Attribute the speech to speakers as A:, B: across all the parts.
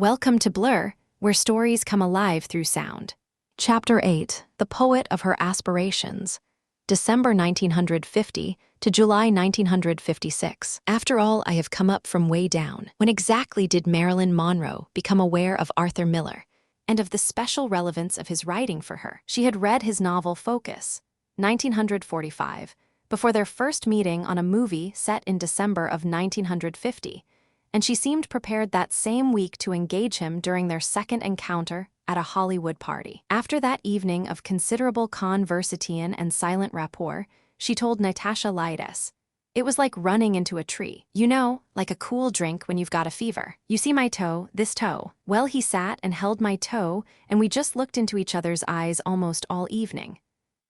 A: Welcome to Blur, where stories come alive through sound. Chapter 8, The Poet of Her Aspirations, December 1950 to July 1956. After all, I have come up from way down. When exactly did Marilyn Monroe become aware of Arthur Miller and of the special relevance of his writing for her? She had read his novel Focus, 1945, before their first meeting on a movie set in December of 1950, and she seemed prepared that same week to engage him during their second encounter at a Hollywood party. After that evening of considerable conversation and silent rapport, she told Natasha Lydes, "It was like running into a tree. You know, like a cool drink when you've got a fever. You see my toe, this toe. Well, he sat and held my toe, and we just looked into each other's eyes almost all evening."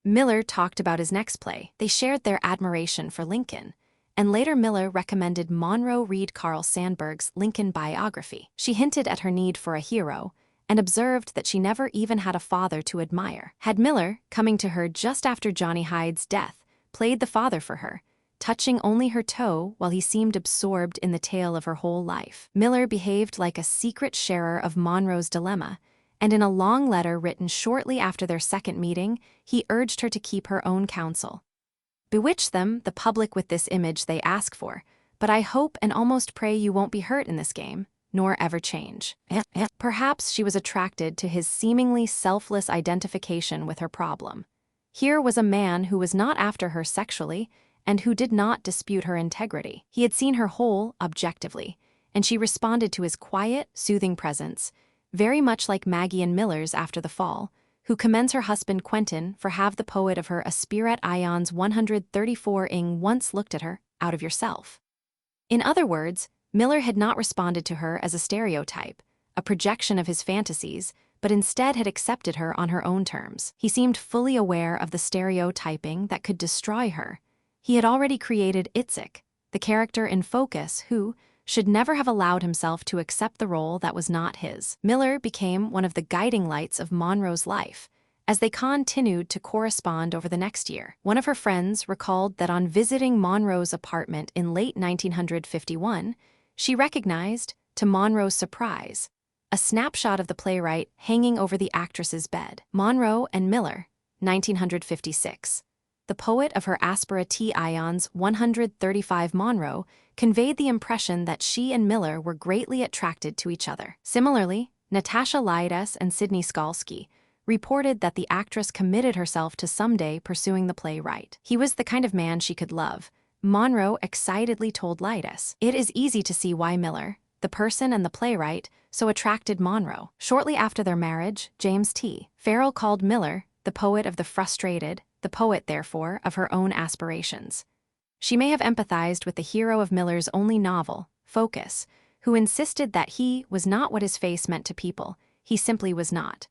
A: Miller talked about his next play. They shared their admiration for Lincoln, and later Miller recommended Monroe read Carl Sandburg's Lincoln Biography. She hinted at her need for a hero, and observed that she never even had a father to admire. Had Miller, coming to her just after Johnny Hyde's death, played the father for her, touching only her toe while he seemed absorbed in the tale of her whole life? Miller behaved like a secret sharer of Monroe's dilemma, and in a long letter written shortly after their second meeting, he urged her to keep her own counsel. "Bewitch them, the public, with this image they ask for, but I hope and almost pray you won't be hurt in this game, nor ever change." Perhaps she was attracted to his seemingly selfless identification with her problem. Here was a man who was not after her sexually, and who did not dispute her integrity. He had seen her whole, objectively, and she responded to his quiet, soothing presence, very much like Maggie and Miller's after the fall, who commends her husband Quentin for have the poet of her aspirat ions 134ing once looked at her, out of yourself. In other words, Miller had not responded to her as a stereotype, a projection of his fantasies, but instead had accepted her on her own terms. He seemed fully aware of the stereotyping that could destroy her. He had already created Itzik, the character in Focus who should never have allowed himself to accept the role that was not his. Miller became one of the guiding lights of Monroe's life, as they continued to correspond over the next year. One of her friends recalled that on visiting Monroe's apartment in late 1951, she recognized, to Monroe's surprise, a snapshot of the playwright hanging over the actress's bed. Monroe and Miller, 1956. The poet of her aspirate ions 135 Monroe conveyed the impression that she and Miller were greatly attracted to each other. Similarly, Natasha Lydes and Sidney Skalski reported that the actress committed herself to someday pursuing the playwright. He was the kind of man she could love, Monroe excitedly told Lydes. It is easy to see why Miller, the person and the playwright, so attracted Monroe. Shortly after their marriage, James T. Farrell called Miller the poet of the frustrated, the poet, therefore, of her own aspirations. She may have empathized with the hero of Miller's only novel, Focus, who insisted that he was not what his face meant to people, he simply was not.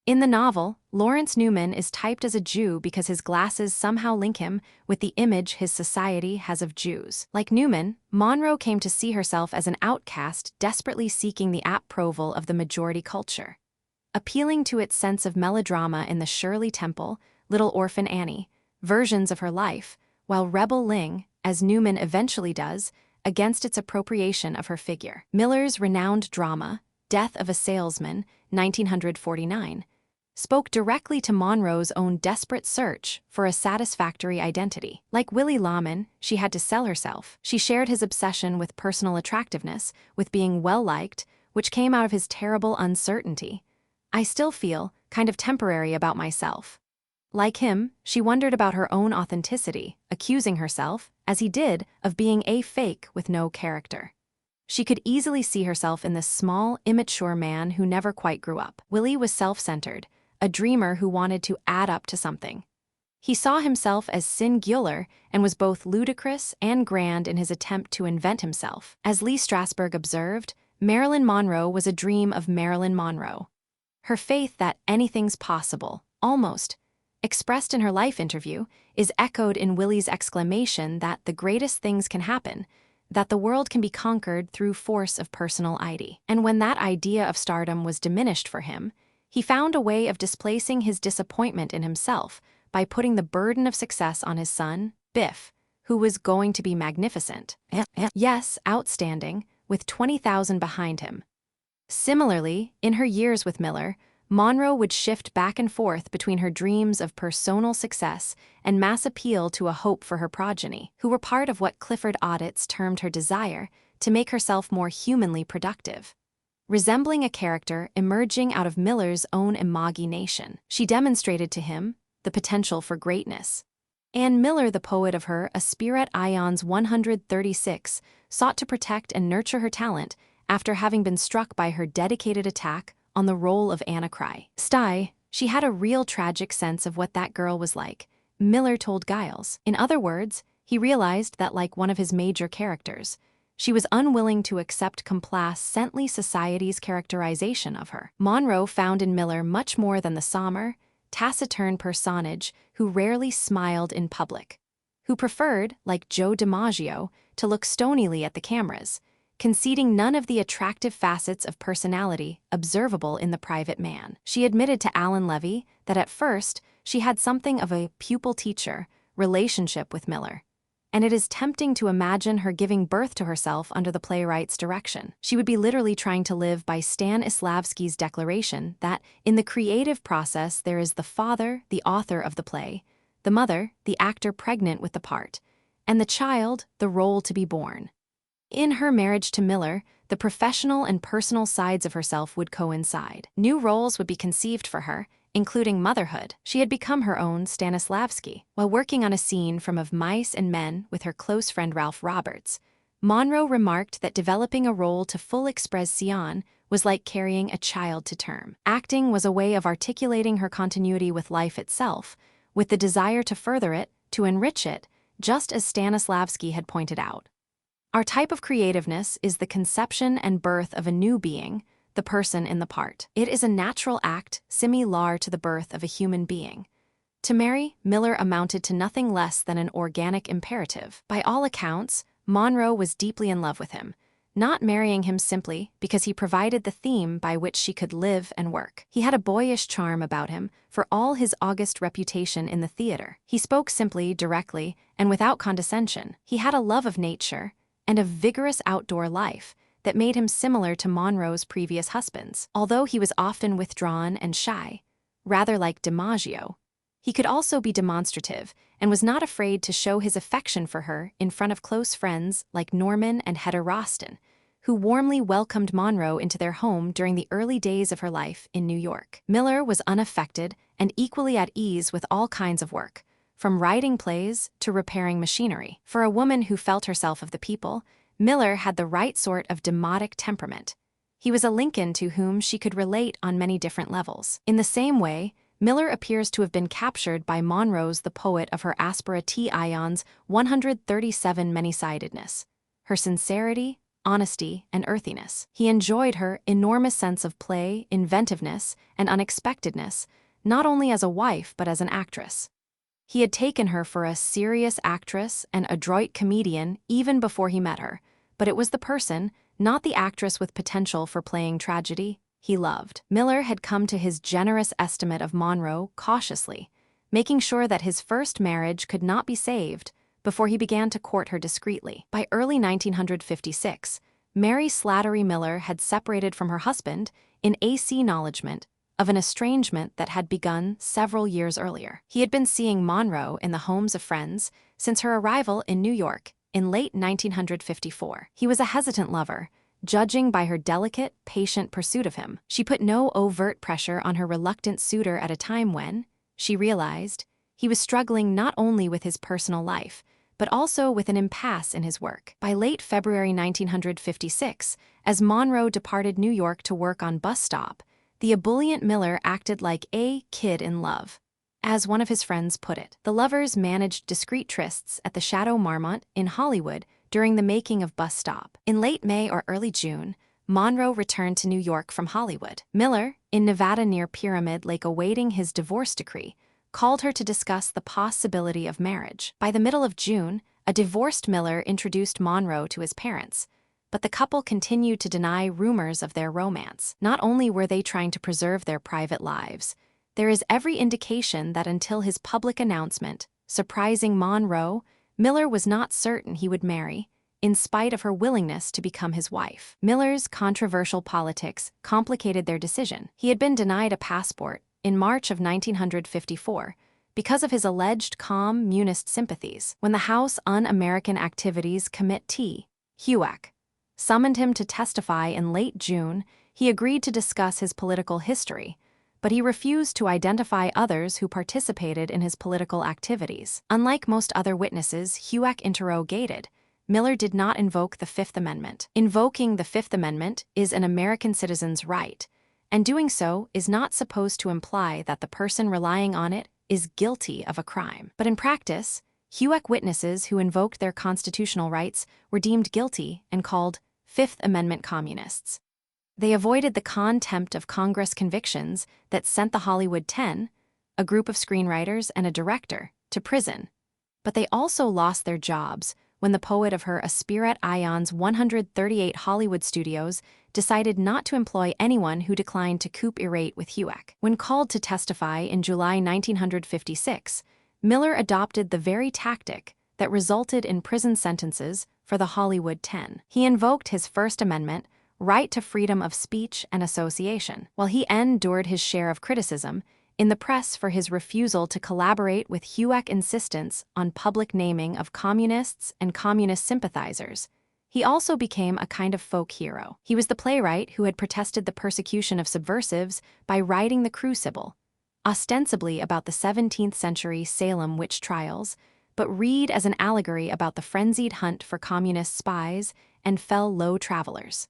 A: In the novel, Lawrence Newman is typed as a Jew because his glasses somehow link him with the image his society has of Jews. Like Newman, Monroe came to see herself as an outcast desperately seeking the approval of the majority culture. Appealing to its sense of melodrama in the Shirley Temple, Little Orphan Annie versions of her life, while rebelling, as Newman eventually does, against its appropriation of her figure. Miller's renowned drama, Death of a Salesman, 1949, spoke directly to Monroe's own desperate search for a satisfactory identity. Like Willy Loman, she had to sell herself. She shared his obsession with personal attractiveness, with being well-liked, which came out of his terrible uncertainty. "I still feel kind of temporary about myself." Like him, she wondered about her own authenticity, accusing herself, as he did, of being a fake with no character. She could easily see herself in this small, immature man who never quite grew up. Willie was self-centered, a dreamer who wanted to add up to something. He saw himself as singular and was both ludicrous and grand in his attempt to invent himself. As Lee Strasberg observed, Marilyn Monroe was a dream of Marilyn Monroe. Her faith that anything's possible, almost, expressed in her life interview, is echoed in Willie's exclamation that the greatest things can happen, that the world can be conquered through force of personal ID. And when that idea of stardom was diminished for him, he found a way of displacing his disappointment in himself by putting the burden of success on his son, Biff, who was going to be magnificent. Yes, outstanding, with 20,000 behind him. Similarly, in her years with Miller, Monroe would shift back and forth between her dreams of personal success and mass appeal to a hope for her progeny, who were part of what Clifford audits termed her desire to make herself more humanly productive. Resembling a character emerging out of Miller's own imagination, she demonstrated to him the potential for greatness. Anne Miller, the poet of her Aspirat Ions 136, sought to protect and nurture her talent after having been struck by her dedicated attack on the role of Anacry. She had a real tragic sense of what that girl was like, Miller told Giles. In other words, he realized that, like one of his major characters, she was unwilling to accept complacently society's characterization of her. Monroe found in Miller much more than the somber, taciturn personage who rarely smiled in public, who preferred, like Joe DiMaggio, to look stonily at the cameras, conceding none of the attractive facets of personality observable in the private man. She admitted to Alan Levy that at first she had something of a pupil-teacher relationship with Miller, and it is tempting to imagine her giving birth to herself under the playwright's direction. She would be literally trying to live by Stanislavski's declaration that, in the creative process, there is the father, the author of the play, the mother, the actor pregnant with the part, and the child, the role to be born. In her marriage to Miller, the professional and personal sides of herself would coincide. New roles would be conceived for her, including motherhood. She had become her own Stanislavski. While working on a scene from Of Mice and Men with her close friend Ralph Roberts, Monroe remarked that developing a role to full expression was like carrying a child to term. Acting was a way of articulating her continuity with life itself, with the desire to further it, to enrich it, just as Stanislavski had pointed out. Our type of creativeness is the conception and birth of a new being, the person in the part. It is a natural act similar to the birth of a human being. To marry Miller amounted to nothing less than an organic imperative. By all accounts, Monroe was deeply in love with him, not marrying him simply because he provided the theme by which she could live and work. He had a boyish charm about him, for all his august reputation in the theater. He spoke simply, directly, and without condescension. He had a love of nature and a vigorous outdoor life that made him similar to Monroe's previous husbands. Although he was often withdrawn and shy, rather like DiMaggio, he could also be demonstrative and was not afraid to show his affection for her in front of close friends like Norman and Hedda Roston, who warmly welcomed Monroe into their home during the early days of her life in New York. Miller was unaffected and equally at ease with all kinds of work, from writing plays to repairing machinery. For a woman who felt herself of the people, Miller had the right sort of demotic temperament. He was a Lincoln to whom she could relate on many different levels. In the same way, Miller appears to have been captured by Monroe's the poet of her Aspera Ions 137 many-sidedness, her sincerity, honesty, and earthiness. He enjoyed her enormous sense of play, inventiveness, and unexpectedness, not only as a wife but as an actress. He had taken her for a serious actress and adroit comedian even before he met her, but it was the person, not the actress with potential for playing tragedy, he loved. Miller had come to his generous estimate of Monroe cautiously, making sure that his first marriage could not be saved before he began to court her discreetly. By early 1956, Mary Slattery Miller had separated from her husband in acknowledgement of an estrangement that had begun several years earlier. He had been seeing Monroe in the homes of friends since her arrival in New York in late 1954. He was a hesitant lover, judging by her delicate, patient pursuit of him. She put no overt pressure on her reluctant suitor at a time when, she realized, he was struggling not only with his personal life, but also with an impasse in his work. By late February 1956, as Monroe departed New York to work on Bus Stop, the ebullient Miller acted like a kid in love, as one of his friends put it. The lovers managed discreet trysts at the Chateau Marmont in Hollywood during the making of Bus Stop. In late May or early June, Monroe returned to New York from Hollywood. Miller, in Nevada near Pyramid Lake awaiting his divorce decree, called her to discuss the possibility of marriage. By the middle of June, a divorced Miller introduced Monroe to his parents, but the couple continued to deny rumors of their romance. Not only were they trying to preserve their private lives, there is every indication that until his public announcement, surprising Monroe, Miller was not certain he would marry, in spite of her willingness to become his wife. Miller's controversial politics complicated their decision. He had been denied a passport in March of 1954 because of his alleged communist sympathies. When the House Un-American Activities Committee, HUAC, summoned him to testify in late June, he agreed to discuss his political history, but he refused to identify others who participated in his political activities. Unlike most other witnesses HUAC interrogated, Miller did not invoke the Fifth Amendment. Invoking the Fifth Amendment is an American citizen's right, and doing so is not supposed to imply that the person relying on it is guilty of a crime. But in practice, HUAC witnesses who invoked their constitutional rights were deemed guilty and called Fifth Amendment communists. They avoided the contempt of Congress convictions that sent the Hollywood 10, a group of screenwriters and a director, to prison. But they also lost their jobs when the poet of her Aspirat Ion's 138 Hollywood studios decided not to employ anyone who declined to cooperate with HUAC. When called to testify in July 1956, Miller adopted the very tactic that resulted in prison sentences for the Hollywood 10. He invoked his First Amendment right to freedom of speech and association. While he endured his share of criticism in the press for his refusal to collaborate with HUAC insistence on public naming of communists and communist sympathizers, he also became a kind of folk hero. He was the playwright who had protested the persecution of subversives by writing The Crucible, ostensibly about the 17th century Salem witch trials, but read as an allegory about the frenzied hunt for communist spies and fellow travelers.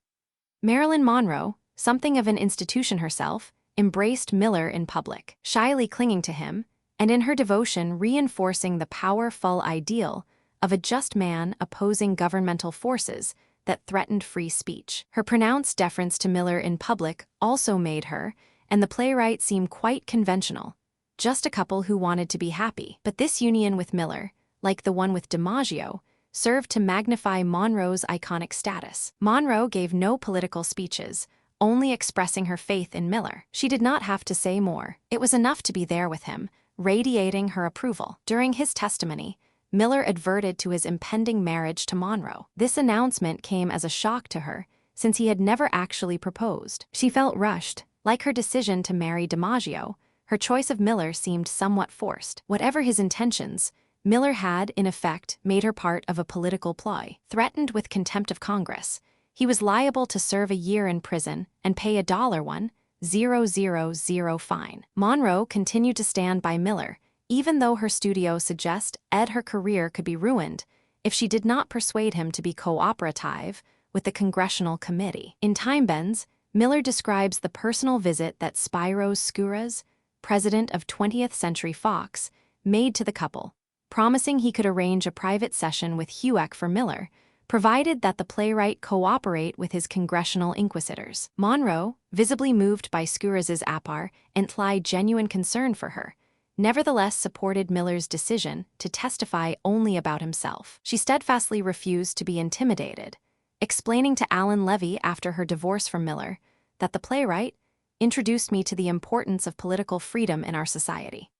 A: Marilyn Monroe, something of an institution herself, embraced Miller in public, shyly clinging to him, and in her devotion reinforcing the powerful ideal of a just man opposing governmental forces that threatened free speech. Her pronounced deference to Miller in public also made her and the playwright seem quite conventional, just a couple who wanted to be happy. But this union with Miller, like the one with DiMaggio, served to magnify Monroe's iconic status. Monroe gave no political speeches, only expressing her faith in Miller. She did not have to say more. It was enough to be there with him, radiating her approval. During his testimony, Miller adverted to his impending marriage to Monroe. This announcement came as a shock to her, since he had never actually proposed. She felt rushed. Like her decision to marry DiMaggio, her choice of Miller seemed somewhat forced. Whatever his intentions, Miller had, in effect, made her part of a political ploy. Threatened with contempt of Congress, he was liable to serve a year in prison and pay $1,000 fine. Monroe continued to stand by Miller, even though her studio suggested her career could be ruined if she did not persuade him to be cooperative with the Congressional Committee. In Time Bends, Miller describes the personal visit that Spyro Skouras, president of 20th Century Fox, made to the couple, promising he could arrange a private session with HUAC for Miller, provided that the playwright cooperate with his congressional inquisitors. Monroe, visibly moved by Skouras's appar, implied genuine concern for her, nevertheless supported Miller's decision to testify only about himself. She steadfastly refused to be intimidated, explaining to Alan Levy after her divorce from Miller that the playwright introduced me to the importance of political freedom in our society.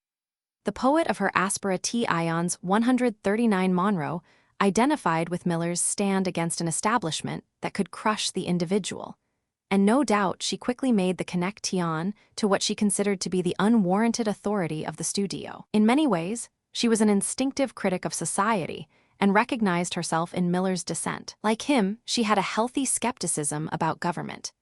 A: The poet of her Aspera T. Ions 139 Monroe identified with Miller's stand against an establishment that could crush the individual, and no doubt she quickly made the connection to what she considered to be the unwarranted authority of the studio. In many ways, she was an instinctive critic of society and recognized herself in Miller's dissent. Like him, she had a healthy skepticism about government,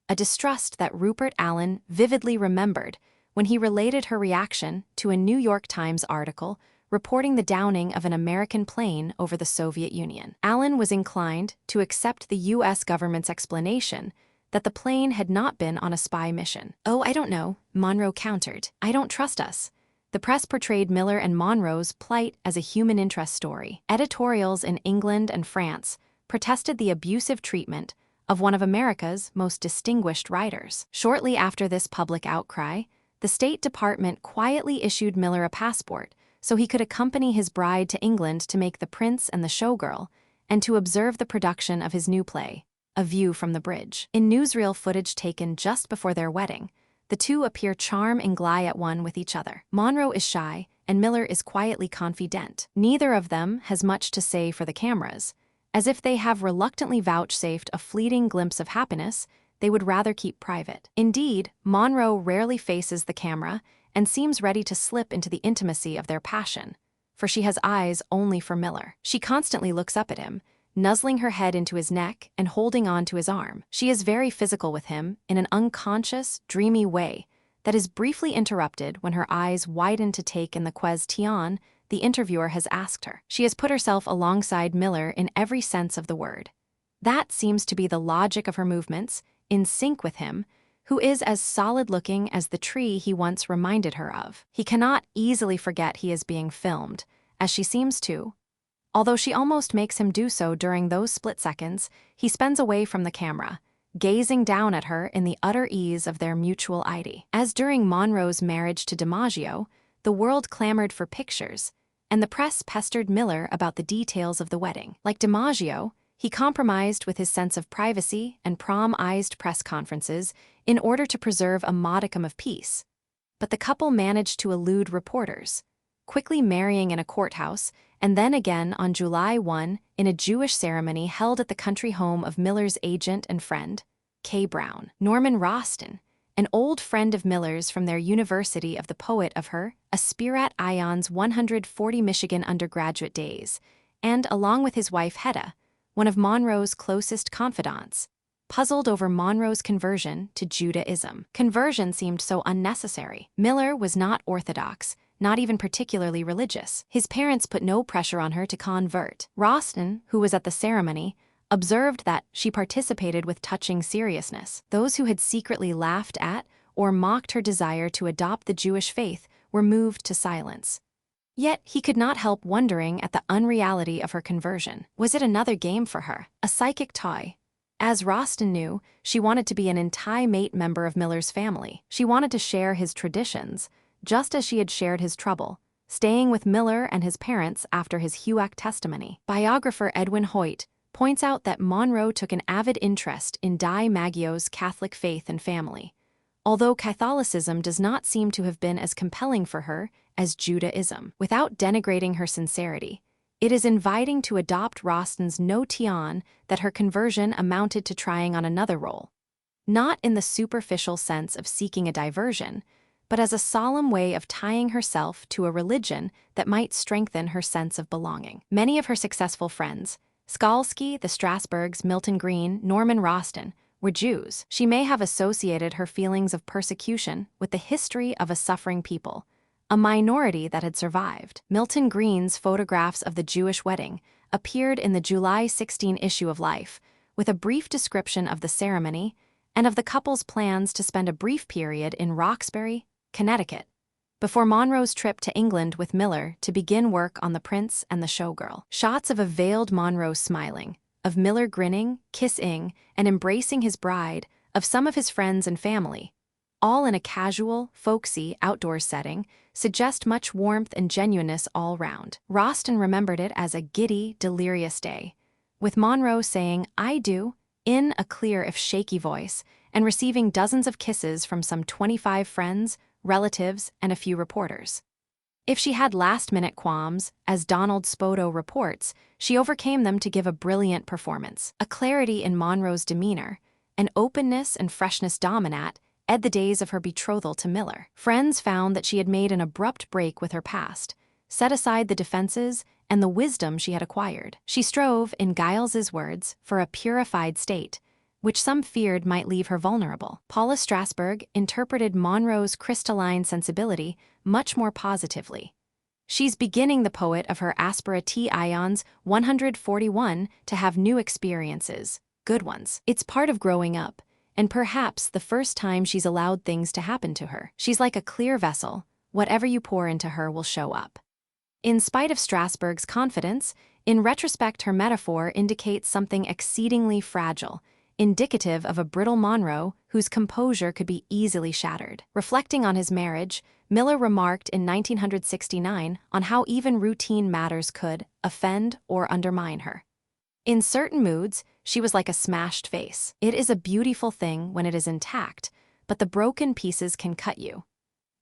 A: a distrust that Rupert Allen vividly remembered when he related her reaction to a New York Times article reporting the downing of an American plane over the Soviet Union. Allen was inclined to accept the U.S. government's explanation that the plane had not been on a spy mission. "Oh, I don't know," Monroe countered. "I don't trust us." The press portrayed Miller and Monroe's plight as a human interest story. Editorials in England and France protested the abusive treatment of one of America's most distinguished writers. Shortly after this public outcry, the State Department quietly issued Miller a passport so he could accompany his bride to England to make The Prince and the Showgirl and to observe the production of his new play, A View from the Bridge. In newsreel footage taken just before their wedding, the two appear charm and gly at one with each other. Monroe is shy, and Miller is quietly confident. Neither of them has much to say for the cameras, as if they have reluctantly vouchsafed a fleeting glimpse of happiness they would rather keep private. Indeed, Monroe rarely faces the camera and seems ready to slip into the intimacy of their passion, for she has eyes only for Miller. She constantly looks up at him, nuzzling her head into his neck and holding on to his arm. She is very physical with him in an unconscious, dreamy way that is briefly interrupted when her eyes widen to take in the question the interviewer has asked her. She has put herself alongside Miller in every sense of the word. That seems to be the logic of her movements, in sync with him, who is as solid-looking as the tree he once reminded her of. He cannot easily forget he is being filmed, as she seems to. Although she almost makes him do so during those split seconds, he spends away from the camera, gazing down at her in the utter ease of their mutual idy. As during Monroe's marriage to DiMaggio, the world clamored for pictures, and the press pestered Miller about the details of the wedding. Like DiMaggio, he compromised with his sense of privacy and prom-ized press conferences in order to preserve a modicum of peace. But the couple managed to elude reporters, quickly marrying in a courthouse and then again on July 1 in a Jewish ceremony held at the country home of Miller's agent and friend, K. Brown. Norman Rollyson, an old friend of Miller's from their University of the Poet of her, Aspirat Ion's 140 Michigan undergraduate days, and, along with his wife Hedda, one of Monroe's closest confidants, puzzled over Monroe's conversion to Judaism. Conversion seemed so unnecessary. Miller was not orthodox, not even particularly religious. His parents put no pressure on her to convert. Rollyson, who was at the ceremony, observed that she participated with touching seriousness. Those who had secretly laughed at or mocked her desire to adopt the Jewish faith were moved to silence. Yet he could not help wondering at the unreality of her conversion. Was it another game for her, a psychic toy? As Rollyson knew, she wanted to be an intimate member of Miller's family. She wanted to share his traditions, just as she had shared his trouble, staying with Miller and his parents after his HUAC testimony. Biographer Edwin Hoyt points out that Monroe took an avid interest in DiMaggio's Catholic faith and family, although Catholicism does not seem to have been as compelling for her as Judaism. Without denigrating her sincerity, it is inviting to adopt Rollyson's notion that her conversion amounted to trying on another role, not in the superficial sense of seeking a diversion, but as a solemn way of tying herself to a religion that might strengthen her sense of belonging. Many of her successful friends, Skalski, the Strasbergs, Milton Greene, Norman Rollyson, were Jews. She may have associated her feelings of persecution with the history of a suffering people, a minority that had survived. Milton Greene's photographs of the Jewish wedding appeared in the July 16 issue of Life, with a brief description of the ceremony and of the couple's plans to spend a brief period in Roxbury, Connecticut, before Monroe's trip to England with Miller to begin work on The Prince and the Showgirl. Shots of a veiled Monroe smiling, of Miller grinning, kissing, and embracing his bride, of some of his friends and family, all in a casual, folksy, outdoor setting, suggest much warmth and genuineness all round. Rollyson remembered it as a giddy, delirious day, with Monroe saying, "I do," in a clear if shaky voice, and receiving dozens of kisses from some 25 friends, relatives, and a few reporters. If she had last-minute qualms, as Donald Spoto reports, she overcame them to give a brilliant performance. A clarity in Monroe's demeanor, an openness and freshness dominant, ed the days of her betrothal to Miller. Friends found that she had made an abrupt break with her past, set aside the defenses and the wisdom she had acquired. She strove, in Giles's words, for a purified state, which some feared might leave her vulnerable. Paula Strasberg interpreted Monroe's crystalline sensibility much more positively. She's beginning the poet of her Aspirati Ions 141 to have new experiences, good ones. It's part of growing up, and perhaps the first time she's allowed things to happen to her. She's like a clear vessel, whatever you pour into her will show up. In spite of Strasberg's confidence, in retrospect her metaphor indicates something exceedingly fragile, indicative of a brittle Monroe whose composure could be easily shattered. Reflecting on his marriage, Miller remarked in 1969 on how even routine matters could offend or undermine her. In certain moods, she was like a smashed vase. It is a beautiful thing when it is intact, but the broken pieces can cut you.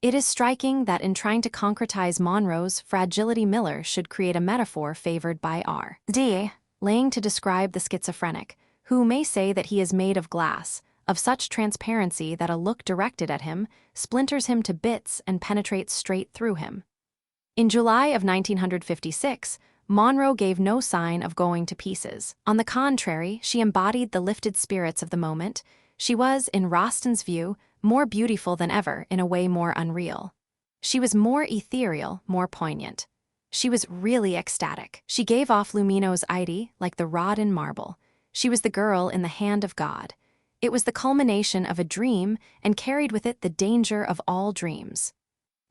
A: It is striking that in trying to concretize Monroe's fragility, Miller should create a metaphor favored by R.D. laying to describe the schizophrenic, who may say that he is made of glass, of such transparency that a look directed at him splinters him to bits and penetrates straight through him. In July of 1956, Monroe gave no sign of going to pieces. On the contrary, she embodied the lifted spirits of the moment. She was, in Rostand's view, more beautiful than ever in a way more unreal. She was more ethereal, more poignant. She was really ecstatic. She gave off lumino's idy like the rod in marble. She was the girl in the hand of God. It was the culmination of a dream and carried with it the danger of all dreams.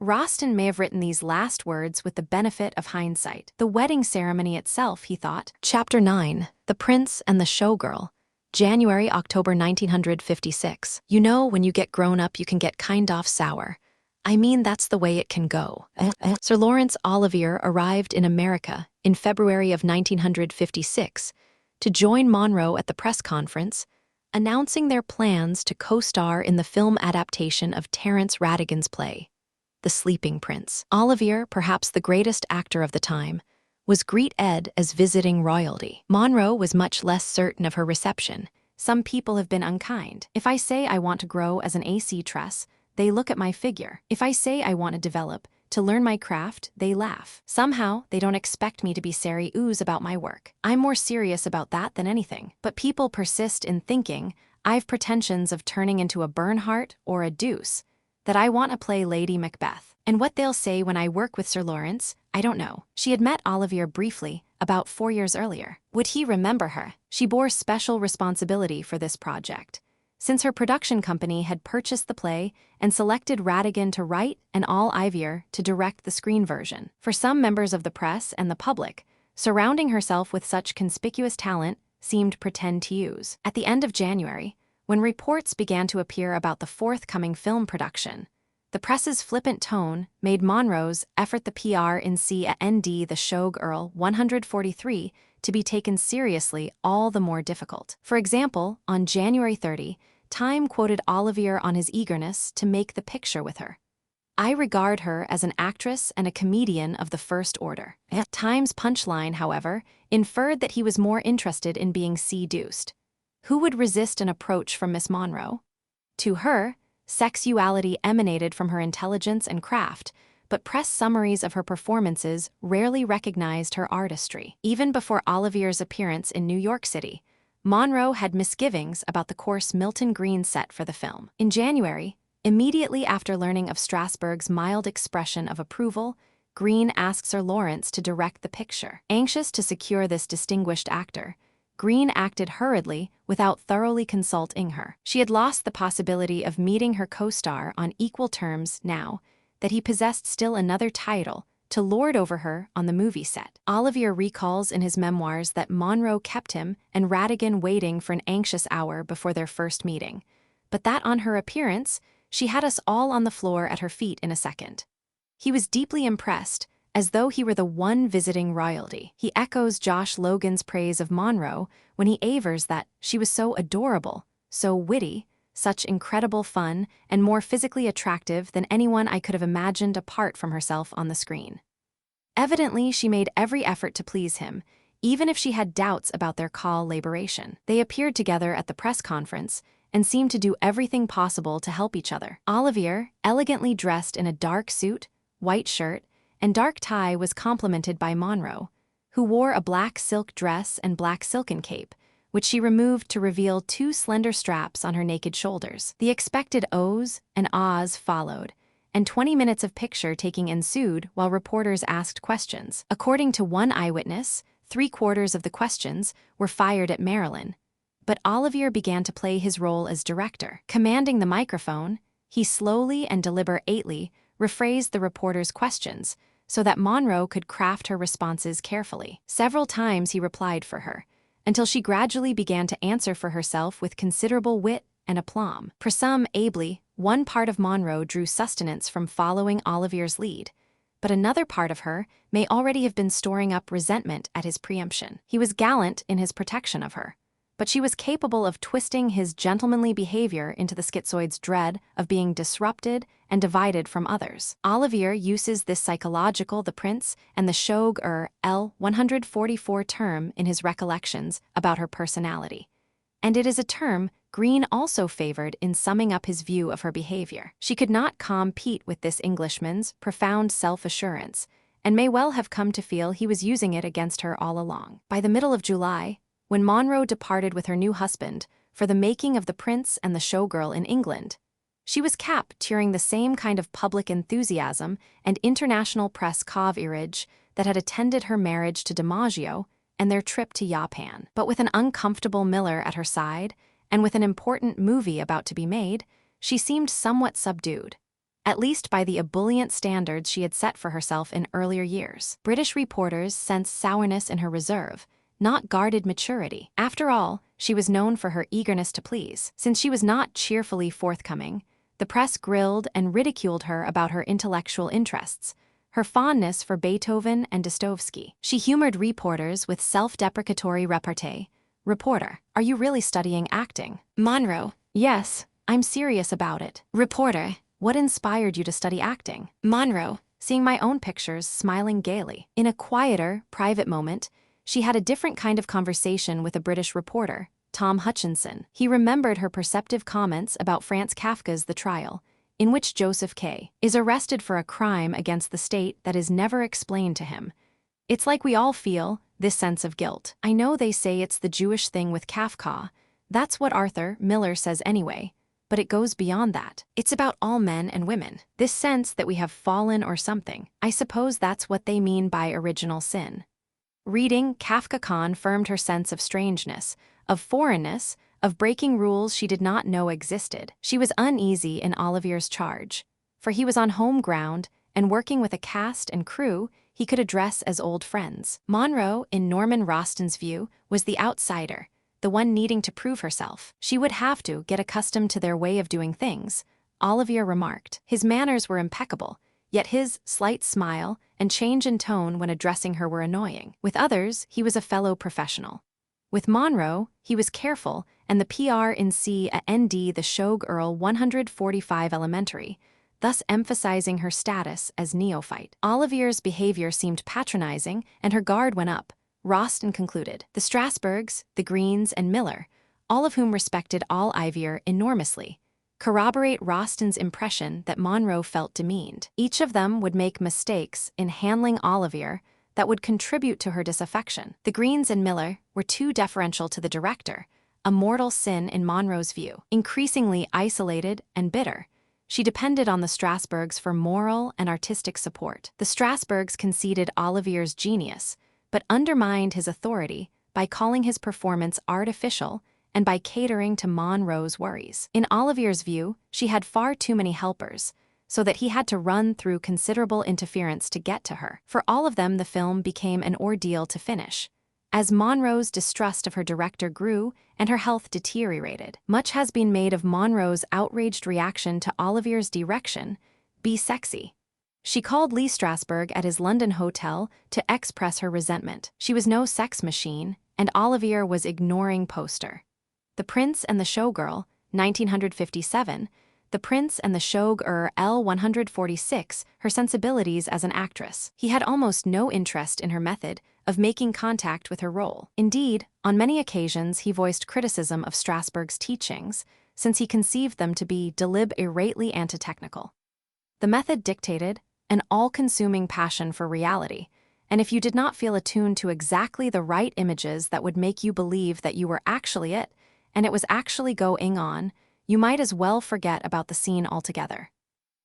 A: Rostand may have written these last words with the benefit of hindsight. The wedding ceremony itself, he thought. Chapter 9. The Prince and the Showgirl. January-October 1956. You know, when you get grown up, you can get kind of sour. I mean, that's the way it can go. Sir Laurence Olivier arrived in America in February of 1956 to join Monroe at the press conference, announcing their plans to co-star in the film adaptation of Terence Rattigan's play, The Sleeping Prince. Olivier, perhaps the greatest actor of the time, was greeted as visiting royalty. Monroe was much less certain of her reception. Some people have been unkind. If I say I want to grow as an AC tress, they look at my figure. If I say I want to develop, to learn my craft, they laugh. Somehow, they don't expect me to be serious about my work. I'm more serious about that than anything. But people persist in thinking I've pretensions of turning into a Bernhardt or a Deuce, that I want to play Lady Macbeth. And what they'll say when I work with Sir Laurence, I don't know. She had met Olivier briefly, about 4 years earlier. Would he remember her? She bore special responsibility for this project, since her production company had purchased the play and selected Rattigan to write and Olivier to direct the screen version. For some members of the press and the public, surrounding herself with such conspicuous talent seemed pretentious. At the end of January, when reports began to appear about the forthcoming film production, the press's flippant tone made Monroe's effort the PR in C&D the Showgirl 143 to be taken seriously all the more difficult. For example, on January 30, Time quoted Olivier on his eagerness to make the picture with her. I regard her as an actress and a comedian of the first order. Time's punchline, however, inferred that he was more interested in being seduced. Who would resist an approach from Miss Monroe? To her, sexuality emanated from her intelligence and craft, but press summaries of her performances rarely recognized her artistry. Even before Olivier's appearance in New York City, Monroe had misgivings about the course Milton Green set for the film. In January, immediately after learning of Strasberg's mild expression of approval, Green asked Sir Laurence to direct the picture. Anxious to secure this distinguished actor, Green acted hurriedly without thoroughly consulting her. She had lost the possibility of meeting her co-star on equal terms now that he possessed still another title to lord over her on the movie set. Olivier recalls in his memoirs that Monroe kept him and Rattigan waiting for an anxious hour before their first meeting, but that on her appearance, she had us all on the floor at her feet in a second. He was deeply impressed, as though he were the one visiting royalty. He echoes Josh Logan's praise of Monroe when he avers that she was so adorable, so witty, such incredible fun, and more physically attractive than anyone I could have imagined apart from herself on the screen. Evidently, she made every effort to please him, even if she had doubts about their collaboration. They appeared together at the press conference and seemed to do everything possible to help each other. Olivier, elegantly dressed in a dark suit, white shirt, and dark tie, was complimented by Monroe, who wore a black silk dress and black silken cape, which she removed to reveal 2 slender straps on her naked shoulders. The expected ohs and ahs followed, and 20 minutes of picture-taking ensued while reporters asked questions. According to one eyewitness, 3/4 of the questions were fired at Marilyn, but Olivier began to play his role as director. Commanding the microphone, he slowly and deliberately rephrased the reporters' questions so that Monroe could craft her responses carefully. Several times he replied for her, until she gradually began to answer for herself with considerable wit and aplomb. For some, ably, one part of Monroe drew sustenance from following Olivier's lead, but another part of her may already have been storing up resentment at his preemption. He was gallant in his protection of her, but she was capable of twisting his gentlemanly behavior into the schizoid's dread of being disrupted and divided from others. Olivier uses this psychological the prince and the shog L 144 term in his recollections about her personality. And it is a term Green also favored in summing up his view of her behavior. She could not compete with this Englishman's profound self-assurance, and may well have come to feel he was using it against her all along. By the middle of July, when Monroe departed with her new husband for the making of The Prince and the Showgirl in England, she was capturing the same kind of public enthusiasm and international press coverage that had attended her marriage to DiMaggio and their trip to Japan. But with an uncomfortable Miller at her side, and with an important movie about to be made, she seemed somewhat subdued, at least by the ebullient standards she had set for herself in earlier years. British reporters sensed sourness in her reserve, not guarded maturity. After all, she was known for her eagerness to please. Since she was not cheerfully forthcoming, the press grilled and ridiculed her about her intellectual interests, her fondness for Beethoven and Dostoevsky. She humored reporters with self-deprecatory repartee. Reporter, are you really studying acting? Monroe, yes, I'm serious about it. Reporter, what inspired you to study acting? Monroe, seeing my own pictures smiling gaily. In a quieter, private moment, she had a different kind of conversation with a British reporter, Tom Hutchinson. He remembered her perceptive comments about Franz Kafka's The Trial, in which Joseph K. is arrested for a crime against the state that is never explained to him. It's like we all feel this sense of guilt. I know they say it's the Jewish thing with Kafka. That's what Arthur Miller says anyway, but it goes beyond that. It's about all men and women. This sense that we have fallen or something. I suppose that's what they mean by original sin. Reading Kafka confirmed her sense of strangeness, of foreignness, of breaking rules she did not know existed. She was uneasy in Olivier's charge, for he was on home ground and working with a cast and crew he could address as old friends. Monroe, in Norman Roston's view, was the outsider, the one needing to prove herself. She would have to get accustomed to their way of doing things, Olivier remarked. His manners were impeccable, yet his slight smile and change in tone when addressing her were annoying. With others, he was a fellow professional. With Monroe, he was careful, and the PR in C a ND the Shog Earl 145 Elementary, thus emphasizing her status as neophyte. Olivier's behavior seemed patronizing, and her guard went up. Roston concluded. The Strasburgs, the Greens, and Miller, all of whom respected Olivier enormously, corroborate Roston's impression that Monroe felt demeaned. Each of them would make mistakes in handling Olivier that would contribute to her disaffection. The Greens and Miller were too deferential to the director, a mortal sin in Monroe's view. Increasingly isolated and bitter, she depended on the Strasburgs for moral and artistic support. The Strasburgs conceded Olivier's genius, but undermined his authority by calling his performance artificial and by catering to Monroe's worries. In Olivier's view, she had far too many helpers, so that he had to run through considerable interference to get to her. For all of them, the film became an ordeal to finish, as Monroe's distrust of her director grew and her health deteriorated. Much has been made of Monroe's outraged reaction to Olivier's direction, Be Sexy. She called Lee Strasberg at his London hotel to express her resentment. She was no sex machine, and Olivier was ignoring poster. The Prince and the Showgirl, 1957, The Prince and the Shog L 146, her sensibilities as an actress. He had almost no interest in her method of making contact with her role. Indeed, on many occasions he voiced criticism of Strasberg's teachings, since he conceived them to be deliberately antitechnical. The method dictated an all-consuming passion for reality, and if you did not feel attuned to exactly the right images that would make you believe that you were actually it, and it was actually going on, you might as well forget about the scene altogether.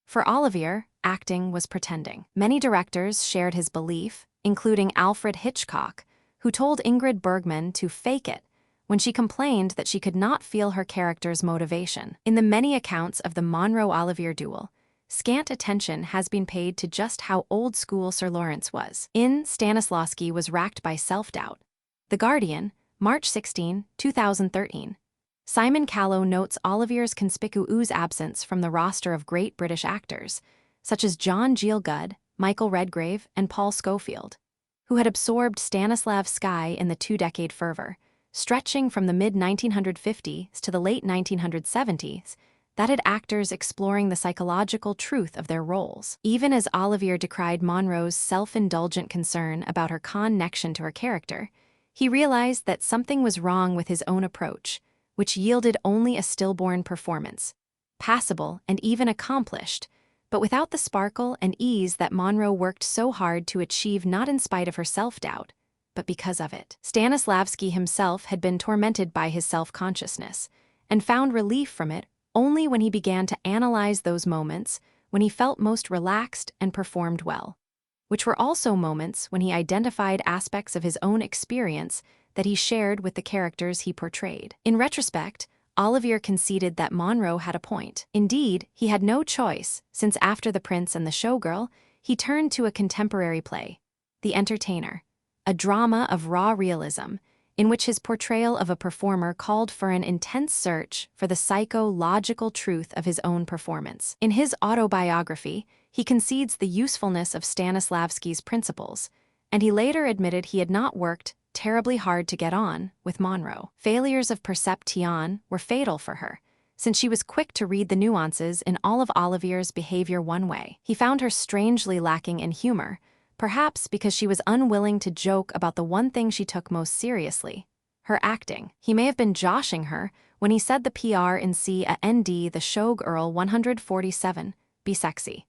A: For Olivier, acting was pretending. Many directors shared his belief, including Alfred Hitchcock, who told Ingrid Bergman to fake it when she complained that she could not feel her character's motivation. In the many accounts of the Monroe-Olivier duel, scant attention has been paid to just how old-school Sir Lawrence was. Stanislavski was racked by self-doubt. The Guardian, March 16, 2013. Simon Callow notes Olivier's conspicuous absence from the roster of great British actors, such as John Gielgud, Michael Redgrave, and Paul Schofield, who had absorbed Stanislav Sky in the two-decade fervor, stretching from the mid-1950s to the late 1970s, that had actors exploring the psychological truth of their roles. Even as Olivier decried Monroe's self-indulgent concern about her connection to her character, he realized that something was wrong with his own approach, which yielded only a stillborn performance, passable and even accomplished, but without the sparkle and ease that Monroe worked so hard to achieve, not in spite of her self-doubt, but because of it. Stanislavski himself had been tormented by his self-consciousness, and found relief from it only when he began to analyze those moments when he felt most relaxed and performed well, which were also moments when he identified aspects of his own experience that he shared with the characters he portrayed. In retrospect, Olivier conceded that Monroe had a point. Indeed, he had no choice, since after The Prince and the Showgirl, he turned to a contemporary play, The Entertainer, a drama of raw realism, in which his portrayal of a performer called for an intense search for the psychological truth of his own performance. In his autobiography, he concedes the usefulness of Stanislavski's principles, and he later admitted he had not worked terribly hard to get on with Monroe. Failures of perception were fatal for her, since she was quick to read the nuances in all of Olivier's behavior one way. He found her strangely lacking in humor, perhaps because she was unwilling to joke about the one thing she took most seriously, her acting. He may have been joshing her when he said the PR in CAND the Showgirl 147, be sexy,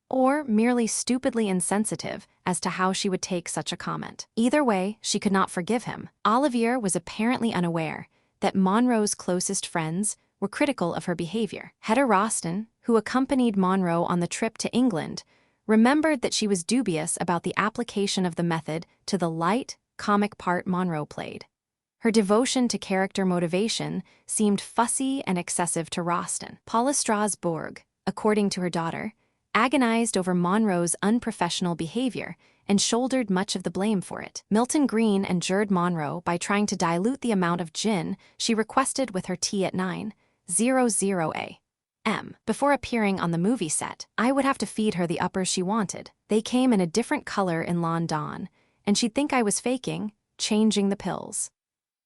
A: or merely stupidly insensitive as to how she would take such a comment. Either way, she could not forgive him. Olivier was apparently unaware that Monroe's closest friends were critical of her behavior. Hedda Rosten, who accompanied Monroe on the trip to England, remembered that she was dubious about the application of the method to the light, comic part Monroe played. Her devotion to character motivation seemed fussy and excessive to Rosten. Paula Strasbourg, according to her daughter, agonized over Monroe's unprofessional behavior and shouldered much of the blame for it. Milton Green endured Monroe by trying to dilute the amount of gin she requested with her tea at 9:00 a.m. Before appearing on the movie set, I would have to feed her the uppers she wanted. They came in a different color in London, and she'd think I was faking, changing the pills.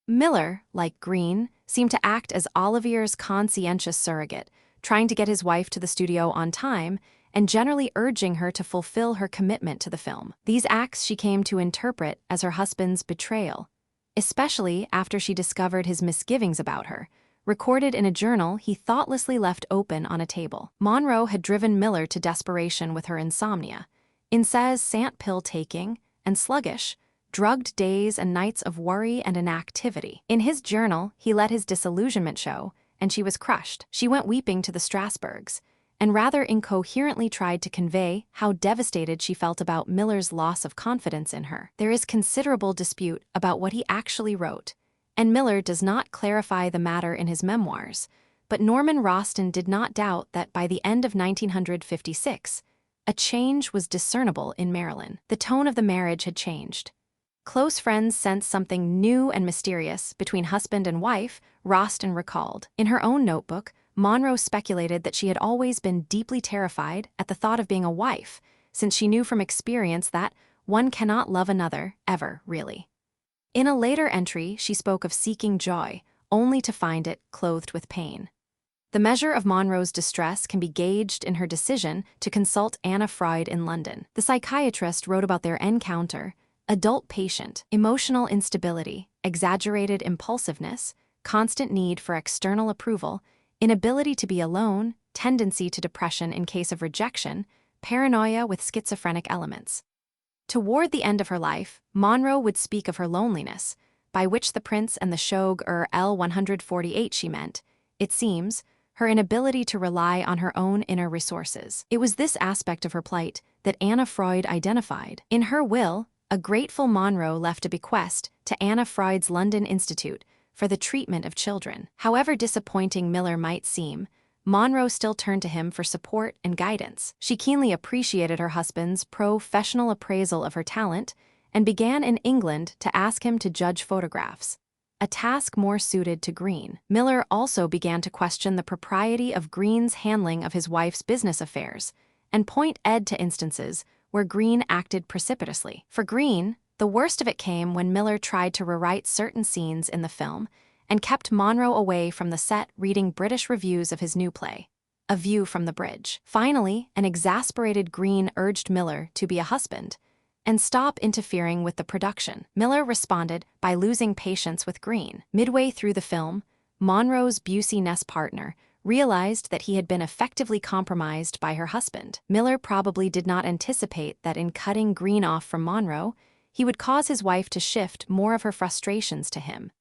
A: Miller, like Green, seemed to act as Olivier's conscientious surrogate, trying to get his wife to the studio on time and generally urging her to fulfill her commitment to the film. These acts she came to interpret as her husband's betrayal, especially after she discovered his misgivings about her, recorded in a journal he thoughtlessly left open on a table. Monroe had driven Miller to desperation with her insomnia, incessant pill-taking, and sluggish, drugged days and nights of worry and inactivity. In his journal, he let his disillusionment show, and she was crushed. She went weeping to the Strasbourgs, and rather incoherently tried to convey how devastated she felt about Miller's loss of confidence in her. There is considerable dispute about what he actually wrote, and Miller does not clarify the matter in his memoirs, but Norman Rosten did not doubt that by the end of 1956, a change was discernible in Marilyn. The tone of the marriage had changed. Close friends sensed something new and mysterious between husband and wife, Rosten recalled. In her own notebook, Monroe speculated that she had always been deeply terrified at the thought of being a wife, since she knew from experience that one cannot love another, ever, really. In a later entry, she spoke of seeking joy, only to find it clothed with pain. The measure of Monroe's distress can be gauged in her decision to consult Anna Freud in London. The psychiatrist wrote about their encounter: adult patient, emotional instability, exaggerated impulsiveness, constant need for external approval, inability to be alone, tendency to depression in case of rejection, paranoia with schizophrenic elements. Toward the end of her life, Monroe would speak of her loneliness, by which The Prince and the Showgirl 148 she meant, it seems, her inability to rely on her own inner resources. It was this aspect of her plight that Anna Freud identified. In her will, a grateful Monroe left a bequest to Anna Freud's London Institute for the treatment of children. However disappointing Miller might seem, Monroe still turned to him for support and guidance. She keenly appreciated her husband's professional appraisal of her talent and began in England to ask him to judge photographs, a task more suited to Green. Miller also began to question the propriety of Green's handling of his wife's business affairs and point Ed to instances where Green acted precipitously. For Green, The worst of it came when Miller tried to rewrite certain scenes in the film and kept Monroe away from the set reading British reviews of his new play, A View from the Bridge. Finally, an exasperated Greene urged Miller to be a husband and stop interfering with the production. Miller responded by losing patience with Greene. Midway through the film, Monroe's Busey-Ness partner realized that he had been effectively compromised by her husband. Miller probably did not anticipate that in cutting Greene off from Monroe, he would cause his wife to shift more of her frustrations to him,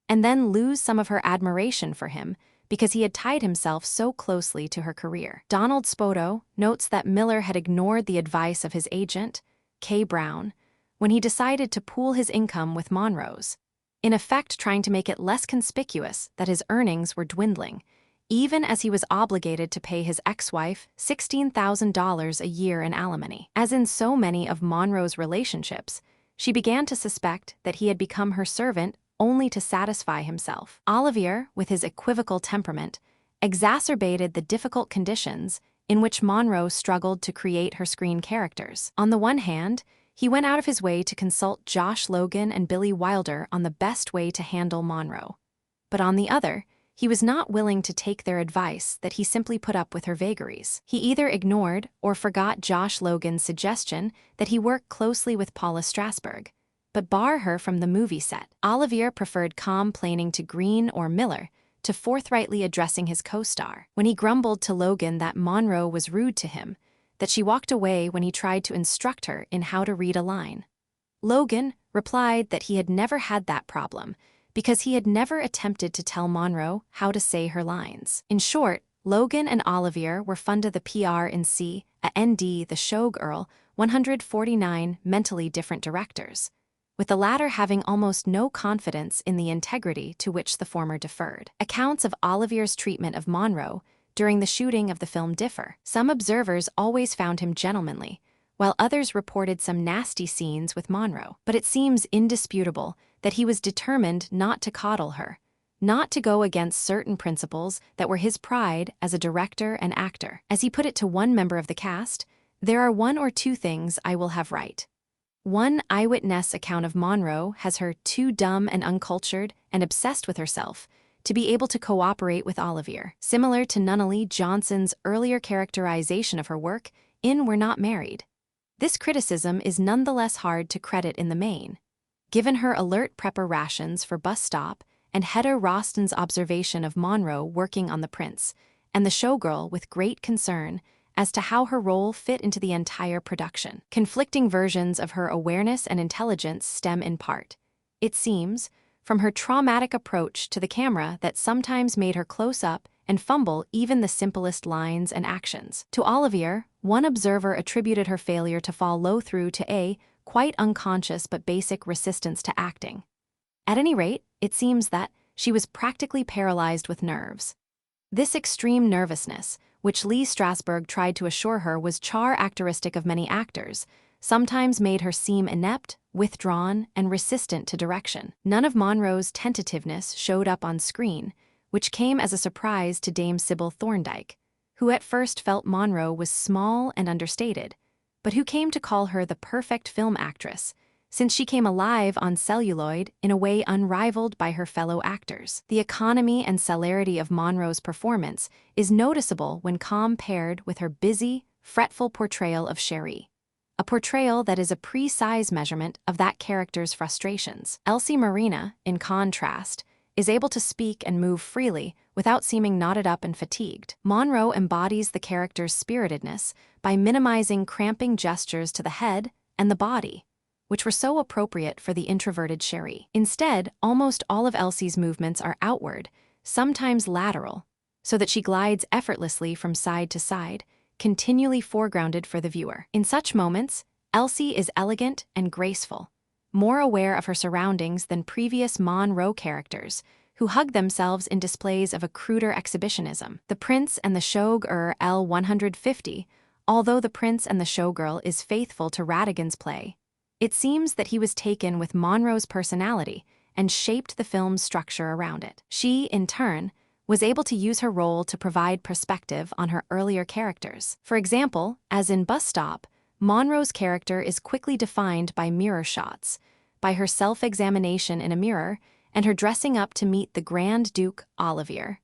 A: and then lose some of her admiration for him because he had tied himself so closely to her career. Donald Spoto notes that Miller had ignored the advice of his agent, Kay Brown, when he decided to pool his income with Monroe's, in effect trying to make it less conspicuous that his earnings were dwindling, even as he was obligated to pay his ex-wife $16,000 a year in alimony. As in so many of Monroe's relationships, she began to suspect that he had become her servant only to satisfy himself. Olivier, with his equivocal temperament, exacerbated the difficult conditions in which Monroe struggled to create her screen characters. On the one hand, he went out of his way to consult Josh Logan and Billy Wilder on the best way to handle Monroe. But on the other, he was not willing to take their advice that he simply put up with her vagaries. He either ignored or forgot Josh Logan's suggestion that he work closely with Paula Strasberg, but bar her from the movie set. Olivier preferred complaining to Greene or Miller to forthrightly addressing his co-star. When he grumbled to Logan that Monroe was rude to him, that she walked away when he tried to instruct her in how to read a line, Logan replied that he had never had that problem because he had never attempted to tell Monroe how to say her lines. In short, Logan and Olivier were fond of the PR&C, ND the showgirl, 149 mentally different directors, with the latter having almost no confidence in the integrity to which the former deferred. Accounts of Olivier's treatment of Monroe during the shooting of the film differ. Some observers always found him gentlemanly, while others reported some nasty scenes with Monroe. But it seems indisputable that he was determined not to coddle her, not to go against certain principles that were his pride as a director and actor. As he put it to one member of the cast, "There are one or two things I will have right. One eyewitness account of Monroe has her too dumb and uncultured and obsessed with herself to be able to cooperate with Olivier, similar to Nunnally Johnson's earlier characterization of her work in We're Not Married." This criticism is nonetheless hard to credit in the main, given her alert prepper rations for bus stop and Hedda Roston's observation of Monroe working on The Prince, and the showgirl with great concern as to how her role fit into the entire production. Conflicting versions of her awareness and intelligence stem in part, it seems, from her traumatic approach to the camera that sometimes made her close up and fumble even the simplest lines and actions. To Olivier, one observer attributed her failure to fall low through to a quite unconscious but basic resistance to acting. At any rate, it seems that she was practically paralyzed with nerves. This extreme nervousness, which Lee Strasberg tried to assure her was characteristic of many actors, sometimes made her seem inept, withdrawn, and resistant to direction. None of Monroe's tentativeness showed up on screen, which came as a surprise to Dame Sybil Thorndike, who at first felt Monroe was small and understated, but who came to call her the perfect film actress, since she came alive on celluloid in a way unrivaled by her fellow actors. The economy and celerity of Monroe's performance is noticeable when compared with her busy, fretful portrayal of Cherie, a portrayal that is a precise measurement of that character's frustrations. Elsie Marina, in contrast, is able to speak and move freely without seeming knotted up and fatigued. Monroe embodies the character's spiritedness by minimizing cramping gestures to the head and the body, which were so appropriate for the introverted Cherie. Instead, almost all of Elsie's movements are outward, sometimes lateral, so that she glides effortlessly from side to side, continually foregrounded for the viewer. In such moments, Elsie is elegant and graceful, more aware of her surroundings than previous Monroe characters, who hug themselves in displays of a cruder exhibitionism. The Prince and the Showgirl L150, although The Prince and the Showgirl is faithful to Ratigan's play, it seems that he was taken with Monroe's personality and shaped the film's structure around it. She, in turn, was able to use her role to provide perspective on her earlier characters. For example, as in Bus Stop, Monroe's character is quickly defined by mirror shots, by her self-examination in a mirror and her dressing up to meet the Grand Duke Olivier,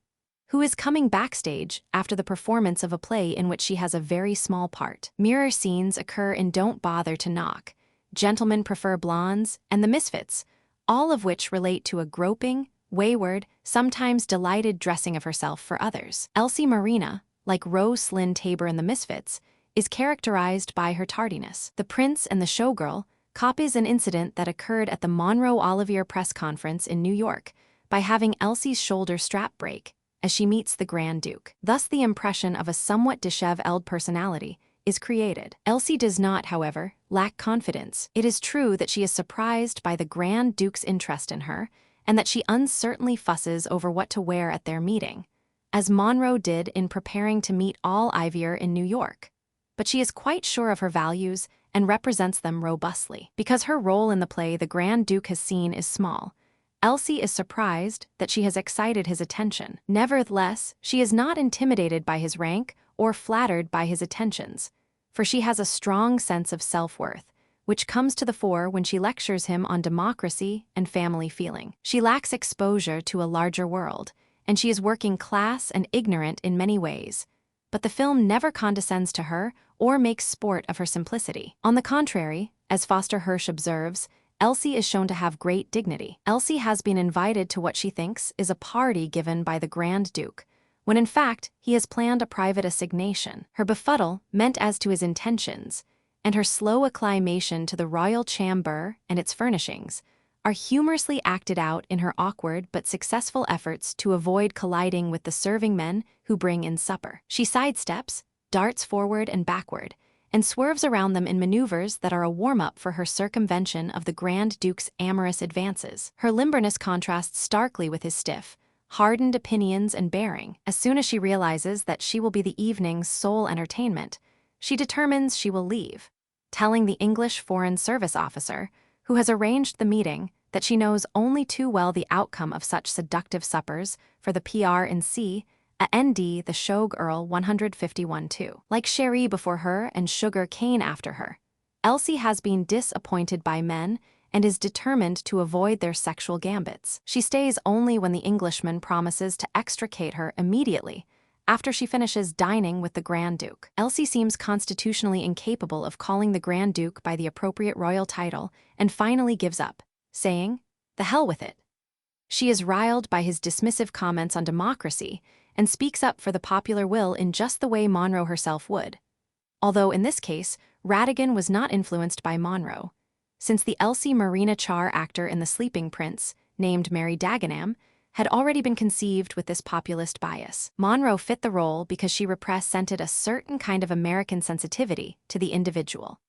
A: who is coming backstage after the performance of a play in which she has a very small part. Mirror scenes occur in Don't Bother to Knock, Gentlemen Prefer Blondes, and The Misfits, all of which relate to a groping, wayward, sometimes delighted dressing of herself for others. Elsie Marina, like Rose Lynn Tabor in The Misfits, is characterized by her tardiness. The Prince and the Showgirl copies an incident that occurred at the Monroe-Olivier press conference in New York by having Elsie's shoulder strap break as she meets the Grand Duke. Thus, the impression of a somewhat disheveled personality is created. Elsie does not, however, lack confidence. It is true that she is surprised by the Grand Duke's interest in her and that she uncertainly fusses over what to wear at their meeting, as Monroe did in preparing to meet Olivier in New York. But she is quite sure of her values and represents them robustly. Because her role in the play the Grand Duke has seen is small, Elsie is surprised that she has excited his attention. Nevertheless, she is not intimidated by his rank or flattered by his attentions, for she has a strong sense of self-worth, which comes to the fore when she lectures him on democracy and family feeling. She lacks exposure to a larger world, and she is working class and ignorant in many ways, but the film never condescends to her or makes sport of her simplicity. On the contrary, as Foster Hirsch observes, Elsie is shown to have great dignity. Elsie has been invited to what she thinks is a party given by the Grand Duke, when in fact he has planned a private assignation. Her befuddle meant as to his intentions, and her slow acclimation to the royal chamber and its furnishings, are humorously acted out in her awkward but successful efforts to avoid colliding with the serving men who bring in supper. She sidesteps, darts forward and backward, and swerves around them in maneuvers that are a warm-up for her circumvention of the Grand Duke's amorous advances. Her limberness contrasts starkly with his stiff, hardened opinions and bearing. As soon as she realizes that she will be the evening's sole entertainment, she determines she will leave, telling the English Foreign Service officer, who has arranged the meeting, that she knows only too well the outcome of such seductive suppers for the PR&C, a ND the Shogue Earl 151-2. Like Sherry before her and Sugar Cane after her, Elsie has been disappointed by men and is determined to avoid their sexual gambits. She stays only when the Englishman promises to extricate her immediately, after she finishes dining with the Grand Duke. Elsie seems constitutionally incapable of calling the Grand Duke by the appropriate royal title and finally gives up, saying, "The hell with it." She is riled by his dismissive comments on democracy and speaks up for the popular will in just the way Monroe herself would. Although in this case, Radigan was not influenced by Monroe, since the Elsie Marina Char actor in The Sleeping Prince, named Mary Dagenham, had already been conceived with this populist bias. Monroe fit the role because she represented a certain kind of American sensitivity to the individual,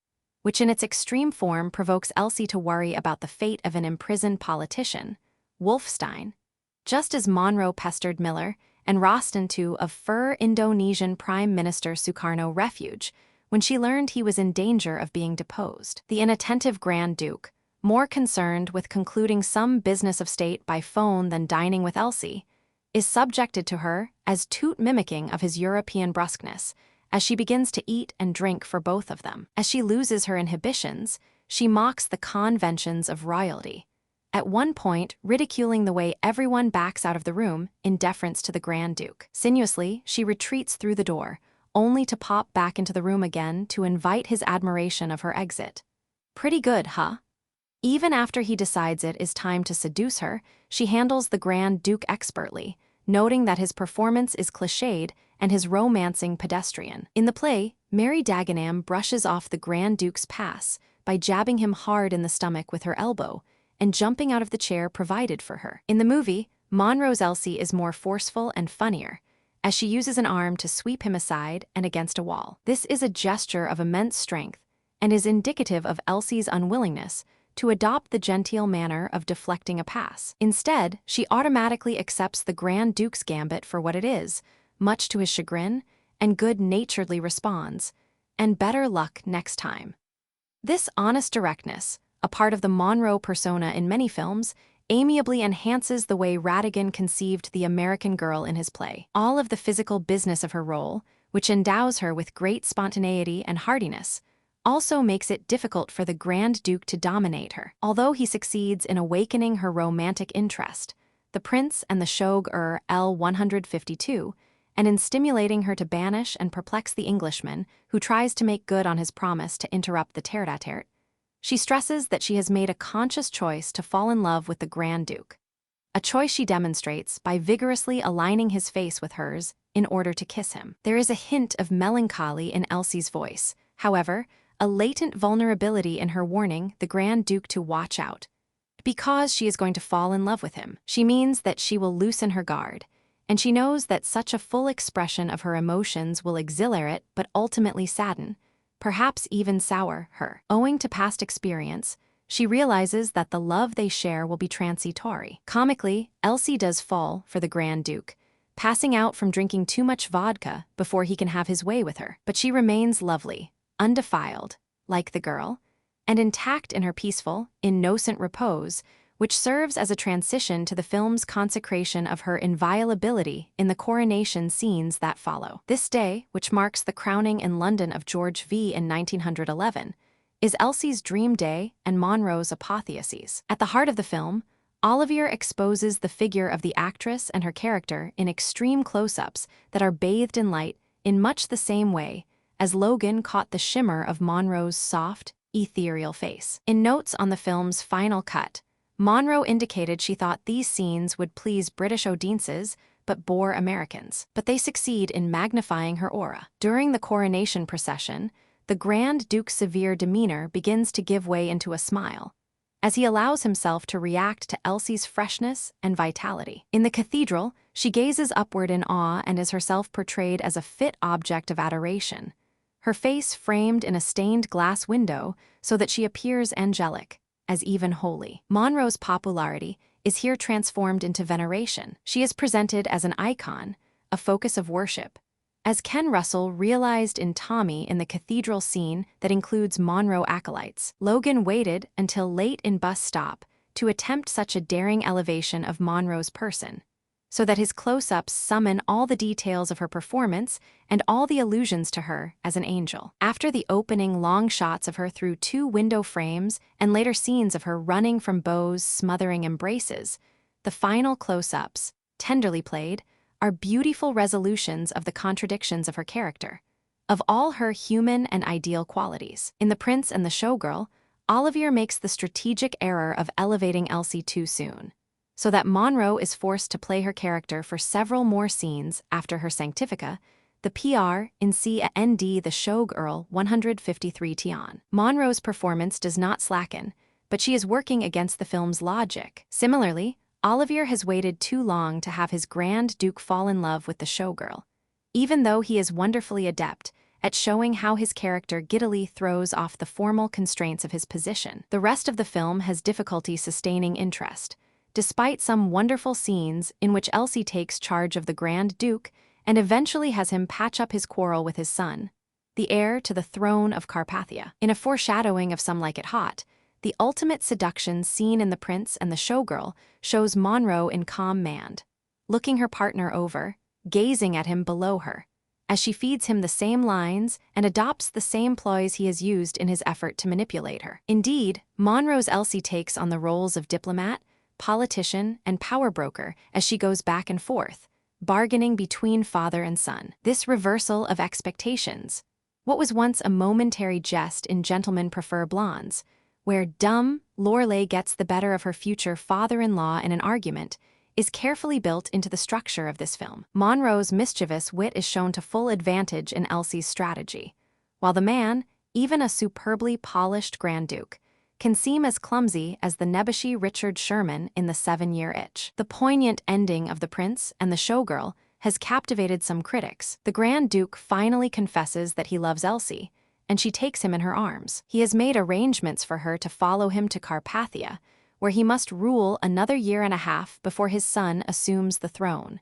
A: which in its extreme form provokes Elsie to worry about the fate of an imprisoned politician, Wolfstein, just as Monroe pestered Miller and Roston to of Indonesian Prime Minister Sukarno refuge when she learned he was in danger of being deposed. The inattentive Grand Duke, more concerned with concluding some business of state by phone than dining with Elsie, is subjected to her as toot mimicking of his European brusqueness as she begins to eat and drink for both of them. As she loses her inhibitions, she mocks the conventions of royalty, at one point ridiculing the way everyone backs out of the room in deference to the Grand Duke. Sinuously, she retreats through the door, only to pop back into the room again to invite his admiration of her exit. Pretty good, huh? Even after he decides it is time to seduce her, she handles the Grand Duke expertly, noting that his performance is cliched and his romancing pedestrian. In the play, Mary Dagenham brushes off the Grand Duke's pass by jabbing him hard in the stomach with her elbow and jumping out of the chair provided for her. In the movie, Monroe's Elsie is more forceful and funnier, as she uses an arm to sweep him aside and against a wall. This is a gesture of immense strength and is indicative of Elsie's unwillingness to adopt the genteel manner of deflecting a pass. Instead, she automatically accepts the Grand Duke's gambit for what it is, much to his chagrin, and good-naturedly responds, "And better luck next time." This honest directness, a part of the Monroe persona in many films, amiably enhances the way Radigan conceived the American girl in his play. All of the physical business of her role, which endows her with great spontaneity and hardiness, also makes it difficult for the Grand Duke to dominate her. Although he succeeds in awakening her romantic interest, the prince and the Shogh L-152, and in stimulating her to banish and perplex the Englishman who tries to make good on his promise to interrupt the tete-a-tete, she stresses that she has made a conscious choice to fall in love with the Grand Duke. A choice she demonstrates by vigorously aligning his face with hers in order to kiss him. There is a hint of melancholy in Elsie's voice, however, a latent vulnerability in her warning the Grand Duke to watch out. Because she is going to fall in love with him, she means that she will loosen her guard, and she knows that such a full expression of her emotions will exhilarate but ultimately sadden, perhaps even sour, her. Owing to past experience, she realizes that the love they share will be transitory. Comically, Elsie does fall for the Grand Duke, passing out from drinking too much vodka before he can have his way with her. But she remains lovely, undefiled, like the girl, and intact in her peaceful, innocent repose, which serves as a transition to the film's consecration of her inviolability in the coronation scenes that follow. This day, which marks the crowning in London of George V in 1911, is Elsie's dream day and Monroe's apotheosis. At the heart of the film, Olivier exposes the figure of the actress and her character in extreme close-ups that are bathed in light in much the same way as Logan caught the shimmer of Monroe's soft, ethereal face. In notes on the film's final cut, Monroe indicated she thought these scenes would please British audiences but bore Americans. But they succeed in magnifying her aura. During the coronation procession, the Grand Duke's severe demeanor begins to give way into a smile, as he allows himself to react to Elsie's freshness and vitality. In the cathedral, she gazes upward in awe and is herself portrayed as a fit object of adoration, her face framed in a stained glass window so that she appears angelic, as even holy. Monroe's popularity is here transformed into veneration. She is presented as an icon, a focus of worship, as Ken Russell realized in Tommy in the cathedral scene that includes Monroe acolytes. Logan waited until late in bus stop to attempt such a daring elevation of Monroe's person, so that his close-ups summon all the details of her performance and all the allusions to her as an angel. After the opening long shots of her through 2 window frames and later scenes of her running from Beau's smothering embraces, the final close-ups, tenderly played, are beautiful resolutions of the contradictions of her character, of all her human and ideal qualities. In The Prince and the Showgirl, Olivier makes the strategic error of elevating Elsie too soon, so that Monroe is forced to play her character for several more scenes after her Sanctifica, the PR in CND the Showgirl 153 Tion. Monroe's performance does not slacken, but she is working against the film's logic. Similarly, Olivier has waited too long to have his Grand Duke fall in love with the Showgirl, even though he is wonderfully adept at showing how his character giddily throws off the formal constraints of his position. The rest of the film has difficulty sustaining interest, despite some wonderful scenes in which Elsie takes charge of the Grand Duke and eventually has him patch up his quarrel with his son, the heir to the throne of Carpathia. In a foreshadowing of Some Like It Hot, the ultimate seduction scene in The Prince and the Showgirl shows Monroe in calm mand, looking her partner over, gazing at him below her, as she feeds him the same lines and adopts the same ploys he has used in his effort to manipulate her. Indeed, Monroe's Elsie takes on the roles of diplomat, politician, and power broker as she goes back and forth, bargaining between father and son. This reversal of expectations, what was once a momentary jest in Gentlemen Prefer Blondes, where dumb Lorelei gets the better of her future father-in-law in an argument, is carefully built into the structure of this film. Monroe's mischievous wit is shown to full advantage in Elsie's strategy, while the man, even a superbly polished Grand Duke, can seem as clumsy as the nebbishy Richard Sherman in The 7-Year Itch. The poignant ending of The Prince and the Showgirl has captivated some critics. The Grand Duke finally confesses that he loves Elsie, and she takes him in her arms. He has made arrangements for her to follow him to Carpathia, where he must rule another year and a half before his son assumes the throne.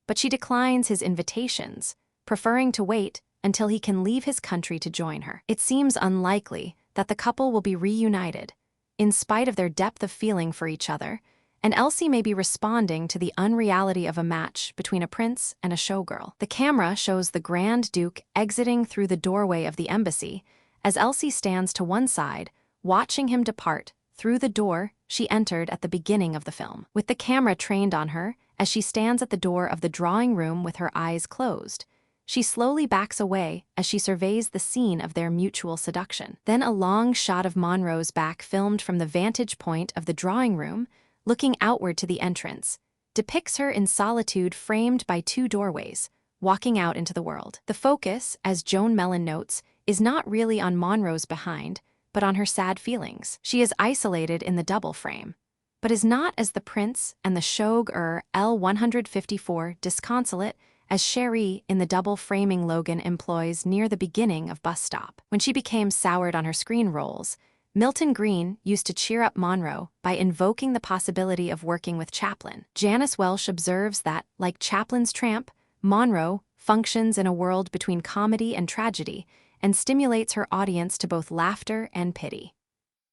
A: But she declines his invitations, preferring to wait until he can leave his country to join her. It seems unlikely that the couple will be reunited, in spite of their depth of feeling for each other, and Elsie may be responding to the unreality of a match between a prince and a showgirl. The camera shows the Grand Duke exiting through the doorway of the embassy as Elsie stands to one side, watching him depart through the door she entered at the beginning of the film. With the camera trained on her, as she stands at the door of the drawing room with her eyes closed, she slowly backs away as she surveys the scene of their mutual seduction. Then a long shot of Monroe's back filmed from the vantage point of the drawing room, looking outward to the entrance, depicts her in solitude framed by two doorways, walking out into the world. The focus, as Joan Mellon notes, is not really on Monroe's behind, but on her sad feelings. She is isolated in the double frame, but is not as the prince and the showgirl L154 disconsolate as Cherie in the double framing Logan employs near the beginning of Bus Stop. When she became soured on her screen roles, Milton Green used to cheer up Monroe by invoking the possibility of working with Chaplin. Janice Welsh observes that, like Chaplin's tramp, Monroe functions in a world between comedy and tragedy and stimulates her audience to both laughter and pity.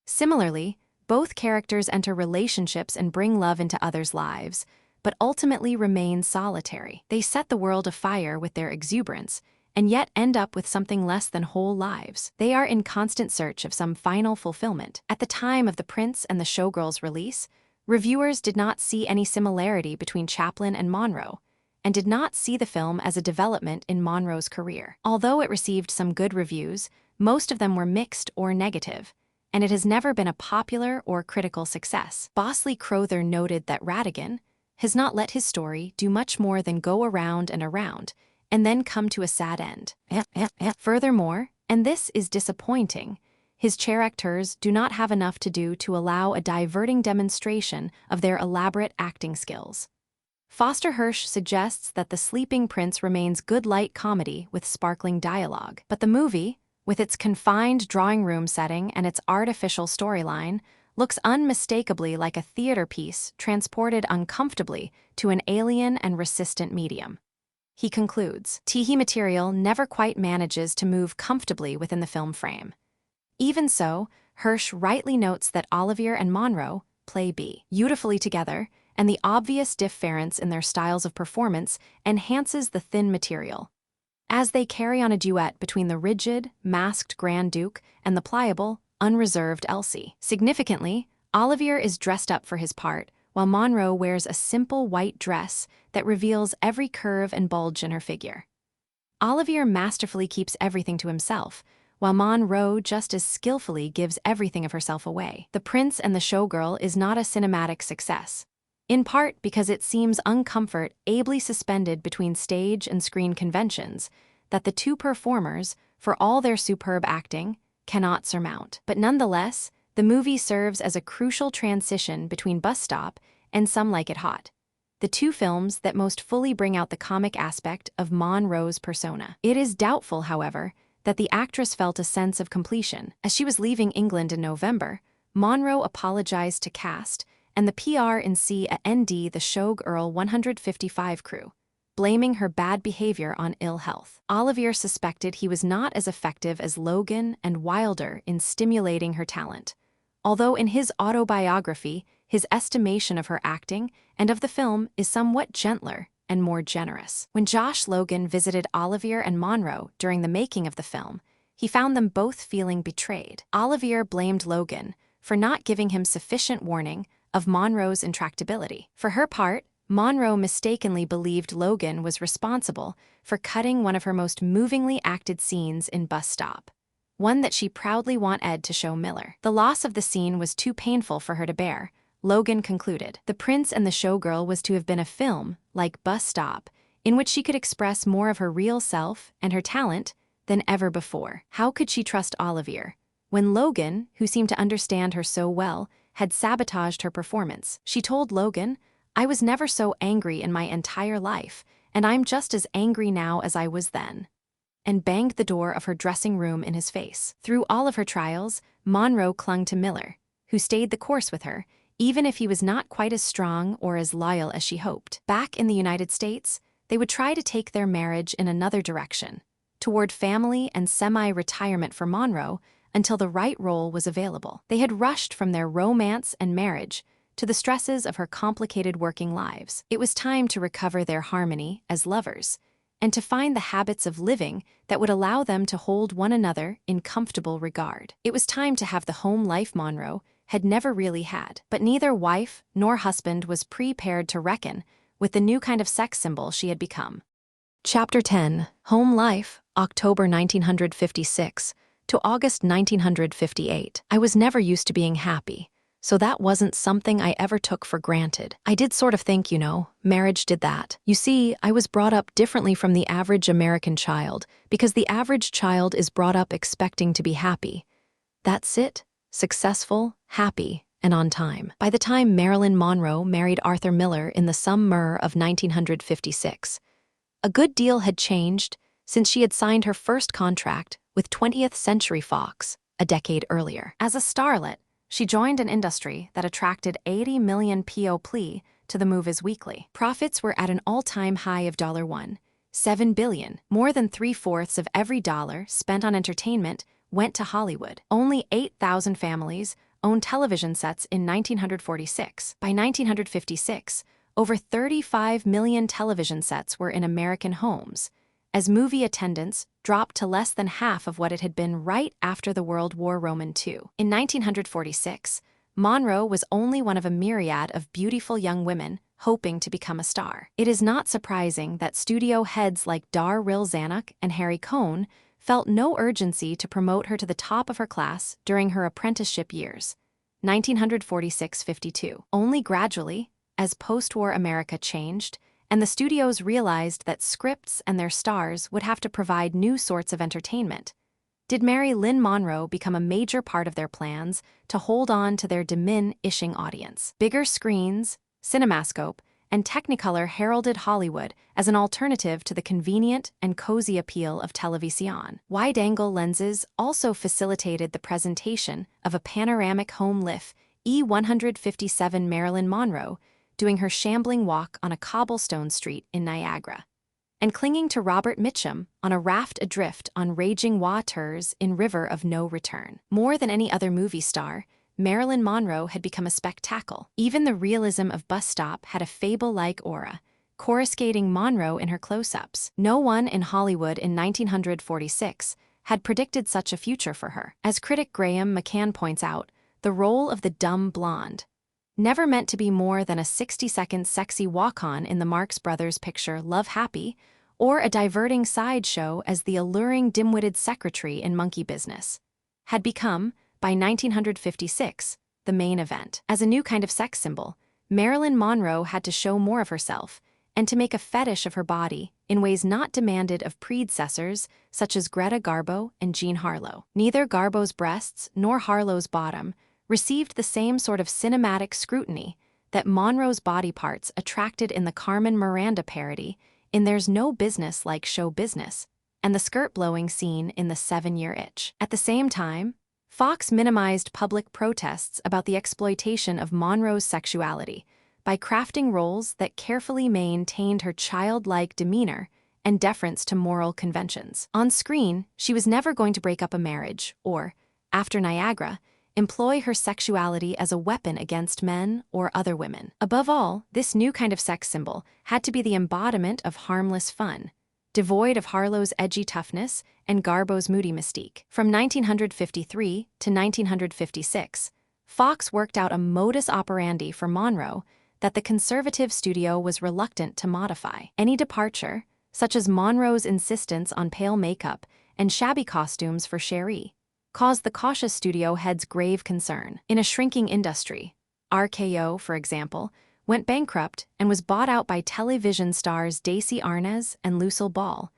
A: Similarly, both characters enter relationships and bring love into others' lives, but ultimately remain solitary. They set the world afire with their exuberance, and yet end up with something less than whole lives. They are in constant search of some final fulfillment. At the time of The Prince and the Showgirl's release, reviewers did not see any similarity between Chaplin and Monroe, and did not see the film as a development in Monroe's career. Although it received some good reviews, most of them were mixed or negative, and it has never been a popular or critical success. Bosley Crowther noted that Ratigan has not let his story do much more than go around and then come to a sad end. Furthermore, and this is disappointing, his characters do not have enough to do to allow a diverting demonstration of their elaborate acting skills. Foster Hirsch suggests that The Sleeping Prince remains good light comedy with sparkling dialogue, but the movie, with its confined drawing room setting and its artificial storyline, looks unmistakably like a theater piece transported uncomfortably to an alien and resistant medium. He concludes, TV material never quite manages to move comfortably within the film frame. Even so, Hirsch rightly notes that Olivier and Monroe play beautifully together, and the obvious difference in their styles of performance enhances the thin material, as they carry on a duet between the rigid, masked Grand Duke and the pliable, unreserved Elsie. Significantly, Olivier is dressed up for his part, while Monroe wears a simple white dress that reveals every curve and bulge in her figure. Olivier masterfully keeps everything to himself, while Monroe just as skillfully gives everything of herself away. The Prince and the Showgirl is not a cinematic success, in part because it seems uncomfort ably suspended between stage and screen conventions that the two performers, for all their superb acting, cannot surmount. But nonetheless, the movie serves as a crucial transition between Bus Stop and Some Like It Hot, the two films that most fully bring out the comic aspect of Monroe's persona. It is doubtful, however, that the actress felt a sense of completion. As she was leaving England in November, Monroe apologized to cast and the PR&C at ND the Showgirl 155 crew, blaming her bad behavior on ill health. Olivier suspected he was not as effective as Logan and Wilder in stimulating her talent, although in his autobiography, his estimation of her acting and of the film is somewhat gentler and more generous. When Josh Logan visited Olivier and Monroe during the making of the film, he found them both feeling betrayed. Olivier blamed Logan for not giving him sufficient warning of Monroe's intractability. For her part, Monroe mistakenly believed Logan was responsible for cutting one of her most movingly acted scenes in Bus Stop, one that she proudly wanted Ed to show Miller. The loss of the scene was too painful for her to bear, Logan concluded. The Prince and the Showgirl was to have been a film, like Bus Stop, in which she could express more of her real self and her talent than ever before. How could she trust Olivier when Logan, who seemed to understand her so well, had sabotaged her performance? She told Logan, "I was never so angry in my entire life, and I'm just as angry now as I was then," and banged the door of her dressing room in his face. Through all of her trials, Monroe clung to Miller, who stayed the course with her, even if he was not quite as strong or as loyal as she hoped. Back in the United States, they would try to take their marriage in another direction, toward family and semi-retirement for Monroe, until the right role was available. They had rushed from their romance and marriage to the stresses of her complicated working lives. It was time to recover their harmony as lovers, and to find the habits of living that would allow them to hold one another in comfortable regard. It was time to have the home life Monroe had never really had. But neither wife nor husband was prepared to reckon with the new kind of sex symbol she had become. Chapter 10, Home Life, October 1956 to August 1958. I was never used to being happy, so that wasn't something I ever took for granted. I did sort of think, marriage did that. You see, I was brought up differently from the average American child, because the average child is brought up expecting to be happy. That's it. Successful, happy, and on time. By the time Marilyn Monroe married Arthur Miller in the summer of 1956, a good deal had changed since she had signed her first contract with 20th Century Fox a decade earlier. As a starlet, she joined an industry that attracted 80 million POP to the Movies Weekly. Profits were at an all-time high of $7 billion. More than 3/4 of every dollar spent on entertainment went to Hollywood. Only 8,000 families owned television sets in 1946. By 1956, over 35 million television sets were in American homes, as movie attendance dropped to less than half of what it had been right after the World War II. In 1946, Monroe was only one of a myriad of beautiful young women hoping to become a star. It is not surprising that studio heads like Darryl Zanuck and Harry Cohn felt no urgency to promote her to the top of her class during her apprenticeship years, 1946-52. Only gradually, as post-war America changed, and the studios realized that scripts and their stars would have to provide new sorts of entertainment, did Marilyn Monroe become a major part of their plans to hold on to their diminishing audience. Bigger screens, CinemaScope, and Technicolor heralded Hollywood as an alternative to the convenient and cozy appeal of television. Wide-angle lenses also facilitated the presentation of a panoramic home life, E157 Marilyn Monroe, doing her shambling walk on a cobblestone street in Niagara, and clinging to Robert Mitchum on a raft adrift on raging waters in River of No Return. More than any other movie star, Marilyn Monroe had become a spectacle. Even the realism of Bus Stop had a fable-like aura, coruscating Monroe in her close-ups. No one in Hollywood in 1946 had predicted such a future for her. As critic Graham McCann points out, the role of the dumb blonde, never meant to be more than a 60-second sexy walk-on in the Marx Brothers picture Love Happy, or a diverting sideshow as the alluring dim-witted secretary in Monkey Business, had become, by 1956, the main event. As a new kind of sex symbol, Marilyn Monroe had to show more of herself, and to make a fetish of her body in ways not demanded of predecessors such as Greta Garbo and Jean Harlow. Neither Garbo's breasts nor Harlow's bottom received the same sort of cinematic scrutiny that Monroe's body parts attracted in the Carmen Miranda parody in There's No Business Like Show Business, and the skirt-blowing scene in The 7-Year Itch. At the same time, Fox minimized public protests about the exploitation of Monroe's sexuality by crafting roles that carefully maintained her childlike demeanor and deference to moral conventions. On screen, she was never going to break up a marriage or, after Niagara, employ her sexuality as a weapon against men or other women. Above all, this new kind of sex symbol had to be the embodiment of harmless fun, devoid of Harlow's edgy toughness and Garbo's moody mystique. From 1953 to 1956, Fox worked out a modus operandi for Monroe that the conservative studio was reluctant to modify. Any departure, such as Monroe's insistence on pale makeup and shabby costumes for Cherie, caused the cautious studio heads grave concern. In a shrinking industry, RKO, for example, went bankrupt and was bought out by television stars Daisy Arnaz and Lucille Ball.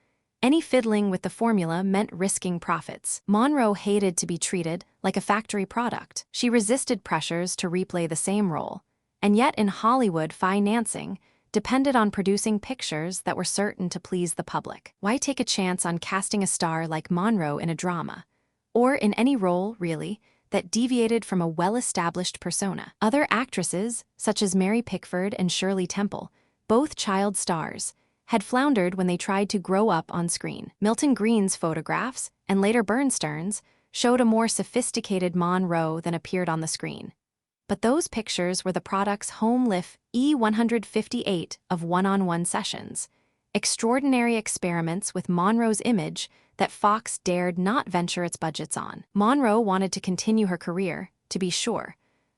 A: Any fiddling with the formula meant risking profits. Monroe hated to be treated like a factory product. She resisted pressures to replay the same role, and yet in Hollywood, financing depended on producing pictures that were certain to please the public. Why take a chance on casting a star like Monroe in a drama, or in any role, really, that deviated from a well-established persona? Other actresses, such as Mary Pickford and Shirley Temple, both child stars, had floundered when they tried to grow up on screen. Milton Green's photographs, and later Bernstein's, showed a more sophisticated Monroe than appeared on the screen. But those pictures were the product's home life E158 of one-on-one sessions, extraordinary experiments with Monroe's image that Fox dared not venture its budgets on. Monroe wanted to continue her career, to be sure,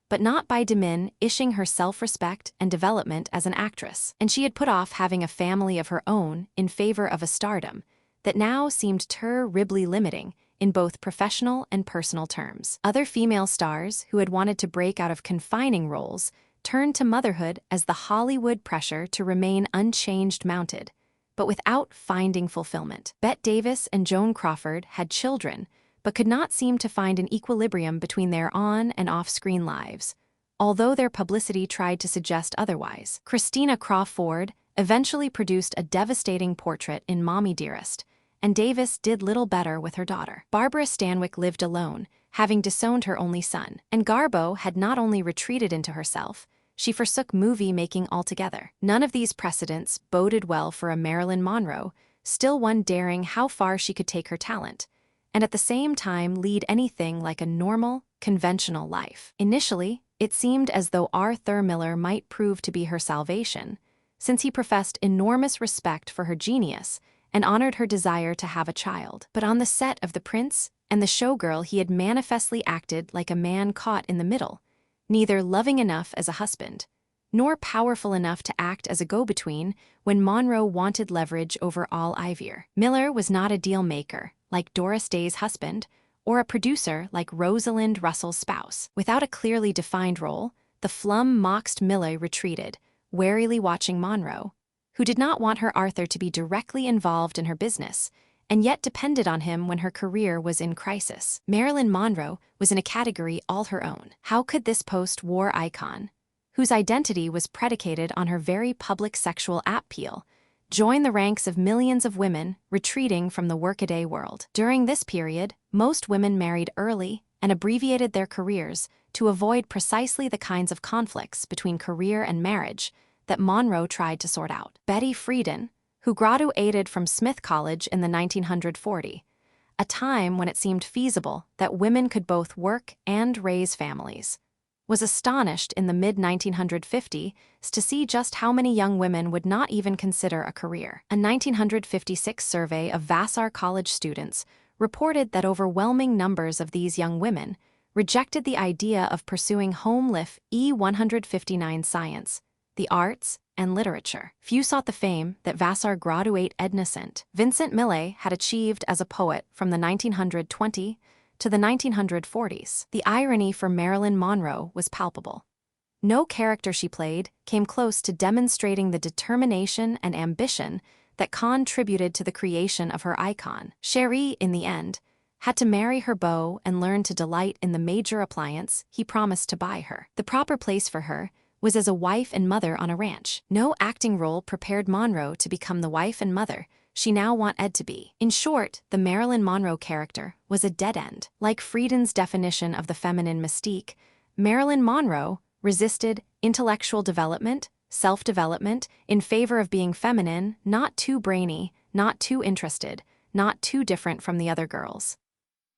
A: but not by diminishing her self-respect and development as an actress, and she had put off having a family of her own in favor of a stardom that now seemed terribly limiting in both professional and personal terms. Other female stars who had wanted to break out of confining roles turned to motherhood as the Hollywood pressure to remain unchanged mounted, but without finding fulfillment. Bette Davis and Joan Crawford had children, but could not seem to find an equilibrium between their on- and off-screen lives, although their publicity tried to suggest otherwise. Christina Crawford eventually produced a devastating portrait in Mommy Dearest, and Davis did little better with her daughter. Barbara Stanwyck lived alone, having disowned her only son, and Garbo had not only retreated into herself, she forsook movie-making altogether. None of these precedents boded well for a Marilyn Monroe, still one daring how far she could take her talent, and at the same time lead anything like a normal, conventional life. Initially, it seemed as though Arthur Miller might prove to be her salvation, since he professed enormous respect for her genius and honored her desire to have a child. But on the set of The Prince and The Showgirl, he had manifestly acted like a man caught in the middle, neither loving enough as a husband, nor powerful enough to act as a go-between when Monroe wanted leverage over all Ivier. Miller was not a deal-maker, like Doris Day's husband, or a producer like Rosalind Russell's spouse. Without a clearly defined role, the flum-moxed Miller retreated, warily watching Monroe, who did not want her Arthur to be directly involved in her business, and yet depended on him when her career was in crisis. Marilyn Monroe was in a category all her own. How could this post-war icon, whose identity was predicated on her very public sexual appeal, join the ranks of millions of women retreating from the workaday world? During this period, most women married early and abbreviated their careers to avoid precisely the kinds of conflicts between career and marriage that Monroe tried to sort out. Betty Friedan, who graduated from Smith College in the 1940, a time when it seemed feasible that women could both work and raise families, was astonished in the mid-1950s to see just how many young women would not even consider a career. A 1956 survey of Vassar College students reported that overwhelming numbers of these young women rejected the idea of pursuing home life E159 science, the arts, and literature. Few sought the fame that Vassar graduate Edna St. Vincent Millay had achieved as a poet from the 1920s to the 1940s. The irony for Marilyn Monroe was palpable. No character she played came close to demonstrating the determination and ambition that contributed to the creation of her icon. Cherie, in the end, had to marry her beau and learn to delight in the major appliance he promised to buy her. The proper place for her was as a wife and mother on a ranch. No acting role prepared Monroe to become the wife and mother she now wanted to be. In short, the Marilyn Monroe character was a dead end. Like Friedan's definition of the feminine mystique, Marilyn Monroe resisted intellectual development, self-development, in favor of being feminine, not too brainy, not too interested, not too different from the other girls.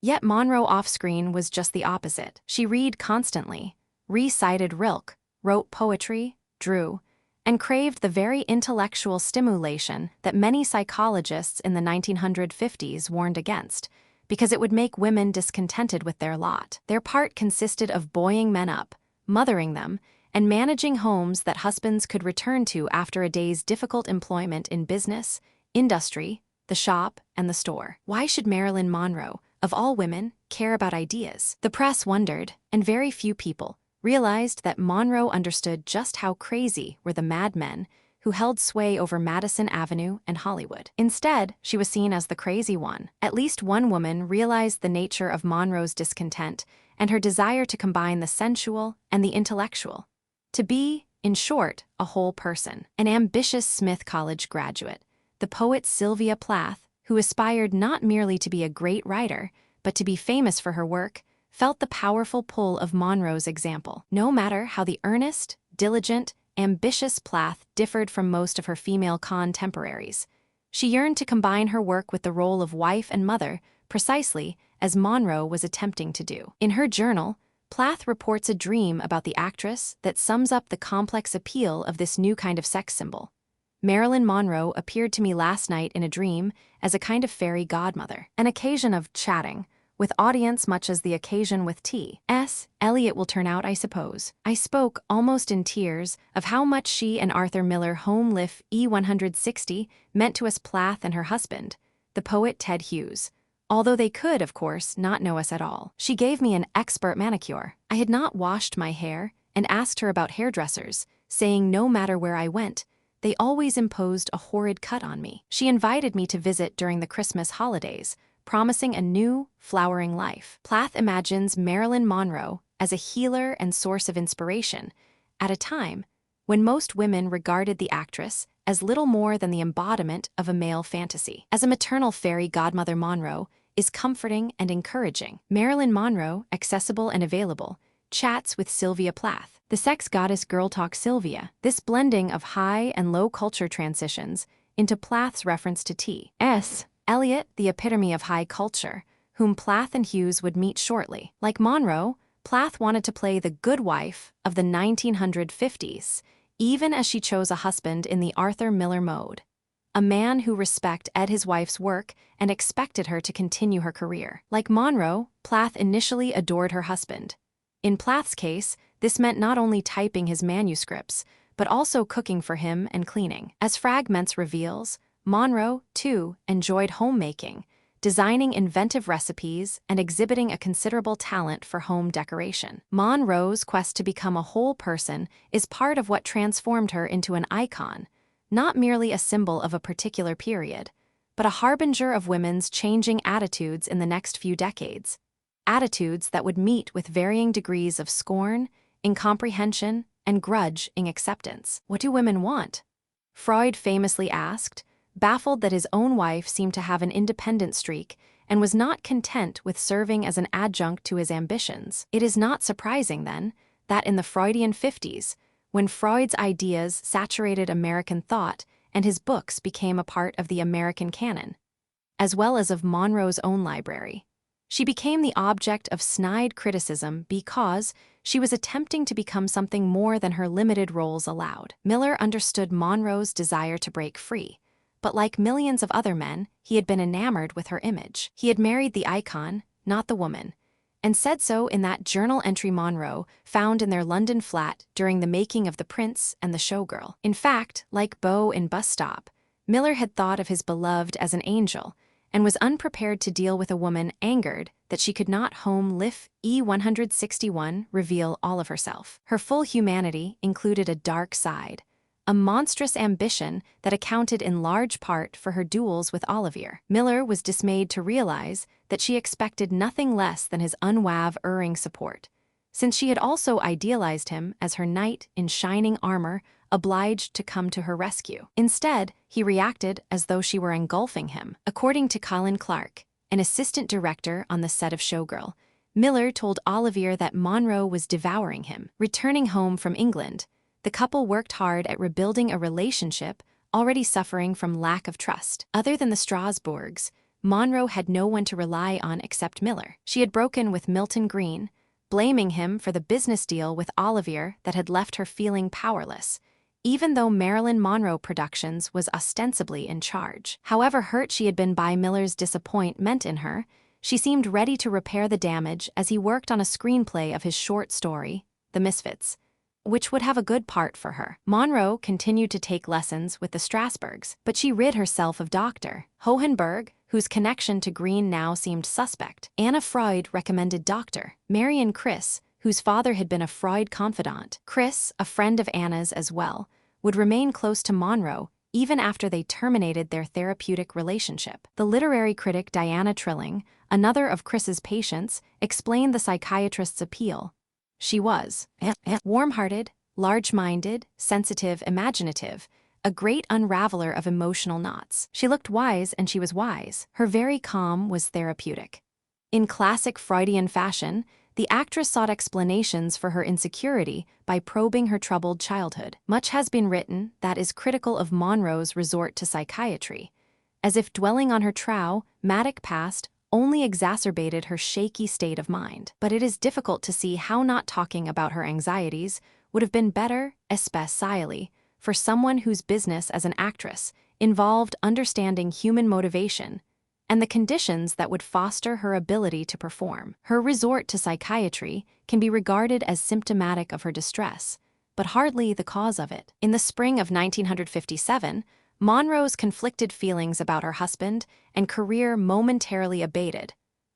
A: Yet Monroe off-screen was just the opposite. She read constantly, recited Rilke, wrote poetry, drew, and craved the very intellectual stimulation that many psychologists in the 1950s warned against, because it would make women discontented with their lot. Their part consisted of buoying men up, mothering them, and managing homes that husbands could return to after a day's difficult employment in business, industry, the shop, and the store. Why should Marilyn Monroe, of all women, care about ideas? The press wondered, and very few people realized that Monroe understood just how crazy were the madmen who held sway over Madison Avenue and Hollywood. Instead, she was seen as the crazy one. At least one woman realized the nature of Monroe's discontent and her desire to combine the sensual and the intellectual. To be, in short, a whole person. An ambitious Smith College graduate, the poet Sylvia Plath, who aspired not merely to be a great writer, but to be famous for her work, felt the powerful pull of Monroe's example. No matter how the earnest, diligent, ambitious Plath differed from most of her female contemporaries, she yearned to combine her work with the role of wife and mother precisely as Monroe was attempting to do. In her journal, Plath reports a dream about the actress that sums up the complex appeal of this new kind of sex symbol. Marilyn Monroe appeared to me last night in a dream as a kind of fairy godmother. An occasion of chatting, with audience much as the occasion with tea. Elliot will turn out, I suppose. I spoke, almost in tears, of how much she and Arthur Miller Home Life E160 meant to us Plath and her husband, the poet Ted Hughes, although they could, of course, not know us at all. She gave me an expert manicure. I had not washed my hair and asked her about hairdressers, saying no matter where I went, they always imposed a horrid cut on me. She invited me to visit during the Christmas holidays, promising a new, flowering life. Plath imagines Marilyn Monroe as a healer and source of inspiration, at a time when most women regarded the actress as little more than the embodiment of a male fantasy. As a maternal fairy godmother, Monroe is comforting and encouraging. Marilyn Monroe, accessible and available, chats with Sylvia Plath, the sex goddess girl talk Sylvia. This blending of high and low culture transitions into Plath's reference to T.S. Eliot, the epitome of high culture, whom Plath and Hughes would meet shortly. Like Monroe, Plath wanted to play the good wife of the 1950s, even as she chose a husband in the Arthur Miller mode. A man who respected his wife's work and expected her to continue her career. Like Monroe, Plath initially adored her husband. In Plath's case, this meant not only typing his manuscripts, but also cooking for him and cleaning. As Fragments reveals, Monroe, too, enjoyed homemaking, designing inventive recipes and exhibiting a considerable talent for home decoration. Monroe's quest to become a whole person is part of what transformed her into an icon, not merely a symbol of a particular period, but a harbinger of women's changing attitudes in the next few decades. Attitudes that would meet with varying degrees of scorn, incomprehension, and grudging acceptance. What do women want? Freud famously asked, baffled that his own wife seemed to have an independent streak and was not content with serving as an adjunct to his ambitions. It is not surprising, then, that in the Freudian 50s, when Freud's ideas saturated American thought and his books became a part of the American canon, as well as of Monroe's own library, she became the object of snide criticism because she was attempting to become something more than her limited roles allowed. Miller understood Monroe's desire to break free, but like millions of other men, he had been enamored with her image. He had married the icon, not the woman, and said so in that journal entry Monroe found in their London flat during the making of The Prince and the Showgirl. In fact, like Beau in Bus Stop, Miller had thought of his beloved as an angel and was unprepared to deal with a woman angered that she could not Home Life E161 reveal all of herself. Her full humanity included a dark side, a monstrous ambition that accounted in large part for her duels with Olivier. Miller was dismayed to realize that she expected nothing less than his unwavering support, since she had also idealized him as her knight in shining armor obliged to come to her rescue. Instead, he reacted as though she were engulfing him. According to Colin Clark, an assistant director on the set of Showgirl, Miller told Olivier that Monroe was devouring him. Returning home from England, the couple worked hard at rebuilding a relationship already suffering from lack of trust. Other than the Strasbourgs, Monroe had no one to rely on except Miller. She had broken with Milton Green, blaming him for the business deal with Olivier that had left her feeling powerless, even though Marilyn Monroe Productions was ostensibly in charge. However hurt she had been by Miller's disappointment in her, she seemed ready to repair the damage as he worked on a screenplay of his short story, The Misfits, which would have a good part for her. Monroe continued to take lessons with the Strasbourgs, but she rid herself of Dr. Hohenberg, whose connection to Green now seemed suspect. Anna Freud recommended Dr. Marion Criss, whose father had been a Freud confidant. Criss, a friend of Anna's as well, would remain close to Monroe even after they terminated their therapeutic relationship. The literary critic Diana Trilling, another of Criss's patients, explained the psychiatrist's appeal. She was warm-hearted, large-minded, sensitive, imaginative, a great unraveler of emotional knots. She looked wise and she was wise. Her very calm was therapeutic. In classic Freudian fashion, the actress sought explanations for her insecurity by probing her troubled childhood. Much has been written that is critical of Monroe's resort to psychiatry, as if dwelling on her traumatic past only exacerbated her shaky state of mind. But it is difficult to see how not talking about her anxieties would have been better, especially for someone whose business as an actress involved understanding human motivation and the conditions that would foster her ability to perform. Her resort to psychiatry can be regarded as symptomatic of her distress, but hardly the cause of it. In the spring of 1957, Monroe's conflicted feelings about her husband and career momentarily abated,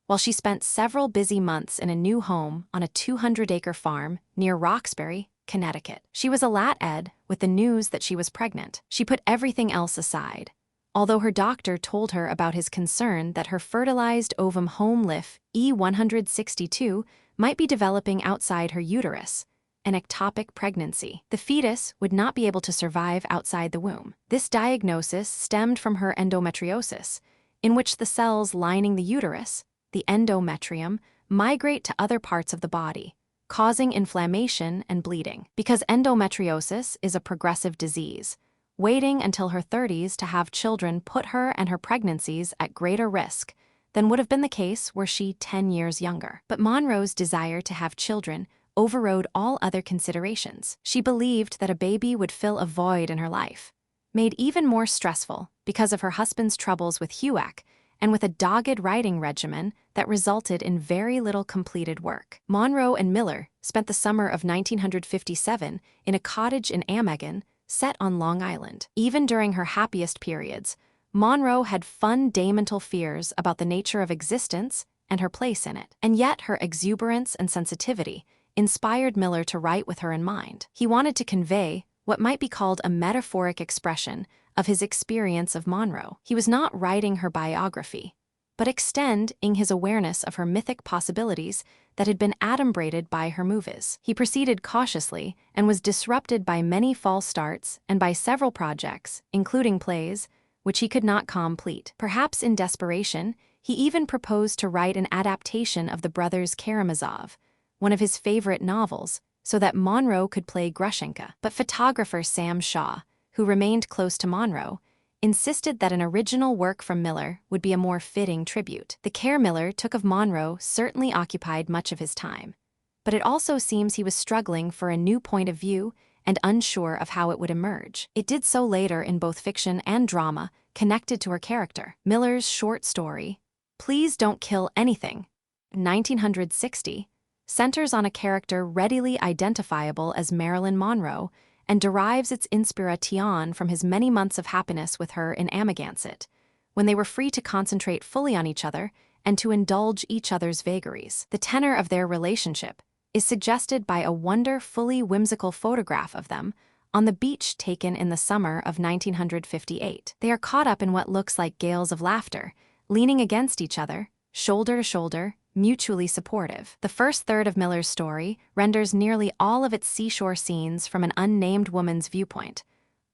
A: while she spent several busy months in a new home on a 200-acre farm near Roxbury, Connecticut. She was elated with the news that she was pregnant. She put everything else aside, although her doctor told her about his concern that her fertilized ovum home lif E162 might be developing outside her uterus, an ectopic pregnancy. The fetus would not be able to survive outside the womb. This diagnosis stemmed from her endometriosis, in which the cells lining the uterus, the endometrium, migrate to other parts of the body, causing inflammation and bleeding. Because endometriosis is a progressive disease, waiting until her 30s to have children put her and her pregnancies at greater risk than would have been the case were she 10 years younger. But Monroe's desire to have children overrode all other considerations. She believed that a baby would fill a void in her life, made even more stressful because of her husband's troubles with HUAC and with a dogged writing regimen that resulted in very little completed work. Monroe and Miller spent the summer of 1957 in a cottage in Amegan, set on Long Island. Even during her happiest periods, Monroe had fundamental fears about the nature of existence and her place in it. And yet her exuberance and sensitivity inspired Miller to write with her in mind. He wanted to convey what might be called a metaphoric expression of his experience of Monroe. He was not writing her biography, but extending his awareness of her mythic possibilities that had been adumbrated by her movies. He proceeded cautiously and was disrupted by many false starts and by several projects, including plays, which he could not complete. Perhaps in desperation, he even proposed to write an adaptation of the Brothers Karamazov, one of his favorite novels, so that Monroe could play Grushenka. But photographer Sam Shaw, who remained close to Monroe, insisted that an original work from Miller would be a more fitting tribute. The care Miller took of Monroe certainly occupied much of his time, but it also seems he was struggling for a new point of view and unsure of how it would emerge. It did so later in both fiction and drama connected to her character. Miller's short story, Please Don't Kill Anything, 1960, centers on a character readily identifiable as Marilyn Monroe and derives its inspiration from his many months of happiness with her in Amagansett, when they were free to concentrate fully on each other and to indulge each other's vagaries. The tenor of their relationship is suggested by a wonderfully whimsical photograph of them on the beach taken in the summer of 1958. They are caught up in what looks like gales of laughter, leaning against each other, shoulder to shoulder, mutually supportive. The first third of Miller's story renders nearly all of its seashore scenes from an unnamed woman's viewpoint.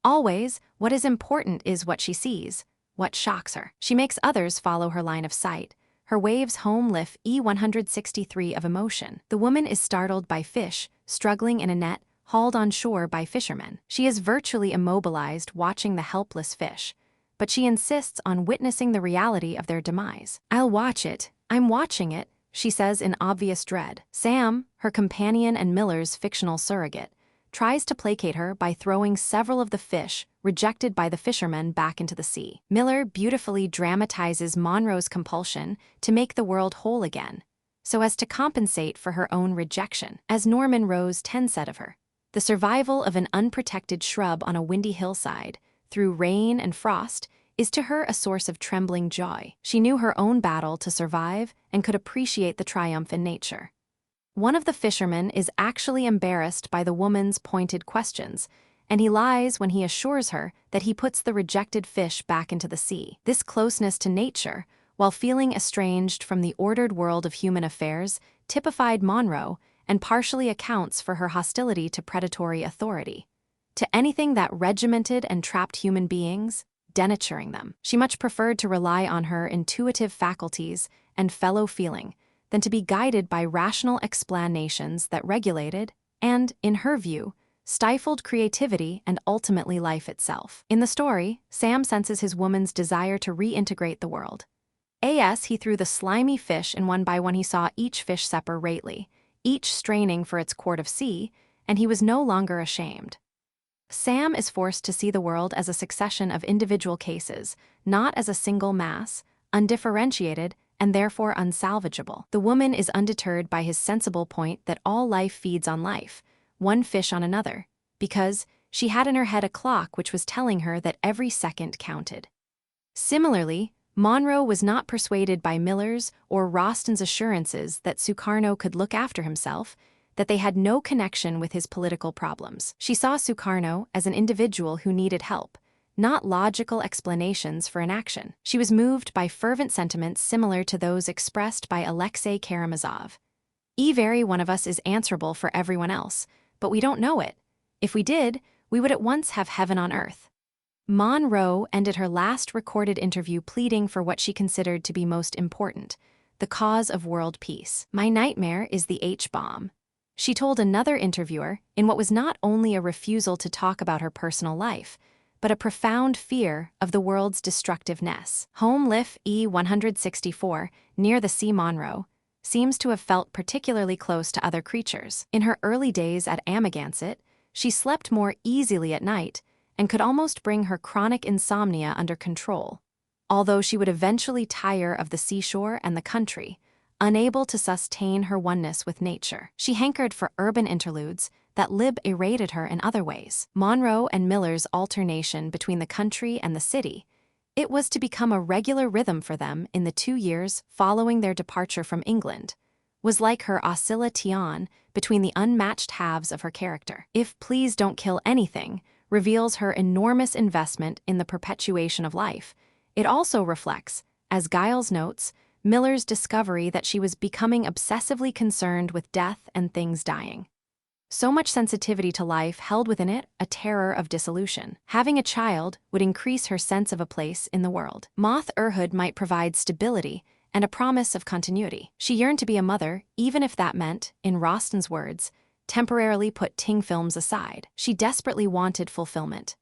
A: Always, what is important is what she sees, what shocks her. She makes others follow her line of sight, her waves home lift E163 of emotion. The woman is startled by fish struggling in a net hauled on shore by fishermen. She is virtually immobilized watching the helpless fish, but she insists on witnessing the reality of their demise. "I'll watch it. I'm watching it," she says in obvious dread. Sam, her companion and Miller's fictional surrogate, tries to placate her by throwing several of the fish rejected by the fishermen back into the sea. Miller beautifully dramatizes Monroe's compulsion to make the world whole again, so as to compensate for her own rejection. As Norman Rose 10 said of her, the survival of an unprotected shrub on a windy hillside, through rain and frost, is to her a source of trembling joy. She knew her own battle to survive and could appreciate the triumph in nature. One of the fishermen is actually embarrassed by the woman's pointed questions, and he lies when he assures her that he puts the rejected fish back into the sea. This closeness to nature, while feeling estranged from the ordered world of human affairs, typified Monroe and partially accounts for her hostility to predatory authority, to anything that regimented and trapped human beings, denaturing them. She much preferred to rely on her intuitive faculties and fellow feeling than to be guided by rational explanations that regulated and, in her view, stifled creativity and ultimately life itself. In the story, Sam senses his woman's desire to reintegrate the world. As he threw the slimy fish, and one by one he saw each fish separately, each straining for its quart of sea, and he was no longer ashamed. Sam is forced to see the world as a succession of individual cases, not as a single mass, undifferentiated, and therefore unsalvageable. The woman is undeterred by his sensible point that all life feeds on life, one fish on another, because she had in her head a clock which was telling her that every second counted. Similarly, Monroe was not persuaded by Miller's or Ralston's assurances that Sukarno could look after himself, that they had no connection with his political problems. She saw Sukarno as an individual who needed help, not logical explanations for inaction. She was moved by fervent sentiments similar to those expressed by Alexei Karamazov. Every one of us is answerable for everyone else, but we don't know it. If we did, we would at once have heaven on earth. Monroe ended her last recorded interview pleading for what she considered to be most important, the cause of world peace. "My nightmare is the H-bomb," she told another interviewer, in what was not only a refusal to talk about her personal life, but a profound fear of the world's destructiveness. Home Life E164, near the sea. Monroe seems to have felt particularly close to other creatures. In her early days at Amagansett, she slept more easily at night and could almost bring her chronic insomnia under control, although she would eventually tire of the seashore and the country, unable to sustain her oneness with nature. She hankered for urban interludes that liberated her in other ways. Monroe and Miller's alternation between the country and the city, it was to become a regular rhythm for them in the 2 years following their departure from England, was like her oscillation between the unmatched halves of her character. If Please Don't Kill Anything reveals her enormous investment in the perpetuation of life, it also reflects, as Giles notes, Miller's discovery that she was becoming obsessively concerned with death and things dying. So much sensitivity to life held within it a terror of dissolution. Having a child would increase her sense of a place in the world. Motherhood might provide stability and a promise of continuity. She yearned to be a mother, even if that meant, in Ralston's words, temporarily put Ting films aside. She desperately wanted fulfillment.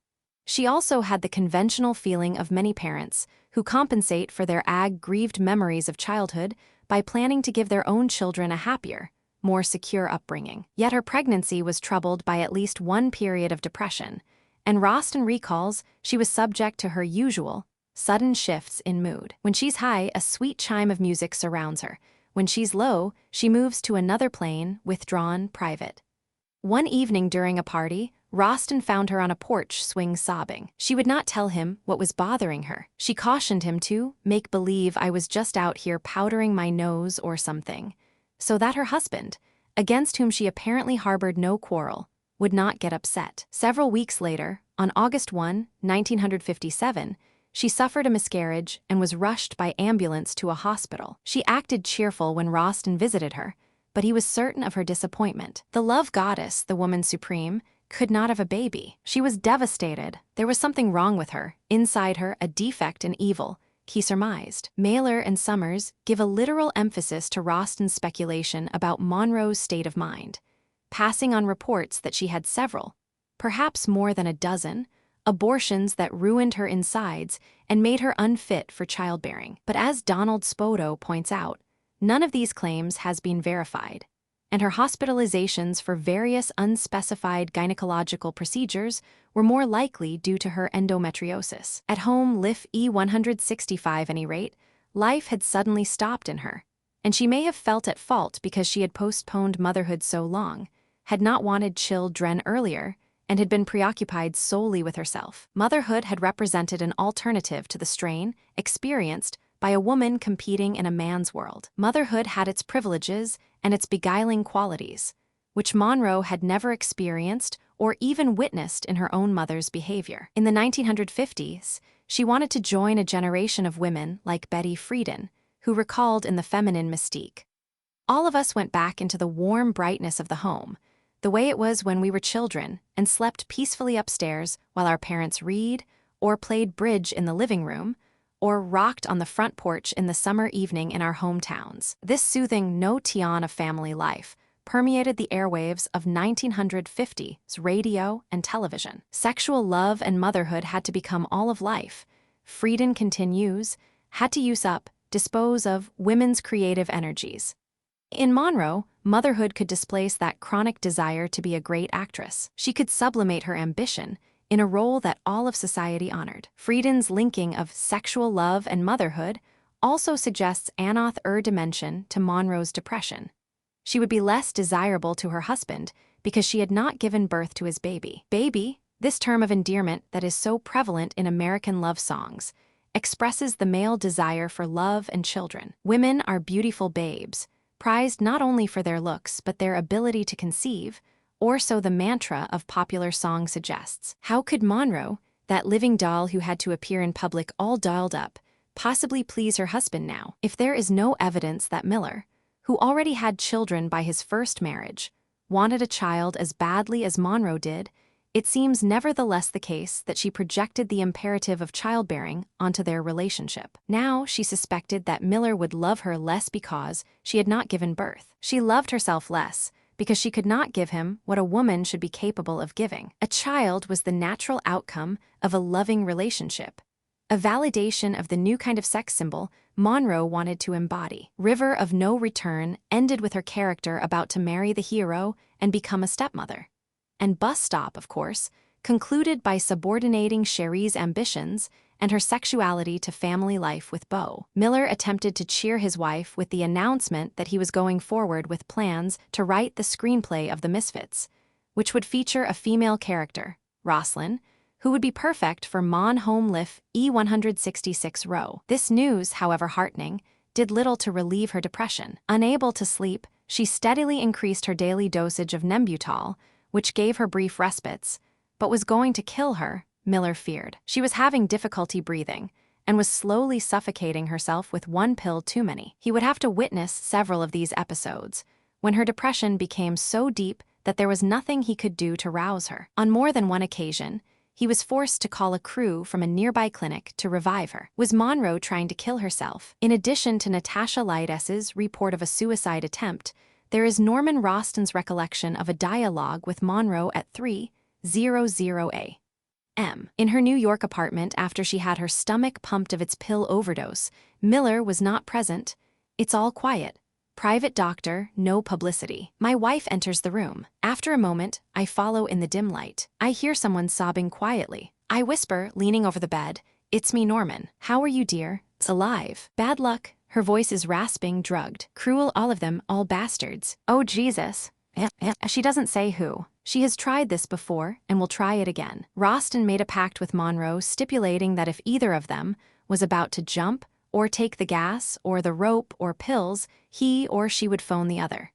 A: She also had the conventional feeling of many parents who compensate for their grieved memories of childhood by planning to give their own children a happier, more secure upbringing. Yet her pregnancy was troubled by at least one period of depression, and Ralston recalls she was subject to her usual, sudden shifts in mood. When she's high, a sweet chime of music surrounds her. When she's low, she moves to another plane, withdrawn, private. One evening during a party, Ralston found her on a porch swing sobbing. She would not tell him what was bothering her. She cautioned him to make believe I was just out here powdering my nose or something, so that her husband, against whom she apparently harbored no quarrel, would not get upset. Several weeks later, on August 1, 1957, she suffered a miscarriage and was rushed by ambulance to a hospital. She acted cheerful when Ralston visited her, but he was certain of her disappointment. The love goddess, the woman supreme, could not have a baby. She was devastated. There was something wrong with her, inside her a defect and evil, he surmised. Mailer and Summers give a literal emphasis to Ralston's speculation about Monroe's state of mind, passing on reports that she had several, perhaps more than a dozen, abortions that ruined her insides and made her unfit for childbearing. But as Donald Spoto points out, none of these claims has been verified, and her hospitalizations for various unspecified gynecological procedures were more likely due to her endometriosis. At home, Life E165 at any rate, life had suddenly stopped in her, and she may have felt at fault because she had postponed motherhood so long, had not wanted children earlier, and had been preoccupied solely with herself. Motherhood had represented an alternative to the strain experienced by a woman competing in a man's world. Motherhood had its privileges and its beguiling qualities, which Monroe had never experienced or even witnessed in her own mother's behavior. In the 1950s, she wanted to join a generation of women like Betty Friedan, who recalled in the feminine mystique. All of us went back into the warm brightness of the home, the way it was when we were children, and slept peacefully upstairs while our parents read, or played bridge in the living room, or rocked on the front porch in the summer evening in our hometowns. This soothing notion of family life permeated the airwaves of 1950's radio and television. Sexual love and motherhood had to become all of life. Friedan continues, had to use up, dispose of women's creative energies. In Monroe, motherhood could displace that chronic desire to be a great actress. She could sublimate her ambition in a role that all of society honored. Frieden's linking of sexual love and motherhood also suggests dimension to Monroe's depression. She would be less desirable to her husband because she had not given birth to his baby. Baby, this term of endearment that is so prevalent in American love songs, expresses the male desire for love and children. Women are beautiful babes, prized not only for their looks but their ability to conceive, or so the mantra of popular song suggests. How could Monroe, that living doll who had to appear in public all dolled up, possibly please her husband now? If there is no evidence that Miller, who already had children by his first marriage, wanted a child as badly as Monroe did, it seems nevertheless the case that she projected the imperative of childbearing onto their relationship. Now she suspected that Miller would love her less because she had not given birth. She loved herself less because she could not give him what a woman should be capable of giving. A child was the natural outcome of a loving relationship, a validation of the new kind of sex symbol Monroe wanted to embody. River of No Return ended with her character about to marry the hero and become a stepmother. And Bus Stop, of course, concluded by subordinating Cherie's ambitions and her sexuality to family life with Beau. Miller attempted to cheer his wife with the announcement that he was going forward with plans to write the screenplay of The Misfits, which would feature a female character, Rosalind, who would be perfect for Mon Home Life E166 row. This news, however heartening, did little to relieve her depression. Unable to sleep, she steadily increased her daily dosage of Nembutal, which gave her brief respites, but was going to kill her, Miller feared. She was having difficulty breathing and was slowly suffocating herself with one pill too many. He would have to witness several of these episodes, when her depression became so deep that there was nothing he could do to rouse her. On more than one occasion, he was forced to call a crew from a nearby clinic to revive her. Was Monroe trying to kill herself? In addition to Natasha Lyde's report of a suicide attempt, there is Norman Roston's recollection of a dialogue with Monroe at 3:00 a.m. In her New York apartment after she had her stomach pumped of its pill overdose. Miller was not present. It's all quiet. Private doctor, no publicity. My wife enters the room. After a moment, I follow in the dim light. I hear someone sobbing quietly. I whisper, leaning over the bed, "It's me, Norman. How are you, dear? It's alive." Bad luck. Her voice is rasping, drugged. Cruel, all of them, all bastards. Oh, Jesus. She doesn't say who. She has tried this before and will try it again. Roston made a pact with Monroe stipulating that if either of them was about to jump or take the gas or the rope or pills, he or she would phone the other.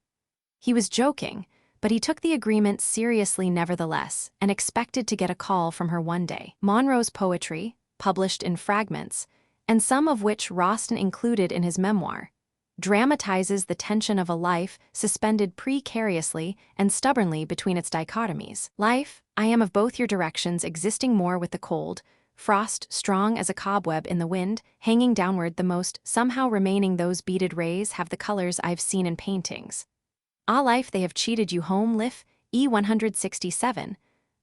A: He was joking, but he took the agreement seriously nevertheless and expected to get a call from her one day. Monroe's poetry, published in fragments, and some of which Roston included in his memoir, dramatizes the tension of a life suspended precariously and stubbornly between its dichotomies. Life, I am of both your directions, existing more with the cold, frost strong as a cobweb in the wind, hanging downward the most, somehow remaining those beaded rays have the colors I've seen in paintings. Ah, life, they have cheated you home, Liff, E167.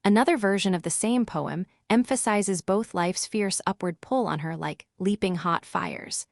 A: Another version of the same poem emphasizes both life's fierce upward pull on her like leaping hot fires,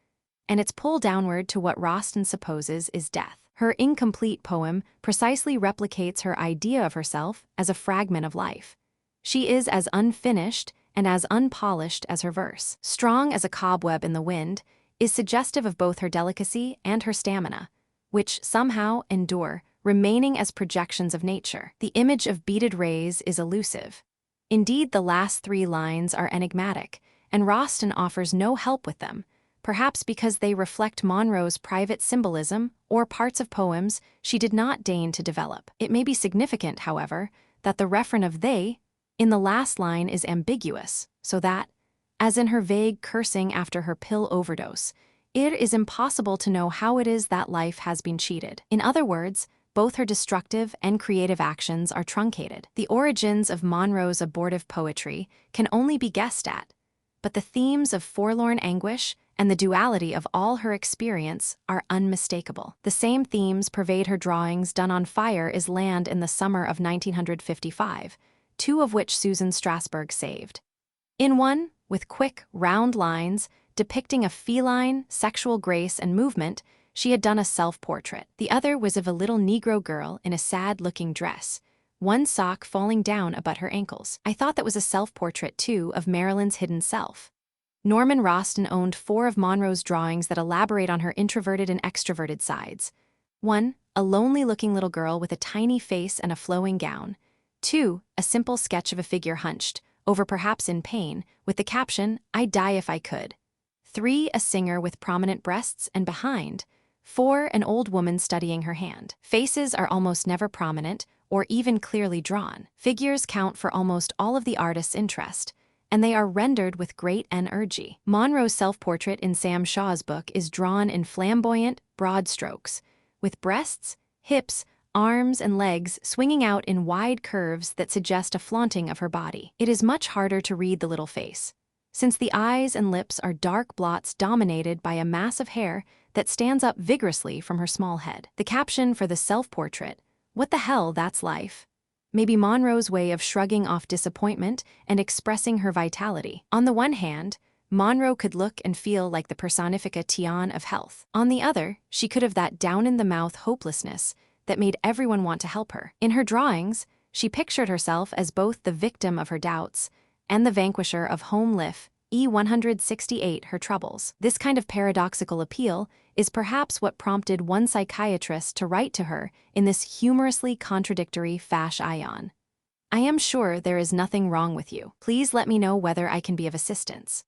A: and its pull downward to what Roston supposes is death. Her incomplete poem precisely replicates her idea of herself as a fragment of life. She is as unfinished and as unpolished as her verse. Strong as a cobweb in the wind is suggestive of both her delicacy and her stamina, which somehow endure, remaining as projections of nature. The image of beaded rays is elusive. Indeed, the last three lines are enigmatic, and Roston offers no help with them, perhaps because they reflect Monroe's private symbolism or parts of poems she did not deign to develop. It may be significant, however, that the refrain of they in the last line is ambiguous, so that, as in her vague cursing after her pill overdose, it is impossible to know how it is that life has been cheated. In other words, both her destructive and creative actions are truncated. The origins of Monroe's abortive poetry can only be guessed at, but the themes of forlorn anguish and the duality of all her experience are unmistakable. The same themes pervade her drawings done on Fire is Land in the summer of 1955, two of which Susan Strasberg saved. In one, with quick, round lines depicting a feline, sexual grace and movement, she had done a self-portrait. The other was of a little Negro girl in a sad-looking dress, one sock falling down about her ankles. I thought that was a self-portrait, too, of Marilyn's hidden self. Norman Roston owned 4 of Monroe's drawings that elaborate on her introverted and extroverted sides. 1. A lonely-looking little girl with a tiny face and a flowing gown. 2. A simple sketch of a figure hunched, over perhaps in pain, with the caption, "I'd die if I could." 3. A singer with prominent breasts and behind. 4. An old woman studying her hand. Faces are almost never prominent or even clearly drawn. Figures count for almost all of the artist's interest, and they are rendered with great energy. Monroe's self-portrait in Sam Shaw's book is drawn in flamboyant, broad strokes, with breasts, hips, arms, and legs swinging out in wide curves that suggest a flaunting of her body. It is much harder to read the little face, since the eyes and lips are dark blots dominated by a mass of hair that stands up vigorously from her small head. The caption for the self-portrait, "What the hell, that's life," may be Monroe's way of shrugging off disappointment and expressing her vitality. On the one hand, Monroe could look and feel like the personification of health. On the other, she could have that down-in-the-mouth hopelessness that made everyone want to help her. In her drawings, she pictured herself as both the victim of her doubts and the vanquisher of home life, 168 her troubles. This kind of paradoxical appeal is perhaps what prompted one psychiatrist to write to her in this humorously contradictory fashion. "I am sure there is nothing wrong with you. Please let me know whether I can be of assistance."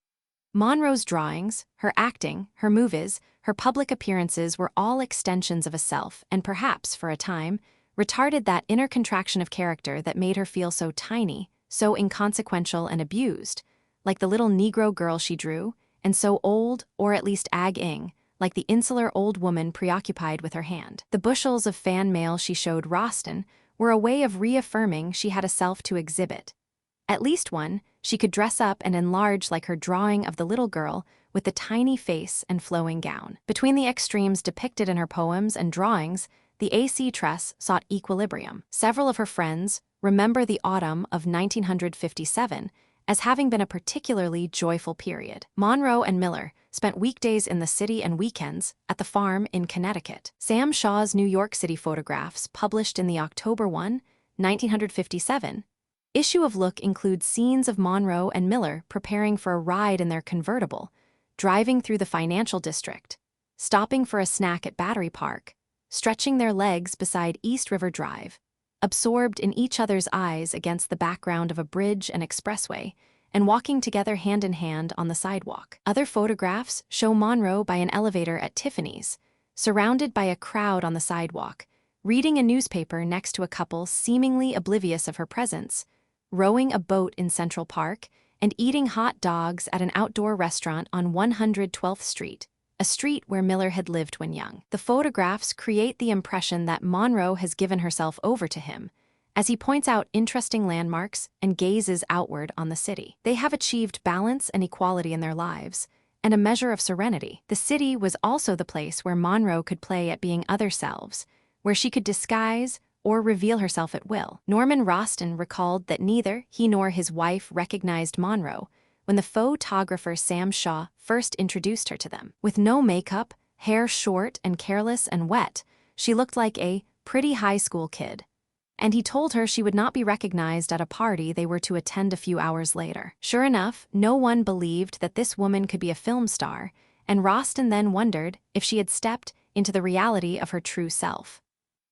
A: Monroe's drawings, her acting, her movies, her public appearances were all extensions of a self and perhaps, for a time, retarded that inner contraction of character that made her feel so tiny, so inconsequential and abused, like the little Negro girl she drew, and so old, or at least ag-ing, like the insular old woman preoccupied with her hand. The bushels of fan mail she showed Roston were a way of reaffirming she had a self to exhibit. At least one, she could dress up and enlarge like her drawing of the little girl with the tiny face and flowing gown. Between the extremes depicted in her poems and drawings, the AC Tress sought equilibrium. Several of her friends remember the autumn of 1957 as having been a particularly joyful period. Monroe and Miller spent weekdays in the city and weekends at the farm in Connecticut. Sam Shaw's New York City photographs, published in the October 1, 1957, issue of Look includes scenes of Monroe and Miller preparing for a ride in their convertible, driving through the financial district, stopping for a snack at Battery Park, stretching their legs beside East River Drive, absorbed in each other's eyes against the background of a bridge and expressway, and walking together hand in hand on the sidewalk. Other photographs show Monroe by an elevator at Tiffany's, surrounded by a crowd on the sidewalk, reading a newspaper next to a couple seemingly oblivious of her presence, rowing a boat in Central Park, and eating hot dogs at an outdoor restaurant on 112th Street, a street where Miller had lived when young. The photographs create the impression that Monroe has given herself over to him, as he points out interesting landmarks and gazes outward on the city. They have achieved balance and equality in their lives, and a measure of serenity. The city was also the place where Monroe could play at being other selves, where she could disguise or reveal herself at will. Norman Roston recalled that neither he nor his wife recognized Monroe when the photographer Sam Shaw first introduced her to them. With no makeup, hair short and careless and wet, she looked like a pretty high school kid, and he told her she would not be recognized at a party they were to attend a few hours later. Sure enough, no one believed that this woman could be a film star, and Roston then wondered if she had stepped into the reality of her true self.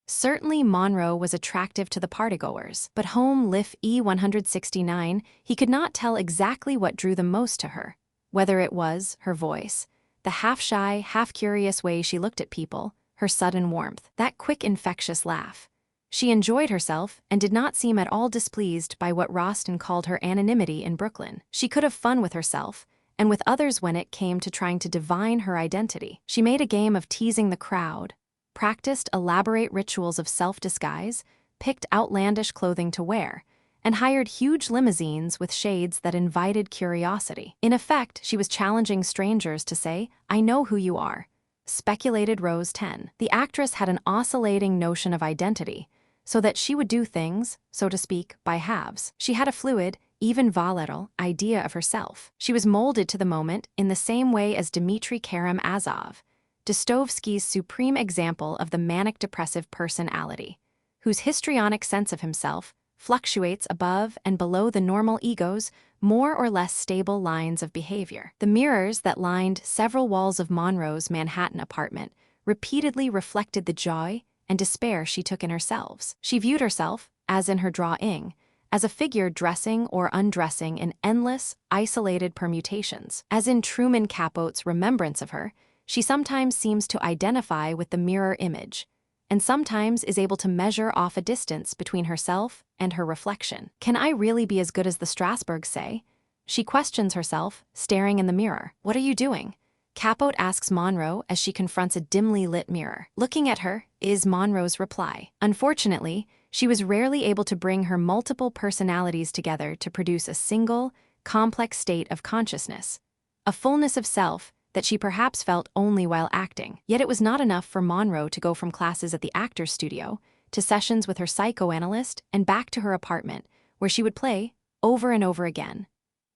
A: Certainly Monroe was attractive to the partygoers, but home life E169, he could not tell exactly what drew them most to her, whether it was her voice, the half-shy, half-curious way she looked at people, her sudden warmth, that quick infectious laugh. She enjoyed herself and did not seem at all displeased by what Roston called her anonymity in Brooklyn. She could have fun with herself, and with others when it came to trying to divine her identity. She made a game of teasing the crowd, practiced elaborate rituals of self-disguise, picked outlandish clothing to wear, and hired huge limousines with shades that invited curiosity. In effect, she was challenging strangers to say, "I know who you are," speculated Rose 10. The actress had an oscillating notion of identity, so that she would do things, so to speak, by halves. She had a fluid, even volatile, idea of herself. She was molded to the moment in the same way as Dmitry Karam-Azov, Dostoevsky's supreme example of the manic-depressive personality, whose histrionic sense of himself fluctuates above and below the normal ego's more or less stable lines of behavior. The mirrors that lined several walls of Monroe's Manhattan apartment repeatedly reflected the joy and despair she took in herself. She viewed herself, as in her drawing, as a figure dressing or undressing in endless, isolated permutations. As in Truman Capote's Remembrance of Her, she sometimes seems to identify with the mirror image, and sometimes is able to measure off a distance between herself and her reflection. Can I really be as good as the Strasbergs say? She questions herself, staring in the mirror. What are you doing? Capote asks Monroe as she confronts a dimly lit mirror. Looking at her is Monroe's reply. Unfortunately, she was rarely able to bring her multiple personalities together to produce a single, complex state of consciousness, a fullness of self that she perhaps felt only while acting. Yet it was not enough for Monroe to go from classes at the actor's studio to sessions with her psychoanalyst and back to her apartment, where she would play, over and over again,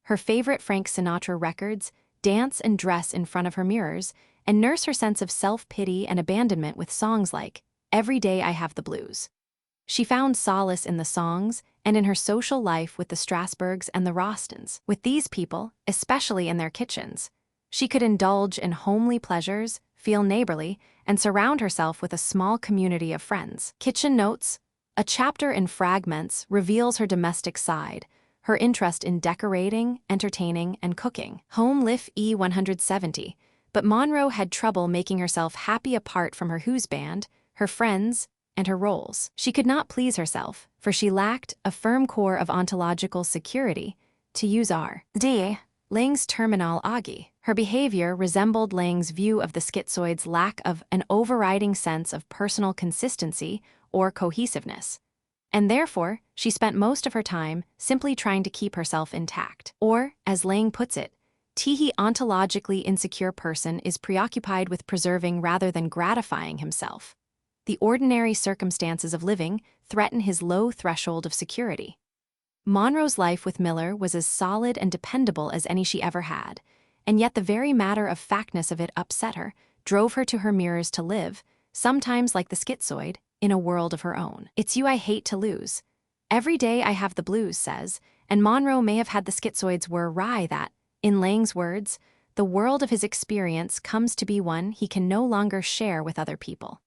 A: her favorite Frank Sinatra records, dance and dress in front of her mirrors, and nurse her sense of self-pity and abandonment with songs like Every Day I Have the Blues. She found solace in the songs and in her social life with the Strasbergs and the Rostons. With these people, especially in their kitchens, she could indulge in homely pleasures, feel neighborly, and surround herself with a small community of friends. Kitchen Notes, a chapter in Fragments, reveals her domestic side, her interest in decorating, entertaining, and cooking. Home Life E170, but Monroe had trouble making herself happy apart from her Who's band, her friends, and her roles. She could not please herself, for she lacked a firm core of ontological security, to use R.D. Laing's terminology. Her behavior resembled Laing's view of the schizoid's lack of an overriding sense of personal consistency or cohesiveness, and therefore she spent most of her time simply trying to keep herself intact. Or, as Laing puts it, the ontologically insecure person is preoccupied with preserving rather than gratifying himself. The ordinary circumstances of living threaten his low threshold of security. Monroe's life with Miller was as solid and dependable as any she ever had, and yet the very matter-of-factness of it upset her, drove her to her mirrors to live, sometimes like the schizoid, in a world of her own. It's you I hate to lose. Every Day I Have the Blues says, and Monroe may have had the schizoid's wry that, in Laing's words, the world of his experience comes to be one he can no longer share with other people.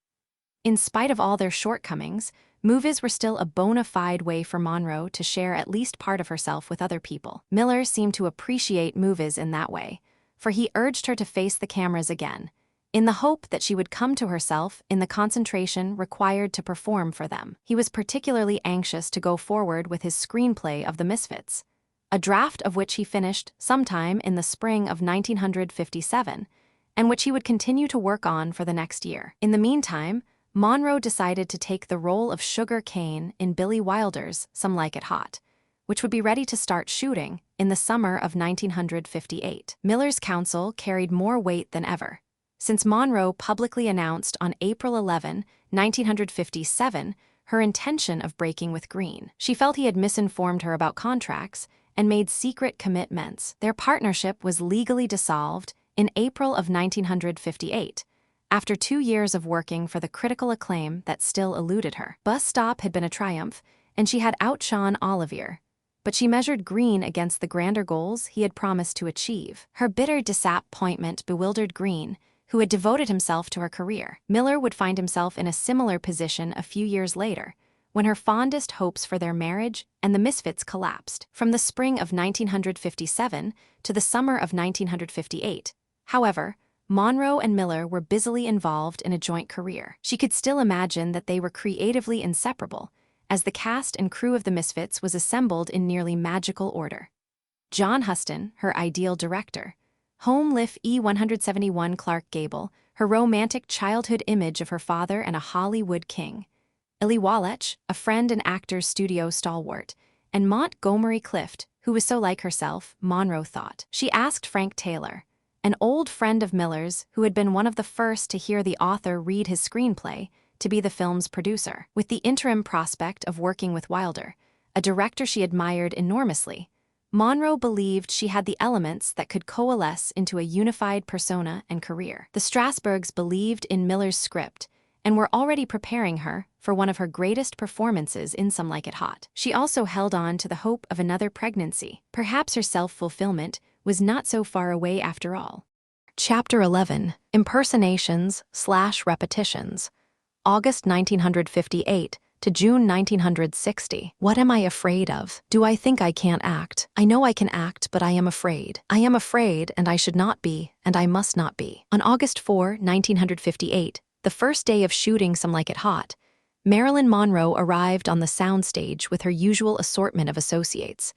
A: In spite of all their shortcomings, movies were still a bona fide way for Monroe to share at least part of herself with other people. Miller seemed to appreciate movies in that way, for he urged her to face the cameras again, in the hope that she would come to herself in the concentration required to perform for them. He was particularly anxious to go forward with his screenplay of The Misfits, a draft of which he finished sometime in the spring of 1957, and which he would continue to work on for the next year. In the meantime, Monroe decided to take the role of Sugar Cane in Billy Wilder's Some Like It Hot, which would be ready to start shooting in the summer of 1958. Miller's counsel carried more weight than ever, since Monroe publicly announced on April 11, 1957, her intention of breaking with Green. She felt he had misinformed her about contracts and made secret commitments. Their partnership was legally dissolved in April of 1958, after 2 years of working for the critical acclaim that still eluded her. Bus Stop had been a triumph, and she had outshone Olivier, but she measured Green against the grander goals he had promised to achieve. Her bitter disappointment bewildered Green, who had devoted himself to her career. Miller would find himself in a similar position a few years later, when her fondest hopes for their marriage and the Misfits collapsed. From the spring of 1957 to the summer of 1958, however, Monroe and Miller were busily involved in a joint career. She could still imagine that they were creatively inseparable, as the cast and crew of the Misfits was assembled in nearly magical order. John Huston, her ideal director; Home Life E171 Clark Gable, her romantic childhood image of her father and a Hollywood king; Illy Wallach, a friend and actor's studio stalwart; and Montgomery Clift, who was so like herself, Monroe thought. She asked Frank Taylor, an old friend of Miller's who had been one of the first to hear the author read his screenplay, to be the film's producer. With the interim prospect of working with Wilder, a director she admired enormously, Monroe believed she had the elements that could coalesce into a unified persona and career. The Strasbergs believed in Miller's script and were already preparing her for one of her greatest performances in Some Like It Hot. She also held on to the hope of another pregnancy. Perhaps her self-fulfillment was not so far away after all. Chapter 11. Impersonations/Repetitions. August 1958 to June 1960. What am I afraid of? Do I think I can't act? I know I can act, but I am afraid. I am afraid, and I should not be, and I must not be. On August 4, 1958, the first day of shooting Some Like It Hot, Marilyn Monroe arrived on the soundstage with her usual assortment of associates,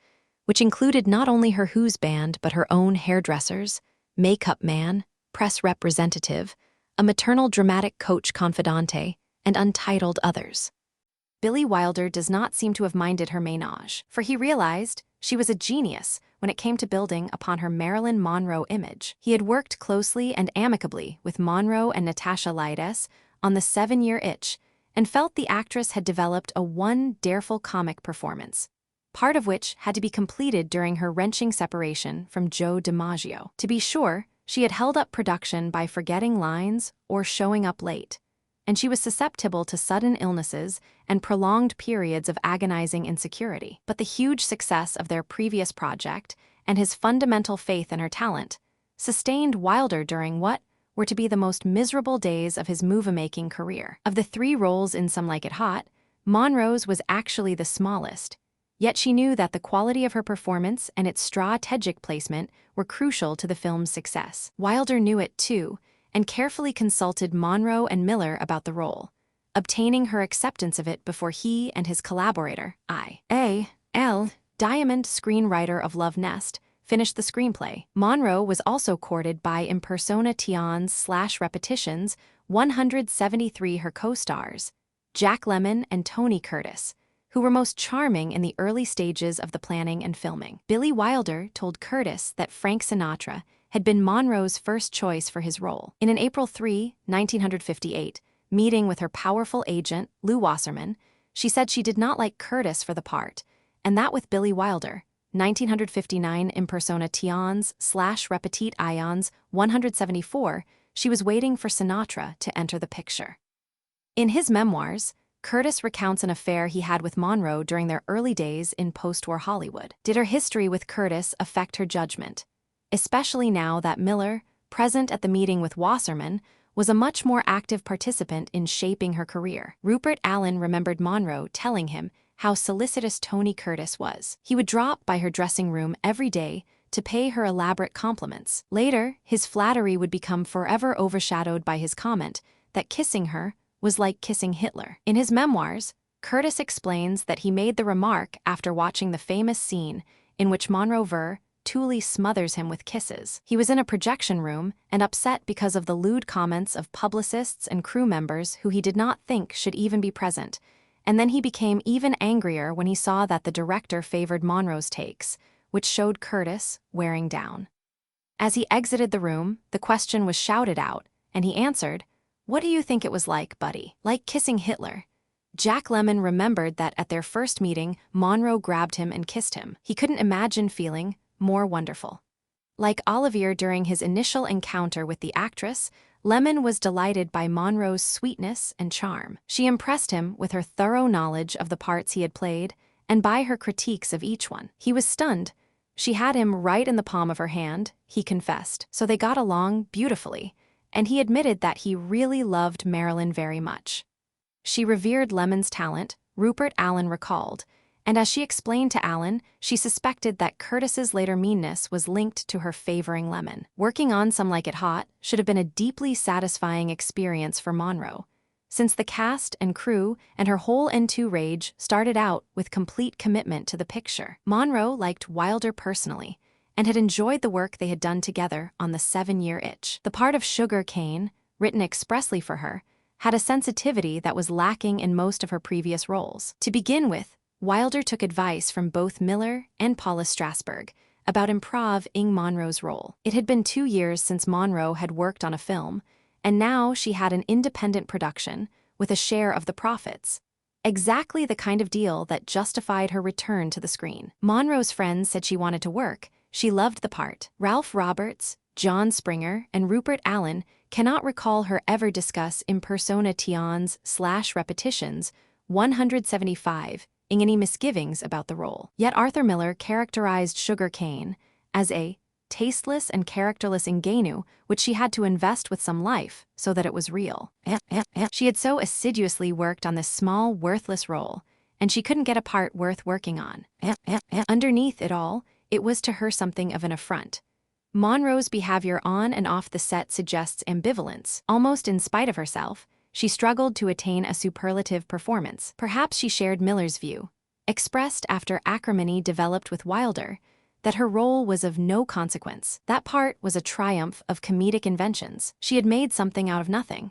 A: which included not only her Who's band but her own hairdressers, makeup man, press representative, a maternal dramatic coach confidante, and untitled others. Billy Wilder does not seem to have minded her ménage, for he realized she was a genius when it came to building upon her Marilyn Monroe image. He had worked closely and amicably with Monroe and Natasha Lydes on The 7-Year Itch and felt the actress had developed a dareful comic performance, part of which had to be completed during her wrenching separation from Joe DiMaggio. To be sure, she had held up production by forgetting lines or showing up late, and she was susceptible to sudden illnesses and prolonged periods of agonizing insecurity. But the huge success of their previous project and his fundamental faith in her talent sustained Wilder during what were to be the most miserable days of his movie-making career. Of the 3 roles in Some Like It Hot, Monroe's was actually the smallest, yet she knew that the quality of her performance and its strategic placement were crucial to the film's success. Wilder knew it too, and carefully consulted Monroe and Miller about the role, obtaining her acceptance of it before he and his collaborator, I.A.L. Diamond, screenwriter of Love Nest, finished the screenplay. Monroe was also courted by Impersonations/Repetitions 173 her co-stars, Jack Lemmon and Tony Curtis, who were most charming in the early stages of the planning and filming. Billy Wilder told Curtis that Frank Sinatra had been Monroe's first choice for his role. In an April 3, 1958, meeting with her powerful agent, Lou Wasserman, she said she did not like Curtis for the part, and that with Billy Wilder, 1959 Impersonations/Repetite Ions 174, she was waiting for Sinatra to enter the picture. In his memoirs, Curtis recounts an affair he had with Monroe during their early days in post-war Hollywood. Did her history with Curtis affect her judgment, especially now that Miller, present at the meeting with Wasserman, was a much more active participant in shaping her career? Rupert Allen remembered Monroe telling him how solicitous Tony Curtis was. He would drop by her dressing room every day to pay her elaborate compliments. Later, his flattery would become forever overshadowed by his comment that kissing her was like kissing Hitler. In his memoirs, Curtis explains that he made the remark after watching the famous scene in which Monroe Tully smothers him with kisses. He was in a projection room and upset because of the lewd comments of publicists and crew members who he did not think should even be present, and then he became even angrier when he saw that the director favored Monroe's takes, which showed Curtis wearing down. As he exited the room, the question was shouted out, and he answered, "What do you think it was like, buddy? Like kissing Hitler?" Jack Lemmon remembered that at their first meeting, Monroe grabbed him and kissed him. He couldn't imagine feeling more wonderful. Like Olivier during his initial encounter with the actress, Lemmon was delighted by Monroe's sweetness and charm. She impressed him with her thorough knowledge of the parts he had played and by her critiques of each one. He was stunned. She had him right in the palm of her hand, he confessed, so they got along beautifully, and he admitted that he really loved Marilyn very much. She revered Lemmon's talent, Rupert Allen recalled, and as she explained to Allen, she suspected that Curtis's later meanness was linked to her favoring Lemmon. Working on Some Like It Hot should have been a deeply satisfying experience for Monroe, since the cast and crew and her whole entourage started out with complete commitment to the picture. Monroe liked Wilder personally and had enjoyed the work they had done together on The 7-Year Itch. The part of Sugar Cane, written expressly for her, had a sensitivity that was lacking in most of her previous roles. To begin with, Wilder took advice from both Miller and Paula Strasberg about improv-ing Monroe's role. It had been 2 years since Monroe had worked on a film, and now she had an independent production with a share of the profits. Exactly the kind of deal that justified her return to the screen. Monroe's friends said she wanted to work. She loved the part. Ralph Roberts, John Springer, and Rupert Allen cannot recall her ever discuss impersonations/repetitions 175 ing any misgivings about the role. Yet Arthur Miller characterized Sugar Cane as a tasteless and characterless ingenue which she had to invest with some life so that it was real. She had so assiduously worked on this small, worthless role, and she couldn't get a part worth working on. Underneath it all, it was to her something of an affront. Monroe's behavior on and off the set suggests ambivalence. Almost in spite of herself, she struggled to attain a superlative performance. Perhaps she shared Miller's view, expressed after acrimony developed with Wilder, that her role was of no consequence. That part was a triumph of comedic inventions. She had made something out of nothing.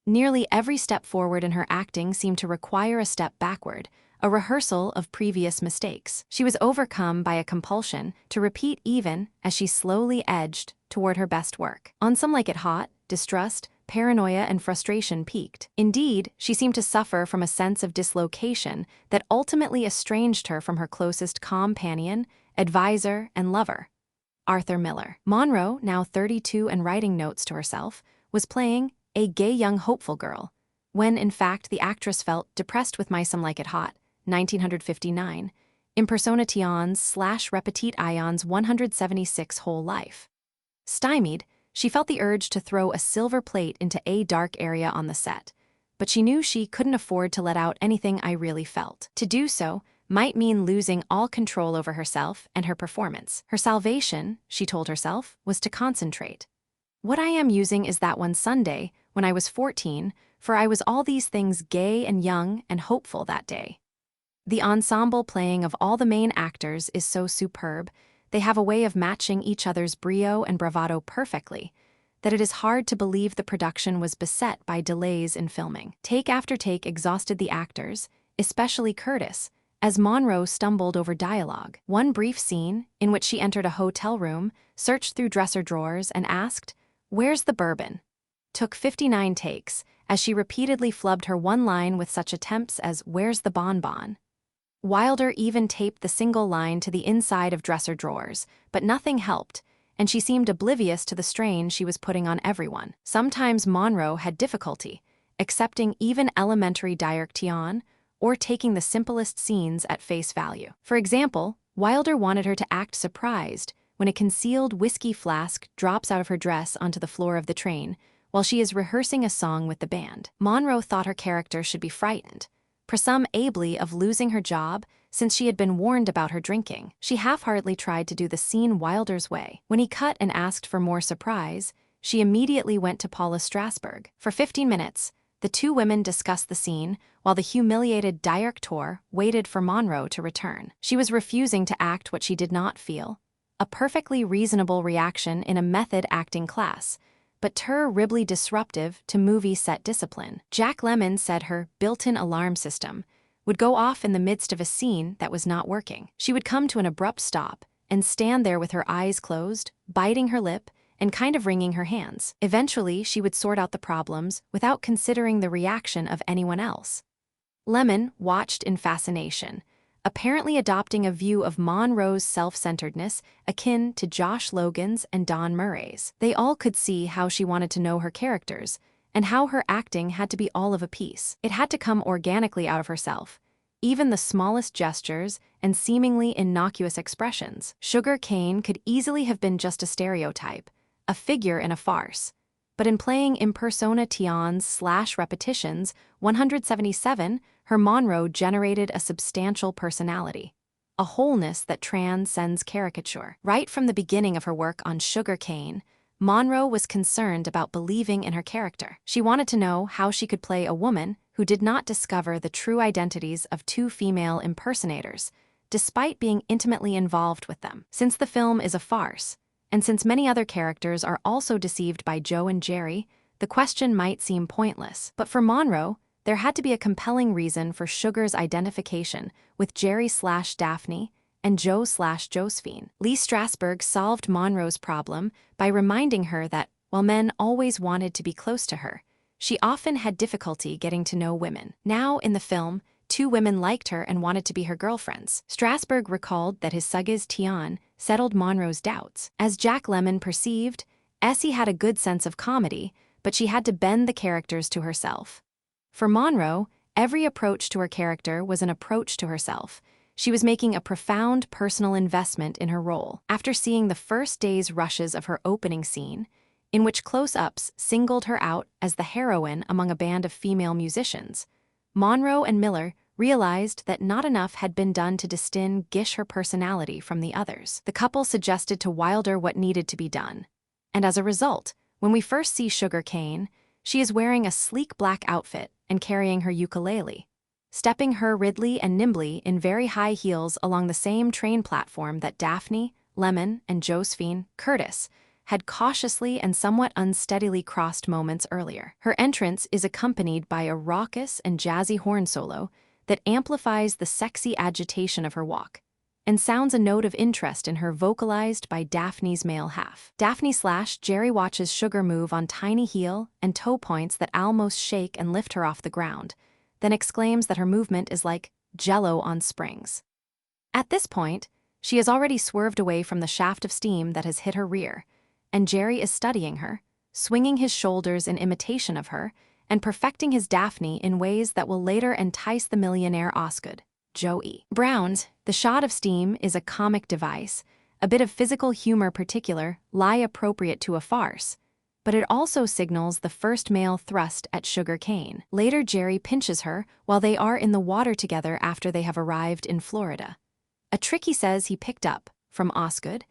A: Nearly every step forward in her acting seemed to require a step backward, a rehearsal of previous mistakes. She was overcome by a compulsion to repeat even as she slowly edged toward her best work. On Some Like It Hot, distrust, paranoia, and frustration peaked. Indeed, she seemed to suffer from a sense of dislocation that ultimately estranged her from her closest companion, advisor, and lover, Arthur Miller. Monroe, now 32 and writing notes to herself, was playing a gay young hopeful girl, when in fact the actress felt depressed with My Some Like It Hot, 1959, impersonations/repetit ions 176 whole life. Stymied, she felt the urge to throw a silver plate into a dark area on the set, but she knew she couldn't afford to let out anything I really felt. To do so might mean losing all control over herself and her performance. Her salvation, she told herself, was to concentrate. What I am using is that one Sunday, when I was 14, for I was all these things gay and young and hopeful that day. The ensemble playing of all the main actors is so superb, they have a way of matching each other's brio and bravado perfectly, that it is hard to believe the production was beset by delays in filming. Take after take exhausted the actors, especially Curtis, as Monroe stumbled over dialogue. One brief scene, in which she entered a hotel room, searched through dresser drawers, and asked, "Where's the bourbon?" took 59 takes, as she repeatedly flubbed her one line with such attempts as "Where's the bonbon?" Wilder even taped the single line to the inside of dresser drawers, but nothing helped, and she seemed oblivious to the strain she was putting on everyone. Sometimes Monroe had difficulty accepting even elementary direction or taking the simplest scenes at face value. For example, Wilder wanted her to act surprised when a concealed whiskey flask drops out of her dress onto the floor of the train while she is rehearsing a song with the band. Monroe thought her character should be frightened, presumably of losing her job since she had been warned about her drinking. She half-heartedly tried to do the scene Wilder's way. When he cut and asked for more surprise, she immediately went to Paula Strasberg. For 15 minutes, the two women discussed the scene while the humiliated director waited for Monroe to return. She was refusing to act what she did not feel, a perfectly reasonable reaction in a method acting class, but terribly disruptive to movie set discipline. Jack Lemmon said her built-in alarm system would go off in the midst of a scene that was not working. She would come to an abrupt stop and stand there with her eyes closed, biting her lip, and kind of wringing her hands. Eventually, she would sort out the problems without considering the reaction of anyone else. Lemmon watched in fascination, apparently adopting a view of Monroe's self-centeredness akin to Josh Logan's and Don Murray's. They all could see how she wanted to know her characters, and how her acting had to be all of a piece. It had to come organically out of herself, even the smallest gestures and seemingly innocuous expressions. Sugar Cane could easily have been just a stereotype, a figure in a farce, but in playing impersonations/repetitions 177, her Monroe generated a substantial personality, a wholeness that transcends caricature. Right from the beginning of her work on Sugar Cane, Monroe was concerned about believing in her character. She wanted to know how she could play a woman who did not discover the true identities of two female impersonators, despite being intimately involved with them. Since the film is a farce, and since many other characters are also deceived by Joe and Jerry, the question might seem pointless. But for Monroe, there had to be a compelling reason for Sugar's identification with Jerry/Daphne and Joe/Josephine. Lee Strasberg solved Monroe's problem by reminding her that, while men always wanted to be close to her, she often had difficulty getting to know women. Now, in the film, 2 women liked her and wanted to be her girlfriends. Strasberg recalled that his Sugis Tian settled Monroe's doubts. As Jack Lemmon perceived, Essie had a good sense of comedy, but she had to bend the characters to herself. For Monroe, every approach to her character was an approach to herself. She was making a profound personal investment in her role. After seeing the first day's rushes of her opening scene, in which close-ups singled her out as the heroine among a band of female musicians, Monroe and Miller realized that not enough had been done to distinguish her personality from the others. The couple suggested to Wilder what needed to be done. And as a result, when we first see Sugar Cane, she is wearing a sleek black outfit and carrying her ukulele, stepping hurriedly and nimbly in very high heels along the same train platform that Daphne, Lemon, and Josephine Curtis had cautiously and somewhat unsteadily crossed moments earlier. Her entrance is accompanied by a raucous and jazzy horn solo that amplifies the sexy agitation of her walk, and sounds a note of interest in her vocalized by Daphne's male half. Daphne/Jerry watches Sugar move on tiny heel and toe points that almost shake and lift her off the ground, then exclaims that her movement is like jello on springs. At this point, she has already swerved away from the shaft of steam that has hit her rear, and Jerry is studying her, swinging his shoulders in imitation of her, and perfecting his Daphne in ways that will later entice the millionaire Osgood, Joe E. Brown's The Shot of Steam is a comic device, a bit of physical humor particular, lie appropriate to a farce, but it also signals the first male thrust at Sugar Cane. Later, Jerry pinches her while they are in the water together after they have arrived in Florida. A trick he says he picked up from Osgood,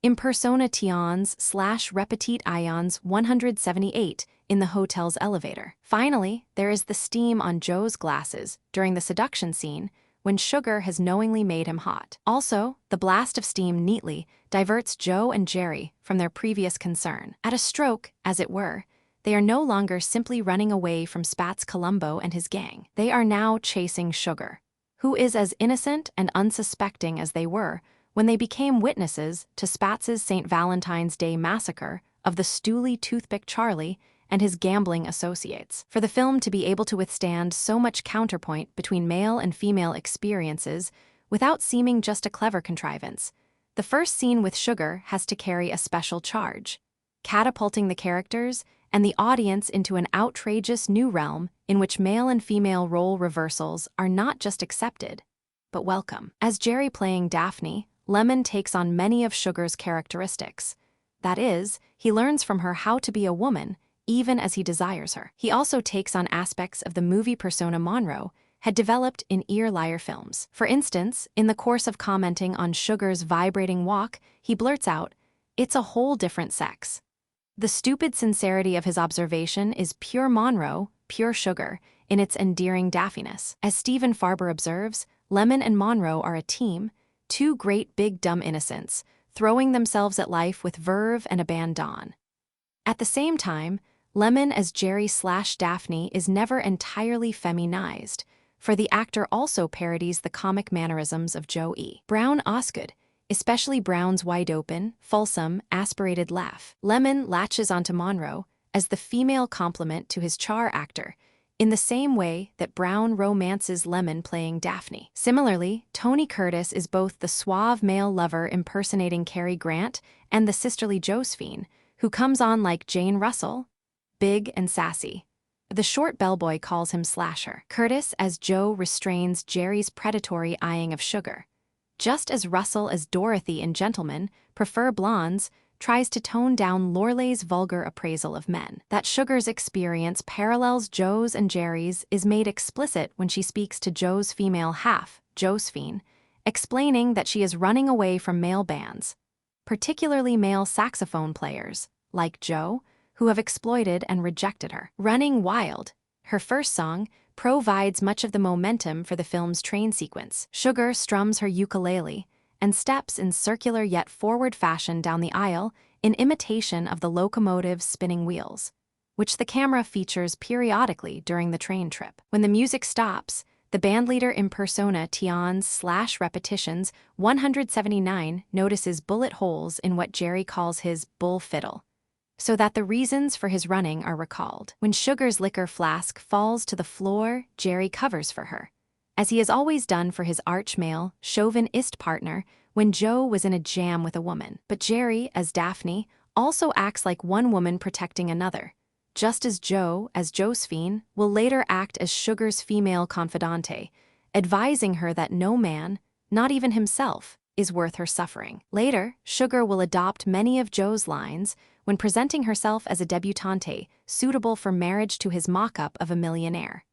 A: impersona Tians/repetit Ions 178 in the hotel's elevator. Finally, there is the steam on Joe's glasses during the seduction scene when Sugar has knowingly made him hot. Also, the blast of steam neatly diverts Joe and Jerry from their previous concern. At a stroke, as it were, they are no longer simply running away from Spats Colombo and his gang. They are now chasing Sugar, who is as innocent and unsuspecting as they were when they became witnesses to Spatz's St. Valentine's Day massacre of the Stooley Toothpick Charlie and his gambling associates. For the film to be able to withstand so much counterpoint between male and female experiences without seeming just a clever contrivance, the first scene with Sugar has to carry a special charge, catapulting the characters and the audience into an outrageous new realm in which male and female role reversals are not just accepted, but welcome. As Jerry playing Daphne, Lemon takes on many of Sugar's characteristics. That is, he learns from her how to be a woman, even as he desires her. He also takes on aspects of the movie persona Monroe had developed in Ear Liar films. For instance, in the course of commenting on Sugar's vibrating walk, he blurts out, "It's a whole different sex." The stupid sincerity of his observation is pure Monroe, pure Sugar, in its endearing daffiness. As Stephen Farber observes, Lemon and Monroe are a team, two great big dumb innocents, throwing themselves at life with verve and abandon. At the same time, Lemon as Jerry/Daphne is never entirely feminized, for the actor also parodies the comic mannerisms of Joe E. Brown Osgood, especially Brown's wide-open, fulsome, aspirated laugh. Lemon latches onto Monroe as the female complement to his Char actor, in the same way that Brown romances Lemon playing Daphne. Similarly, Tony Curtis is both the suave male lover impersonating Cary Grant and the sisterly Josephine, who comes on like Jane Russell, big and sassy. The short bellboy calls him Slasher. Curtis as Joe restrains Jerry's predatory eyeing of Sugar, just as Russell as Dorothy in Gentlemen Prefer Blondes tries to tone down Lorelai's vulgar appraisal of men. That Sugar's experience parallels Joe's and Jerry's is made explicit when she speaks to Joe's female half, Josephine, explaining that she is running away from male bands, particularly male saxophone players, like Joe, who have exploited and rejected her. Running Wild, her first song, provides much of the momentum for the film's train sequence. Sugar strums her ukulele and steps in circular yet forward fashion down the aisle in imitation of the locomotive's spinning wheels, which the camera features periodically during the train trip. When the music stops, the bandleader in persona Tians/Repetitions 179 notices bullet holes in what Jerry calls his bull fiddle, so that the reasons for his running are recalled. When Sugar's liquor flask falls to the floor, Jerry covers for her, as he has always done for his arch-male, chauvinist partner when Joe was in a jam with a woman. But Jerry, as Daphne, also acts like one woman protecting another, just as Joe, as Josephine, will later act as Sugar's female confidante, advising her that no man, not even himself, is worth her suffering. Later, Sugar will adopt many of Joe's lines when presenting herself as a debutante suitable for marriage to his mock-up of a millionaire,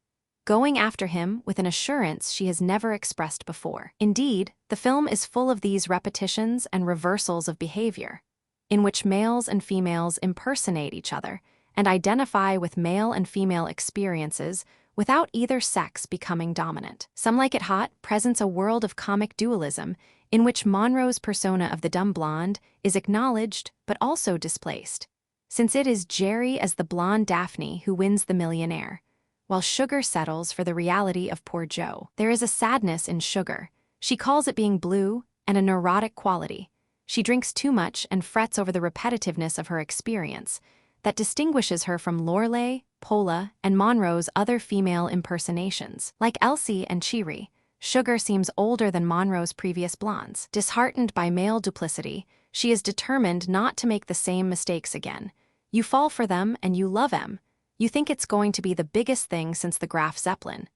A: going after him with an assurance she has never expressed before. Indeed, the film is full of these repetitions and reversals of behavior, in which males and females impersonate each other and identify with male and female experiences without either sex becoming dominant. Some Like It Hot presents a world of comic dualism in which Monroe's persona of the dumb blonde is acknowledged but also displaced, since it is Jerry as the blonde Daphne who wins the millionaire, while Sugar settles for the reality of poor Joe. There is a sadness in Sugar. She calls it being blue, and a neurotic quality. She drinks too much and frets over the repetitiveness of her experience that distinguishes her from Lorelei, Pola, and Monroe's other female impersonations. Like Elsie and Cheery, Sugar seems older than Monroe's previous blondes. Disheartened by male duplicity, she is determined not to make the same mistakes again. You fall for them and you love them. You think it's going to be the biggest thing since the Graf Zeppelin.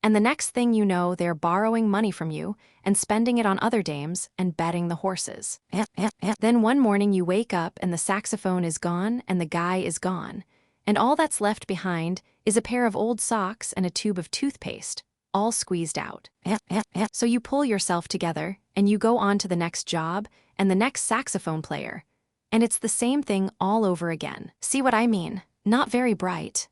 A: And the next thing you know, they're borrowing money from you and spending it on other dames and betting the horses. Then one morning you wake up and the saxophone is gone and the guy is gone, and all that's left behind is a pair of old socks and a tube of toothpaste, all squeezed out. So you pull yourself together and you go on to the next job and the next saxophone player, and it's the same thing all over again. See what I mean? Not very bright.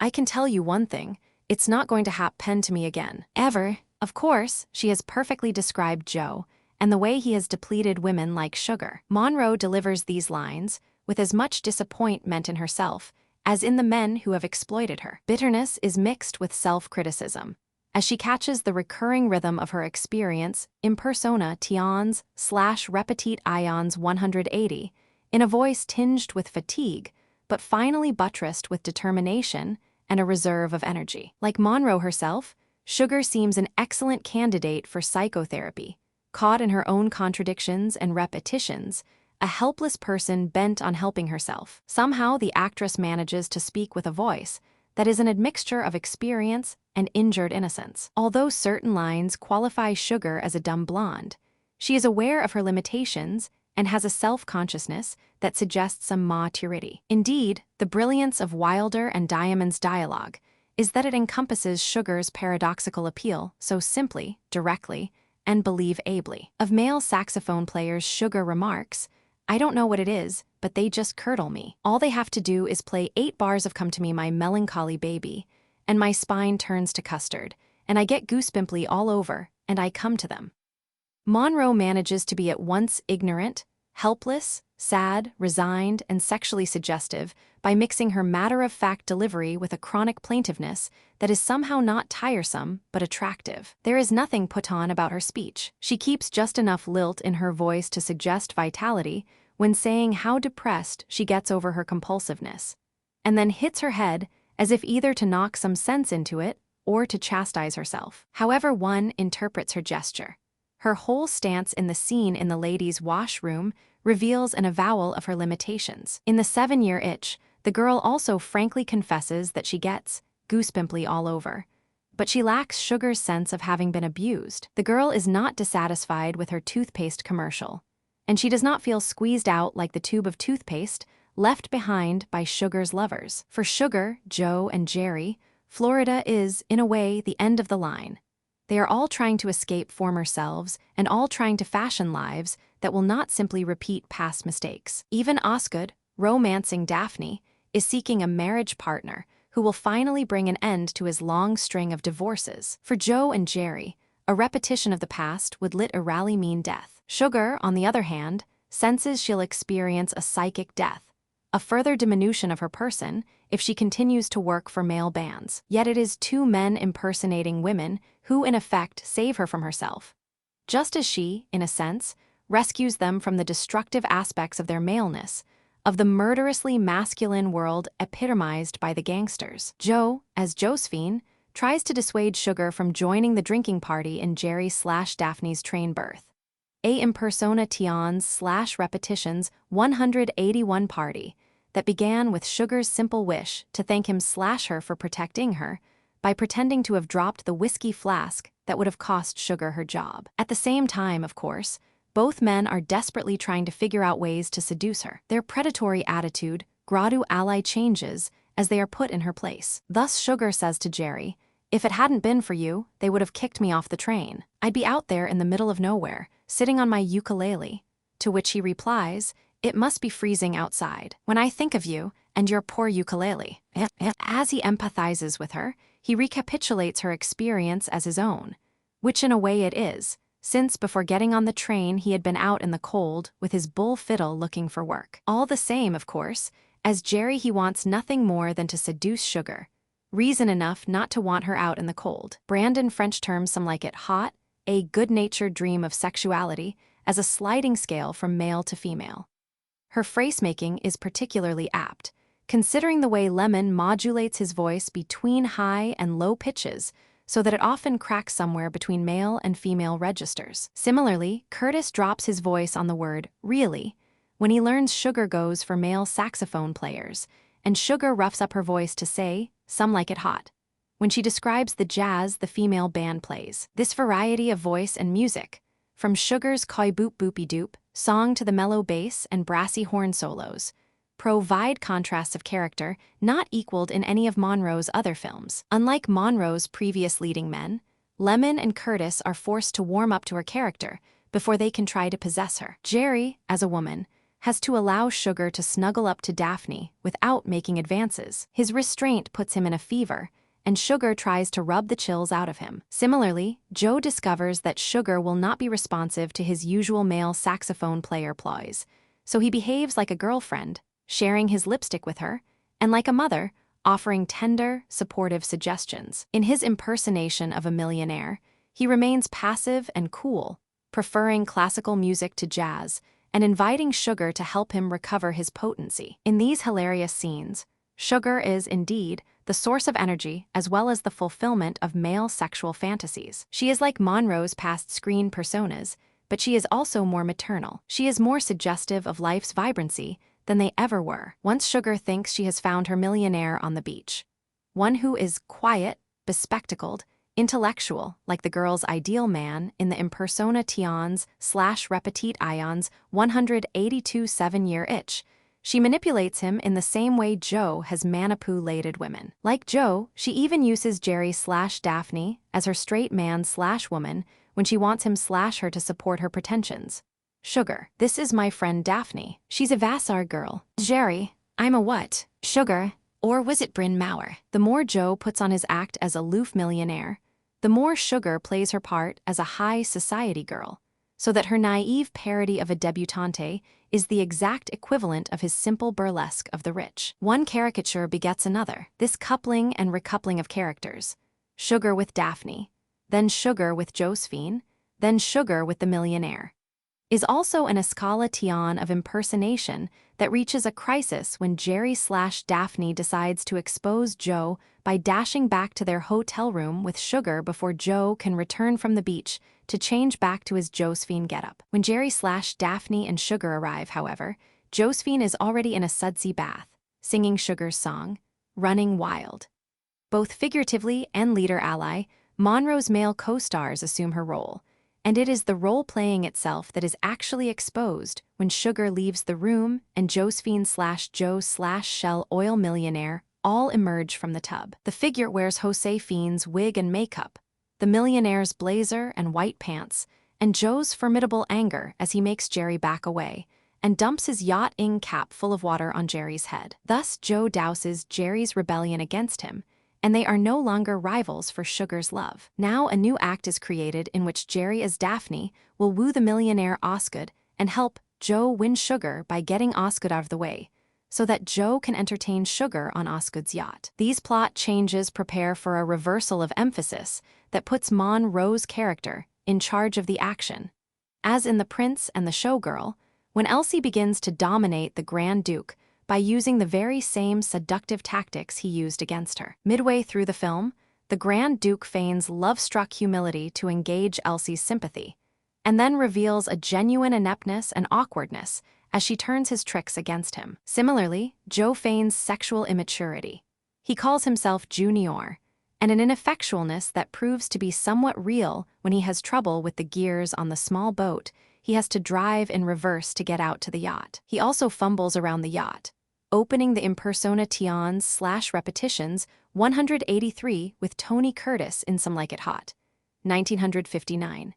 A: I can tell you one thing. It's not going to happen to me again. Ever. Of course, she has perfectly described Joe and the way he has depleted women like Sugar. Monroe delivers these lines with as much disappointment in herself as in the men who have exploited her. Bitterness is mixed with self-criticism, as she catches the recurring rhythm of her experience in persona Tions/repetit Ions 180, in a voice tinged with fatigue, but finally buttressed with determination and a reserve of energy. Like Monroe herself, Sugar seems an excellent candidate for psychotherapy, caught in her own contradictions and repetitions, a helpless person bent on helping herself. Somehow the actress manages to speak with a voice that is an admixture of experience and injured innocence. Although certain lines qualify Sugar as a dumb blonde, she is aware of her limitations and has a self-consciousness that suggests some maturity. Indeed, the brilliance of Wilder and Diamond's dialogue is that it encompasses Sugar's paradoxical appeal so simply, directly, and believe ably. Of male saxophone players, Sugar remarks, "I don't know what it is, but they just curdle me. All they have to do is play 8 bars of Come to Me, My Melancholy Baby, and my spine turns to custard, and I get goosepimply all over, and I come to them." Monroe manages to be at once ignorant, helpless, sad, resigned, and sexually suggestive by mixing her matter-of-fact delivery with a chronic plaintiveness that is somehow not tiresome but attractive. There is nothing put on about her speech. She keeps just enough lilt in her voice to suggest vitality when saying how depressed she gets over her compulsiveness, and then hits her head as if either to knock some sense into it or to chastise herself. However one interprets her gesture, her whole stance in the scene in the ladies' washroom reveals an avowal of her limitations. In The 7-Year Itch, the girl also frankly confesses that she gets goosepimply all over, but she lacks Sugar's sense of having been abused. The girl is not dissatisfied with her toothpaste commercial, and she does not feel squeezed out like the tube of toothpaste left behind by Sugar's lovers. For Sugar, Joe, and Jerry, Florida is, in a way, the end of the line. They are all trying to escape former selves and all trying to fashion lives that will not simply repeat past mistakes. Even Osgood, romancing Daphne, is seeking a marriage partner who will finally bring an end to his long string of divorces. For Joe and Jerry, a repetition of the past would literally mean death. Sugar, on the other hand, senses she'll experience a psychic death, a further diminution of her person if she continues to work for male bands. Yet it is 2 men impersonating women who, in effect, save her from herself, just as she, in a sense, rescues them from the destructive aspects of their maleness, of the murderously masculine world epitomized by the gangsters. Joe, as Josephine, tries to dissuade Sugar from joining the drinking party in Jerry/Daphne's train berth. A impersonation/repetitions 181 party that began with Sugar's simple wish to thank him/her for protecting her by pretending to have dropped the whiskey flask that would have cost Sugar her job. At the same time, of course, both men are desperately trying to figure out ways to seduce her. Their predatory attitude, gradu ally, changes as they are put in her place. Thus Sugar says to Jerry, "If it hadn't been for you, they would have kicked me off the train. I'd be out there in the middle of nowhere, sitting on my ukulele." To which he replies, "It must be freezing outside when I think of you and your poor ukulele." As he empathizes with her, he recapitulates her experience as his own, which in a way it is, since before getting on the train he had been out in the cold with his bull fiddle looking for work. All the same, of course, as Jerry he wants nothing more than to seduce Sugar. Reason enough not to want her out in the cold. Brandon French terms some like it hot, a good-natured dream of sexuality, as a sliding scale from male to female. Her phrase-making is particularly apt, considering the way Lemon modulates his voice between high and low pitches so that it often cracks somewhere between male and female registers. Similarly, Curtis drops his voice on the word really when he learns Sugar goes for male saxophone players, and Sugar roughs up her voice to say, "Some like it hot," when she describes the jazz the female band plays. This variety of voice and music, from Sugar's coy boop boopy doop song to the mellow bass and brassy horn solos, provide contrasts of character not equaled in any of Monroe's other films. Unlike Monroe's previous leading men, Lemon and Curtis are forced to warm up to her character before they can try to possess her. Jerry, as a woman, has to allow Sugar to snuggle up to Daphne without making advances. His restraint puts him in a fever, and Sugar tries to rub the chills out of him. Similarly, Joe discovers that Sugar will not be responsive to his usual male saxophone player ploys, so he behaves like a girlfriend, sharing his lipstick with her, and like a mother, offering tender, supportive suggestions. In his impersonation of a millionaire, he remains passive and cool, preferring classical music to jazz, and inviting Sugar to help him recover his potency. In these hilarious scenes, Sugar is, indeed, the source of energy as well as the fulfillment of male sexual fantasies. She is like Monroe's past screen personas, but she is also more maternal. She is more suggestive of life's vibrancy than they ever were. Once Sugar thinks she has found her millionaire on the beach, one who is quiet, bespectacled, intellectual, like the girl's ideal man in the impersonation/repetit ions 182 7-year itch. She manipulates him in the same way Joe has manipulated women. Like Joe, she even uses Jerry/Daphne as her straight man/woman when she wants him/her to support her pretensions. Sugar, this is my friend Daphne. She's a Vassar girl. Jerry, I'm a what? Sugar, or was it Bryn Mawr? The more Joe puts on his act as aloof millionaire, the more Sugar plays her part as a high society girl, so that her naive parody of a debutante is the exact equivalent of his simple burlesque of the rich. One caricature begets another. This coupling and recoupling of characters, Sugar with Daphne, then Sugar with Josephine, then Sugar with the millionaire, is also an escalation of impersonation that reaches a crisis when Jerry/Daphne decides to expose Joe by dashing back to their hotel room with Sugar before Joe can return from the beach to change back to his Josephine getup. When Jerry/Daphne and Sugar arrive, however, Josephine is already in a sudsy bath, singing Sugar's song, Running Wild. Both figuratively and leader ally, Monroe's male co-stars assume her role, and it is the role-playing itself that is actually exposed when Sugar leaves the room and Josephine/Joe/Shell Oil millionaire all emerge from the tub. The figure wears Josephine's wig and makeup, the millionaire's blazer and white pants, and Joe's formidable anger as he makes Jerry back away and dumps his yacht-ing cap full of water on Jerry's head. Thus, Joe douses Jerry's rebellion against him, and they are no longer rivals for Sugar's love. Now a new act is created in which Jerry as Daphne will woo the millionaire Osgood and help Joe win Sugar by getting Osgood out of the way, so that Joe can entertain Sugar on Osgood's yacht. These plot changes prepare for a reversal of emphasis that puts Monroe's character in charge of the action. As in The Prince and the Showgirl, when Elsie begins to dominate the Grand Duke by using the very same seductive tactics he used against her. Midway through the film, the Grand Duke feigns love-struck humility to engage Elsie's sympathy, and then reveals a genuine ineptness and awkwardness as she turns his tricks against him. Similarly, Joe feigns sexual immaturity. He calls himself Junior, and an ineffectualness that proves to be somewhat real when he has trouble with the gears on the small boat he has to drive in reverse to get out to the yacht. He also fumbles around the yacht, opening the impersonations/repetitions 183 with Tony Curtis in Some Like It Hot, 1959.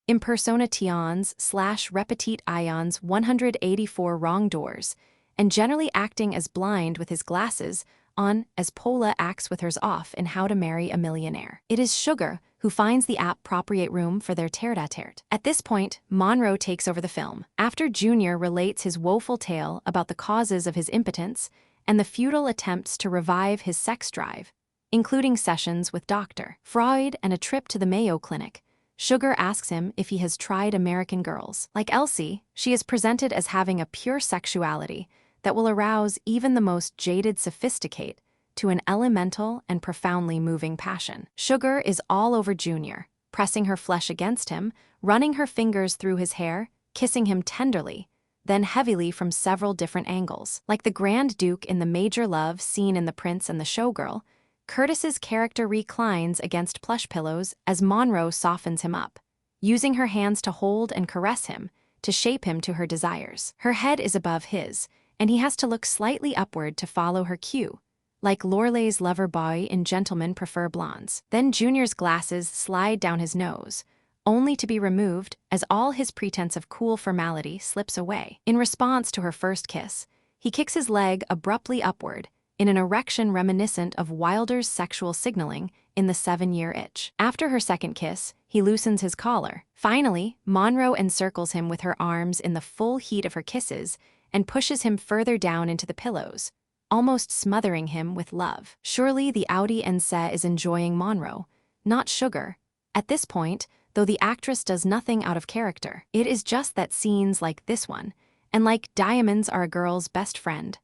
A: Impersonations/repetit ions 184 Wrong Doors, and generally acting as blind with his glasses on as Paula acts with hers off in How to Marry a Millionaire. It is Sugar who finds the appropriate room for their tête-à-tête. At this point, Monroe takes over the film. After Junior relates his woeful tale about the causes of his impotence and the futile attempts to revive his sex drive, including sessions with Dr. Freud and a trip to the Mayo Clinic, Sugar asks him if he has tried American Girls. Like Elsie, she is presented as having a pure sexuality that will arouse even the most jaded sophisticate to an elemental and profoundly moving passion. Sugar is all over Junior, pressing her flesh against him, running her fingers through his hair, kissing him tenderly, then heavily from several different angles. Like the Grand Duke in the major love scene in The Prince and the Showgirl, Curtis's character reclines against plush pillows as Monroe softens him up, using her hands to hold and caress him, to shape him to her desires. Her head is above his, and he has to look slightly upward to follow her cue, like Lorelai's lover boy in Gentlemen Prefer Blondes. Then Junior's glasses slide down his nose, only to be removed as all his pretense of cool formality slips away. In response to her first kiss, he kicks his leg abruptly upward, in an erection reminiscent of Wilder's sexual signaling in The 7-Year Itch. After her second kiss, he loosens his collar. Finally, Monroe encircles him with her arms in the full heat of her kisses and pushes him further down into the pillows, almost smothering him with love. Surely the audience is enjoying Monroe, not Sugar. At this point, though the actress does nothing out of character, it is just that scenes like this one, and like Diamonds Are a Girl's Best Friend,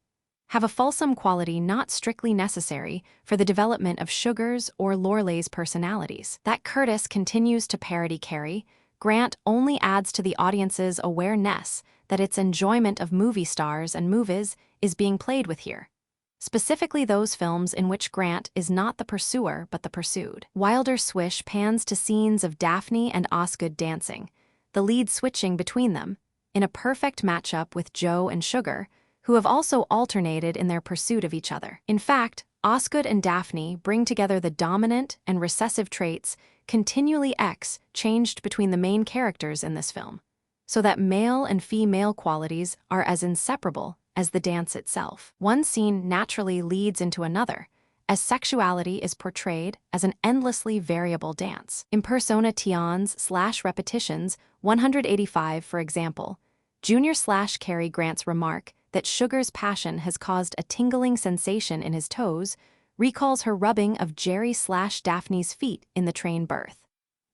A: have a fulsome quality not strictly necessary for the development of Sugar's or Lorelai's personalities. That Curtis continues to parody Carrie, Grant only adds to the audience's awareness that its enjoyment of movie stars and movies is being played with here, specifically those films in which Grant is not the pursuer but the pursued. Wilder swish pans to scenes of Daphne and Osgood dancing, the lead switching between them, in a perfect matchup with Joe and Sugar, who have also alternated in their pursuit of each other. In fact, Osgood and Daphne bring together the dominant and recessive traits continually changed between the main characters in this film, so that male and female qualities are as inseparable as the dance itself. One scene naturally leads into another, as sexuality is portrayed as an endlessly variable dance. Impersonations/repetitions 185, for example, Junior/Cary Grant's remark that Sugar's passion has caused a tingling sensation in his toes recalls her rubbing of Jerry/Daphne's feet in the train berth,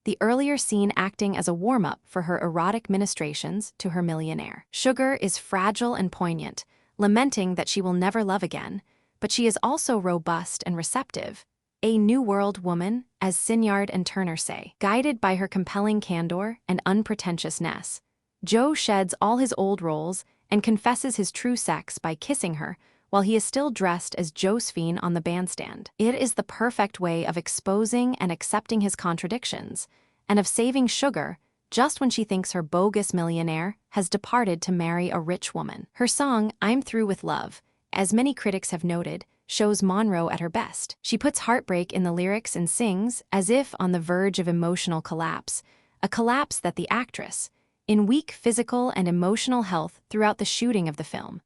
A: the earlier scene acting as a warm-up for her erotic ministrations to her millionaire. Sugar is fragile and poignant, lamenting that she will never love again, but she is also robust and receptive, a New World woman, as Sinyard and Turner say. Guided by her compelling candor and unpretentiousness, Joe sheds all his old roles and confesses his true sex by kissing her while he is still dressed as Josephine on the bandstand. It is the perfect way of exposing and accepting his contradictions, and of saving Sugar just when she thinks her bogus millionaire has departed to marry a rich woman. Her song, I'm Through with Love, as many critics have noted, shows Monroe at her best. She puts heartbreak in the lyrics and sings, as if on the verge of emotional collapse, a collapse that the actress, in weak physical and emotional health throughout the shooting of the film,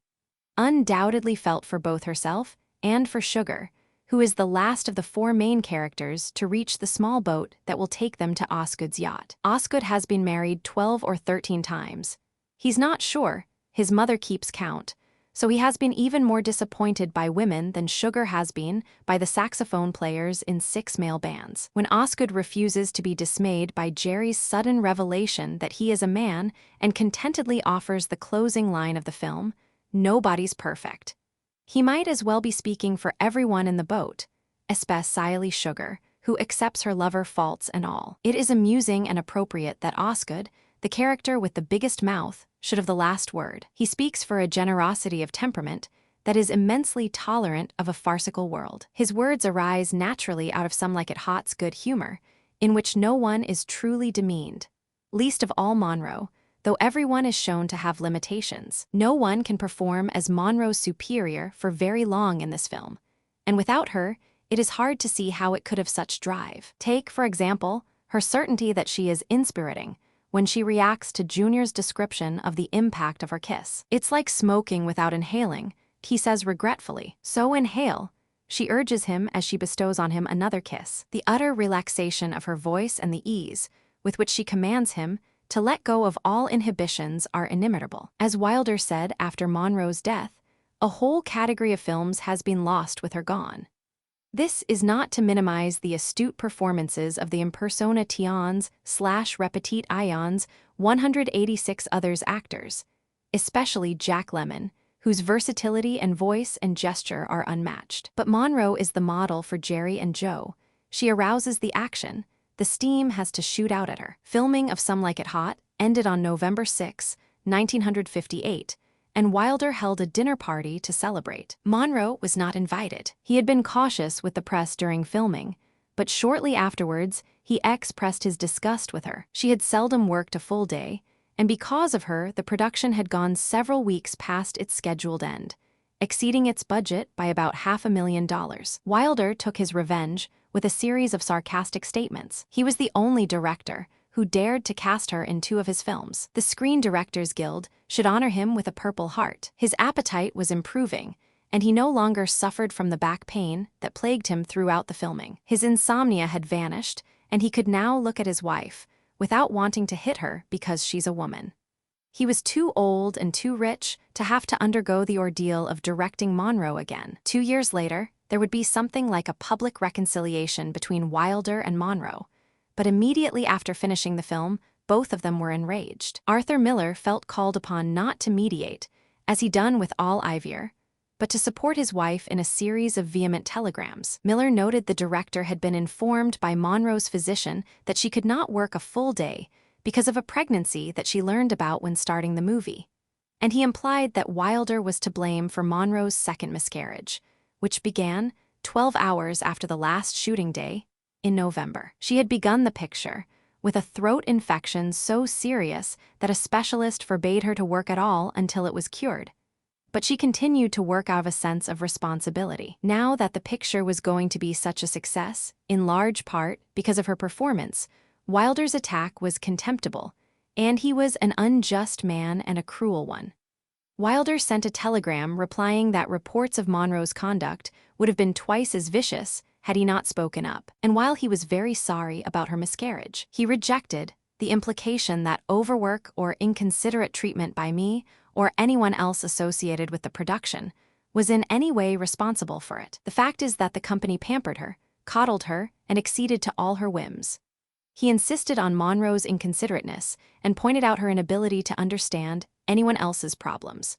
A: undoubtedly felt for both herself and for Sugar, who is the last of the four main characters to reach the small boat that will take them to Osgood's yacht. Osgood has been married 12 or 13 times. He's not sure, his mother keeps count, so he has been even more disappointed by women than Sugar has been by the saxophone players in 6 male bands. When Osgood refuses to be dismayed by Jerry's sudden revelation that he is a man and contentedly offers the closing line of the film, "Nobody's perfect," he might as well be speaking for everyone in the boat, especially Sugar, who accepts her lover faults and all. It is amusing and appropriate that Osgood, the character with the biggest mouth, should have the last word. He speaks for a generosity of temperament that is immensely tolerant of a farcical world. His words arise naturally out of Some Like It Hot's good humor, in which no one is truly demeaned, least of all Monroe, though everyone is shown to have limitations. No one can perform as Monroe's superior for very long in this film, and without her, it is hard to see how it could have such drive. Take, for example, her certainty that she is inspiriting when she reacts to Junior's description of the impact of her kiss. "It's like smoking without inhaling," he says regretfully. "So inhale," she urges him as she bestows on him another kiss. The utter relaxation of her voice and the ease with which she commands him to let go of all inhibitions are inimitable. As Wilder said after Monroe's death, a whole category of films has been lost with her gone. This is not to minimize the astute performances of the impersonation/repetit ions 186 others actors, especially Jack Lemmon, whose versatility and voice and gesture are unmatched. But Monroe is the model for Jerry and Joe. She arouses the action. The steam has to shoot out at her. Filming of Some Like It Hot ended on November 6, 1958, and Wilder held a dinner party to celebrate. Monroe was not invited. He had been cautious with the press during filming, but shortly afterwards, he expressed his disgust with her. She had seldom worked a full day, and because of her, the production had gone several weeks past its scheduled end, exceeding its budget by about $500,000. Wilder took his revenge with a series of sarcastic statements. He was the only director who dared to cast her in 2 of his films. The Screen Directors Guild should honor him with a Purple Heart. His appetite was improving, and he no longer suffered from the back pain that plagued him throughout the filming. His insomnia had vanished, and he could now look at his wife without wanting to hit her because she's a woman. He was too old and too rich to have to undergo the ordeal of directing Monroe again. 2 years later, there would be something like a public reconciliation between Wilder and Monroe, but immediately after finishing the film, both of them were enraged. Arthur Miller felt called upon not to mediate, as he done with all Ivier, but to support his wife in a series of vehement telegrams. Miller noted the director had been informed by Monroe's physician that she could not work a full day because of a pregnancy that she learned about when starting the movie, and he implied that Wilder was to blame for Monroe's second miscarriage, which began 12 hours after the last shooting day, in November. She had begun the picture with a throat infection so serious that a specialist forbade her to work at all until it was cured. But she continued to work out of a sense of responsibility. Now that the picture was going to be such a success, in large part because of her performance, Wilder's attack was contemptible, and he was an unjust man and a cruel one. Wilder sent a telegram replying that reports of Monroe's conduct would have been twice as vicious had he not spoken up, and while he was very sorry about her miscarriage, he rejected the implication that overwork or inconsiderate treatment by me or anyone else associated with the production was in any way responsible for it. The fact is that the company pampered her, coddled her, and acceded to all her whims. He insisted on Monroe's inconsiderateness and pointed out her inability to understand anyone else's problems.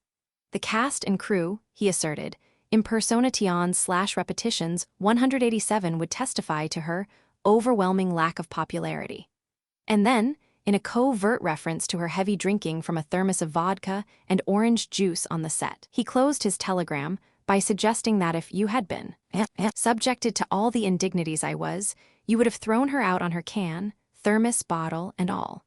A: The cast and crew, he asserted, impersonation/repetitions 187 would testify to her overwhelming lack of popularity. And then, in a covert reference to her heavy drinking from a thermos of vodka and orange juice on the set, he closed his telegram by suggesting that if you had been subjected to all the indignities I was, you would have thrown her out on her can, thermos, bottle, and all.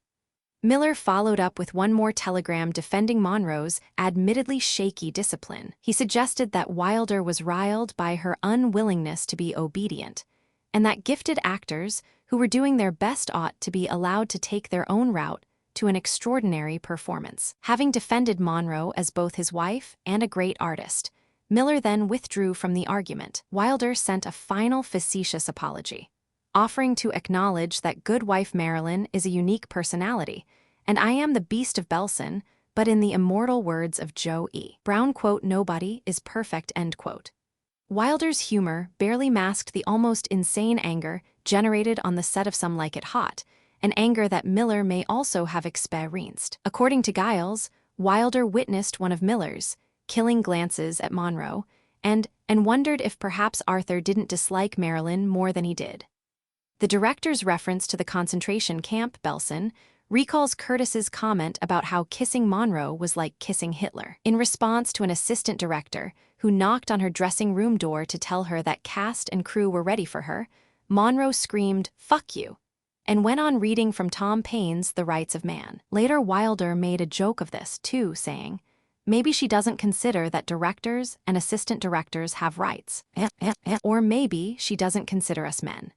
A: Miller followed up with one more telegram defending Monroe's admittedly shaky discipline. He suggested that Wilder was riled by her unwillingness to be obedient, and that gifted actors who were doing their best ought to be allowed to take their own route to an extraordinary performance. Having defended Monroe as both his wife and a great artist, Miller then withdrew from the argument. Wilder sent a final facetious apology, offering to acknowledge that good wife Marilyn is a unique personality, and I am the Beast of Belson, but in the immortal words of Joe E. Brown, quote, "Nobody is perfect," end quote. Wilder's humor barely masked the almost insane anger generated on the set of Some Like It Hot, an anger that Miller may also have experienced. According to Giles, Wilder witnessed one of Miller's killing glances at Monroe and wondered if perhaps Arthur didn't dislike Marilyn more than he did. The director's reference to the concentration camp, Belsen, recalls Curtis's comment about how kissing Monroe was like kissing Hitler. In response to an assistant director who knocked on her dressing room door to tell her that cast and crew were ready for her, Monroe screamed, "Fuck you," and went on reading from Tom Paine's The Rights of Man. Later, Wilder made a joke of this, too, saying, "Maybe she doesn't consider that directors and assistant directors have rights. Or maybe she doesn't consider us men."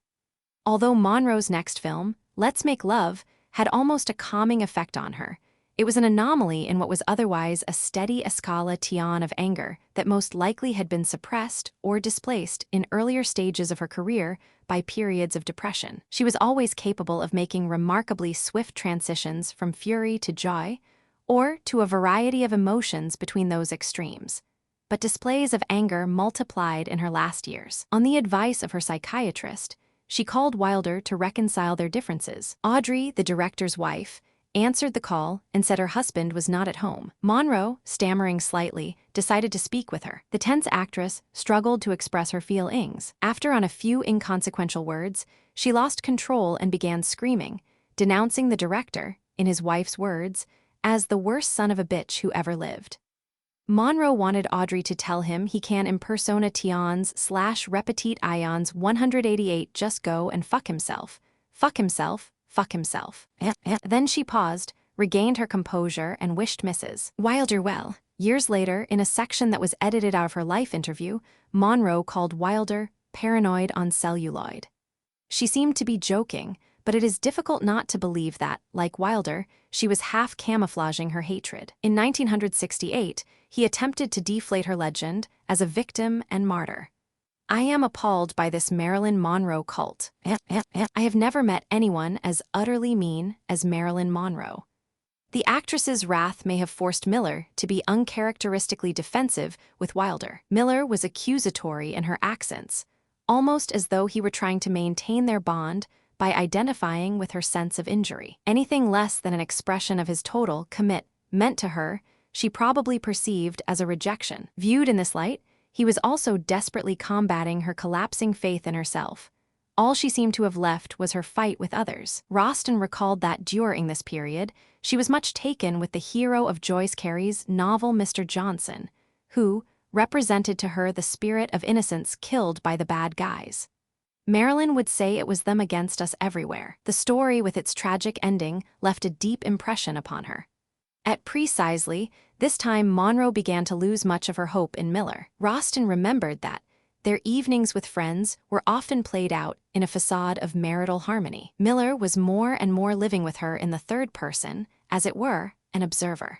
A: Although Monroe's next film, Let's Make Love, had almost a calming effect on her, it was an anomaly in what was otherwise a steady escalation of anger that most likely had been suppressed or displaced in earlier stages of her career by periods of depression. She was always capable of making remarkably swift transitions from fury to joy, or to a variety of emotions between those extremes. But displays of anger multiplied in her last years. On the advice of her psychiatrist, she called Wilder to reconcile their differences. Audrey, the director's wife, answered the call and said her husband was not at home. Monroe, stammering slightly, decided to speak with her. The tense actress struggled to express her feelings. After on a few inconsequential words, she lost control and began screaming, denouncing the director, in his wife's words, as the worst son of a bitch who ever lived. Monroe wanted Audrey to tell him he can impersonate/repetit ions 188 just go and fuck himself. Fuck himself, fuck himself. Then she paused, regained her composure, and wished Mrs. Wilder well. Years later, in a section that was edited out of her life interview, Monroe called Wilder paranoid on celluloid. She seemed to be joking, but it is difficult not to believe that, like Wilder, she was half camouflaging her hatred. In 1968, he attempted to deflate her legend as a victim and martyr. "I am appalled by this Marilyn Monroe cult. I have never met anyone as utterly mean as Marilyn Monroe." The actress's wrath may have forced Miller to be uncharacteristically defensive with Wilder. Miller was accusatory in her accents, almost as though he were trying to maintain their bond by identifying with her sense of injury. Anything less than an expression of his total commit meant to her, she probably perceived as a rejection. Viewed in this light, he was also desperately combating her collapsing faith in herself. All she seemed to have left was her fight with others. Roston recalled that during this period, she was much taken with the hero of Joyce Carey's novel Mr. Johnson, who represented to her the spirit of innocence killed by the bad guys. Marilyn would say it was them against us everywhere. The story, with its tragic ending, left a deep impression upon her. At precisely this time, Monroe began to lose much of her hope in Miller. Roston remembered that their evenings with friends were often played out in a facade of marital harmony. Miller was more and more living with her in the third person, as it were, an observer.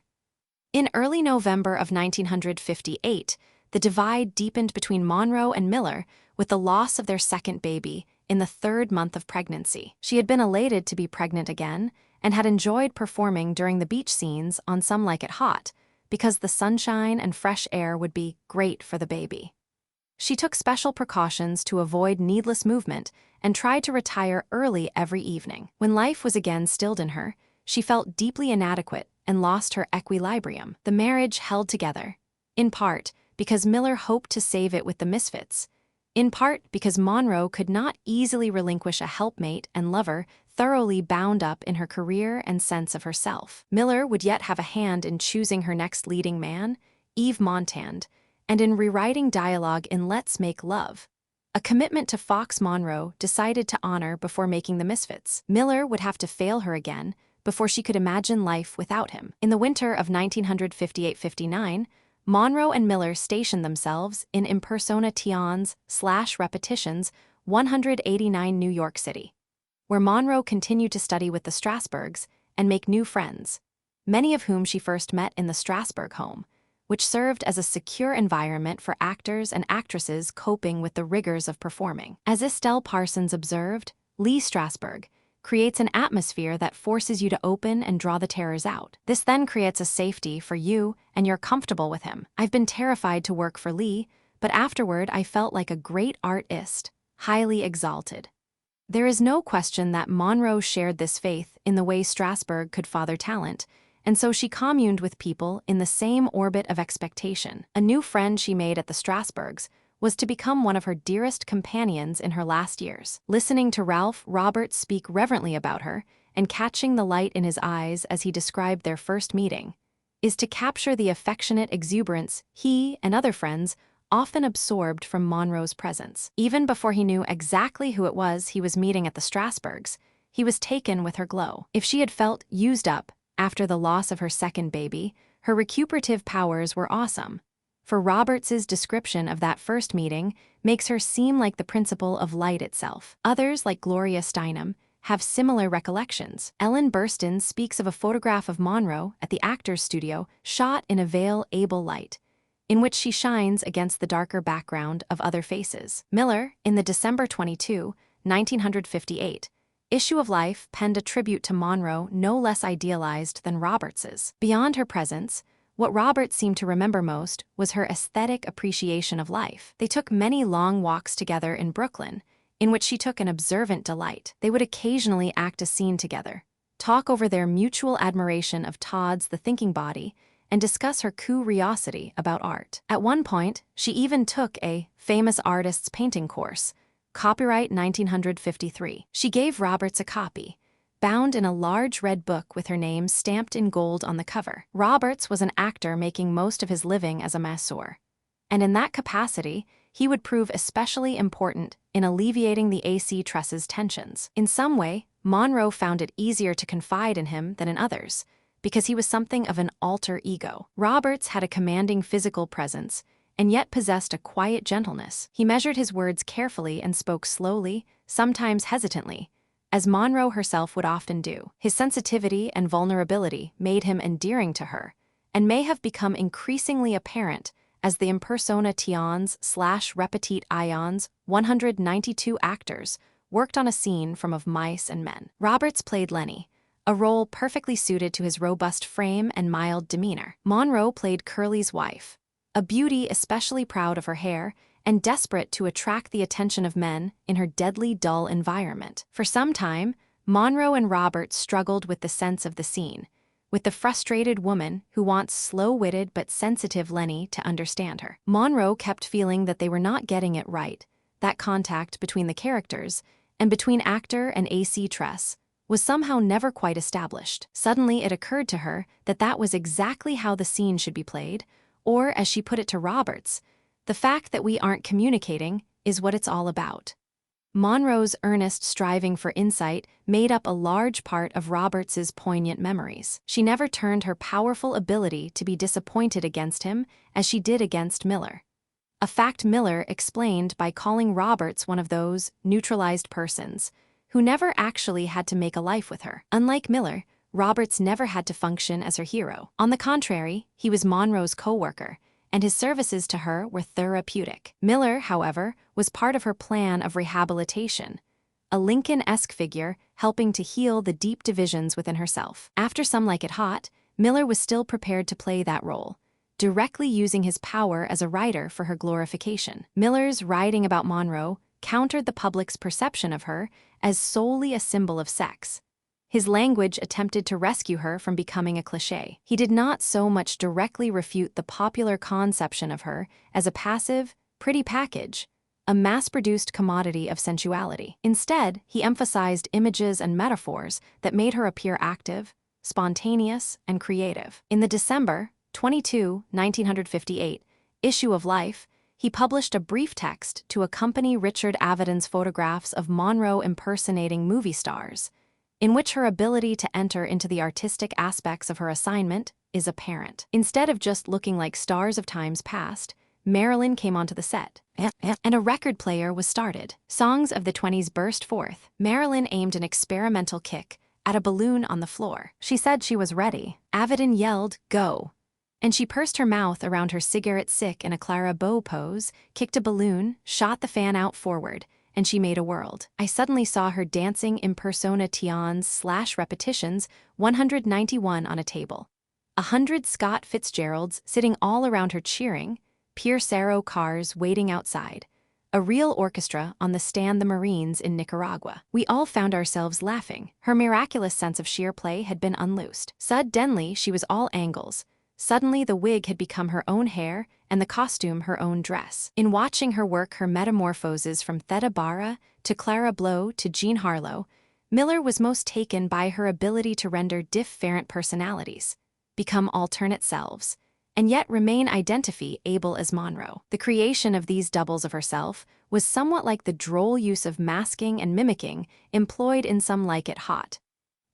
A: In early November of 1958, the divide deepened between Monroe and Miller with the loss of their second baby in the third month of pregnancy. She had been elated to be pregnant again and had enjoyed performing during the beach scenes on Some Like It Hot because the sunshine and fresh air would be great for the baby. She took special precautions to avoid needless movement and tried to retire early every evening. When life was again stilled in her, she felt deeply inadequate and lost her equilibrium. The marriage held together, in part because Miller hoped to save it with the Misfits, in part because Monroe could not easily relinquish a helpmate and lover thoroughly bound up in her career and sense of herself. Miller would yet have a hand in choosing her next leading man, Yves Montand, and in rewriting dialogue in Let's Make Love, a commitment to Fox Monroe decided to honor before making the Misfits. Miller would have to fail her again before she could imagine life without him. In the winter of 1958-59, Monroe and Miller stationed themselves in impersonations/repetitions 189 New York City, where Monroe continued to study with the Strasbergs and make new friends, many of whom she first met in the Strasberg home, which served as a secure environment for actors and actresses coping with the rigors of performing. As Estelle Parsons observed, Lee Strasberg creates an atmosphere that forces you to open and draw the terrors out. This then creates a safety for you and you're comfortable with him. I've been terrified to work for Lee, but afterward I felt like a great artist, highly exalted. There is no question that Monroe shared this faith in the way Strasberg could father talent, and so she communed with people in the same orbit of expectation. A new friend she made at the Strasbergs was to become one of her dearest companions in her last years. Listening to Ralph Roberts speak reverently about her and catching the light in his eyes as he described their first meeting is to capture the affectionate exuberance he and other friends often absorbed from Monroe's presence. Even before he knew exactly who it was he was meeting at the Strasbergs, he was taken with her glow. If she had felt used up after the loss of her second baby, her recuperative powers were awesome. For Roberts's description of that first meeting makes her seem like the principle of light itself. Others, like Gloria Steinem, have similar recollections. Ellen Burstyn speaks of a photograph of Monroe at the actor's studio shot in a veil-able light, in which she shines against the darker background of other faces. Miller, in the December 22, 1958, issue of Life, penned a tribute to Monroe no less idealized than Roberts's. Beyond her presence, what Roberts seemed to remember most was her aesthetic appreciation of life. They took many long walks together in Brooklyn, in which she took an observant delight. They would occasionally act a scene together, talk over their mutual admiration of Todd's The Thinking Body, and discuss her curiosity about art. At one point, she even took a famous artist's painting course, copyright 1953. She gave Roberts a copy, bound in a large red book with her name stamped in gold on the cover. Roberts was an actor making most of his living as a masseur, and in that capacity, he would prove especially important in alleviating the AC truss's tensions. In some way, Monroe found it easier to confide in him than in others, because he was something of an alter ego. Roberts had a commanding physical presence, and yet possessed a quiet gentleness. He measured his words carefully and spoke slowly, sometimes hesitantly, as Monroe herself would often do. His sensitivity and vulnerability made him endearing to her, and may have become increasingly apparent as the impersonation/repetit ions 192 actors worked on a scene from Of Mice and Men. Roberts played Lenny, a role perfectly suited to his robust frame and mild demeanor. Monroe played Curly's wife, a beauty especially proud of her hair and desperate to attract the attention of men in her deadly dull environment. For some time, Monroe and Roberts struggled with the sense of the scene, with the frustrated woman who wants slow-witted but sensitive Lenny to understand her. Monroe kept feeling that they were not getting it right, that contact between the characters and between actor and AC Truss was somehow never quite established. Suddenly it occurred to her that that was exactly how the scene should be played, or, as she put it to Roberts, the fact that we aren't communicating is what it's all about. Monroe's earnest striving for insight made up a large part of Roberts's poignant memories. She never turned her powerful ability to be disappointed against him as she did against Miller, a fact Miller explained by calling Roberts one of those neutralized persons who never actually had to make a life with her. Unlike Miller, Roberts never had to function as her hero. On the contrary, he was Monroe's co-worker, and his services to her were therapeutic. Miller, however, was part of her plan of rehabilitation, a Lincoln-esque figure helping to heal the deep divisions within herself. After Some Like It Hot, Miller was still prepared to play that role, directly using his power as a writer for her glorification. Miller's writing about Monroe countered the public's perception of her as solely a symbol of sex. His language attempted to rescue her from becoming a cliché. He did not so much directly refute the popular conception of her as a passive, pretty package, a mass-produced commodity of sensuality. Instead, he emphasized images and metaphors that made her appear active, spontaneous, and creative. In the December 22, 1958, issue of Life, he published a brief text to accompany Richard Avedon's photographs of Monroe impersonating movie stars, in which her ability to enter into the artistic aspects of her assignment is apparent. Instead of just looking like stars of times past, Marilyn came onto the set, and a record player was started. Songs of the 20s burst forth. Marilyn aimed an experimental kick at a balloon on the floor. She said she was ready. Avedon yelled, "Go!" And she pursed her mouth around her cigarette sick in a Clara Bow pose, kicked a balloon, shot the fan out forward, and she made a world. I suddenly saw her dancing impersonations/repetitions 191 on a table. 100 Scott Fitzgeralds sitting all around her cheering, Pierce Arrow cars waiting outside, a real orchestra on the Stand the Marines in Nicaragua. We all found ourselves laughing. Her miraculous sense of sheer play had been unloosed. Suddenly she was all angles, Suddenly, the wig had become her own hair and the costume her own dress. In watching her work her metamorphoses from Theda Bara to Clara Blow to Jean Harlow, Miller was most taken by her ability to render different personalities, become alternate selves, and yet remain identifiable as Monroe. The creation of these doubles of herself was somewhat like the droll use of masking and mimicking employed in Some Like It Hot,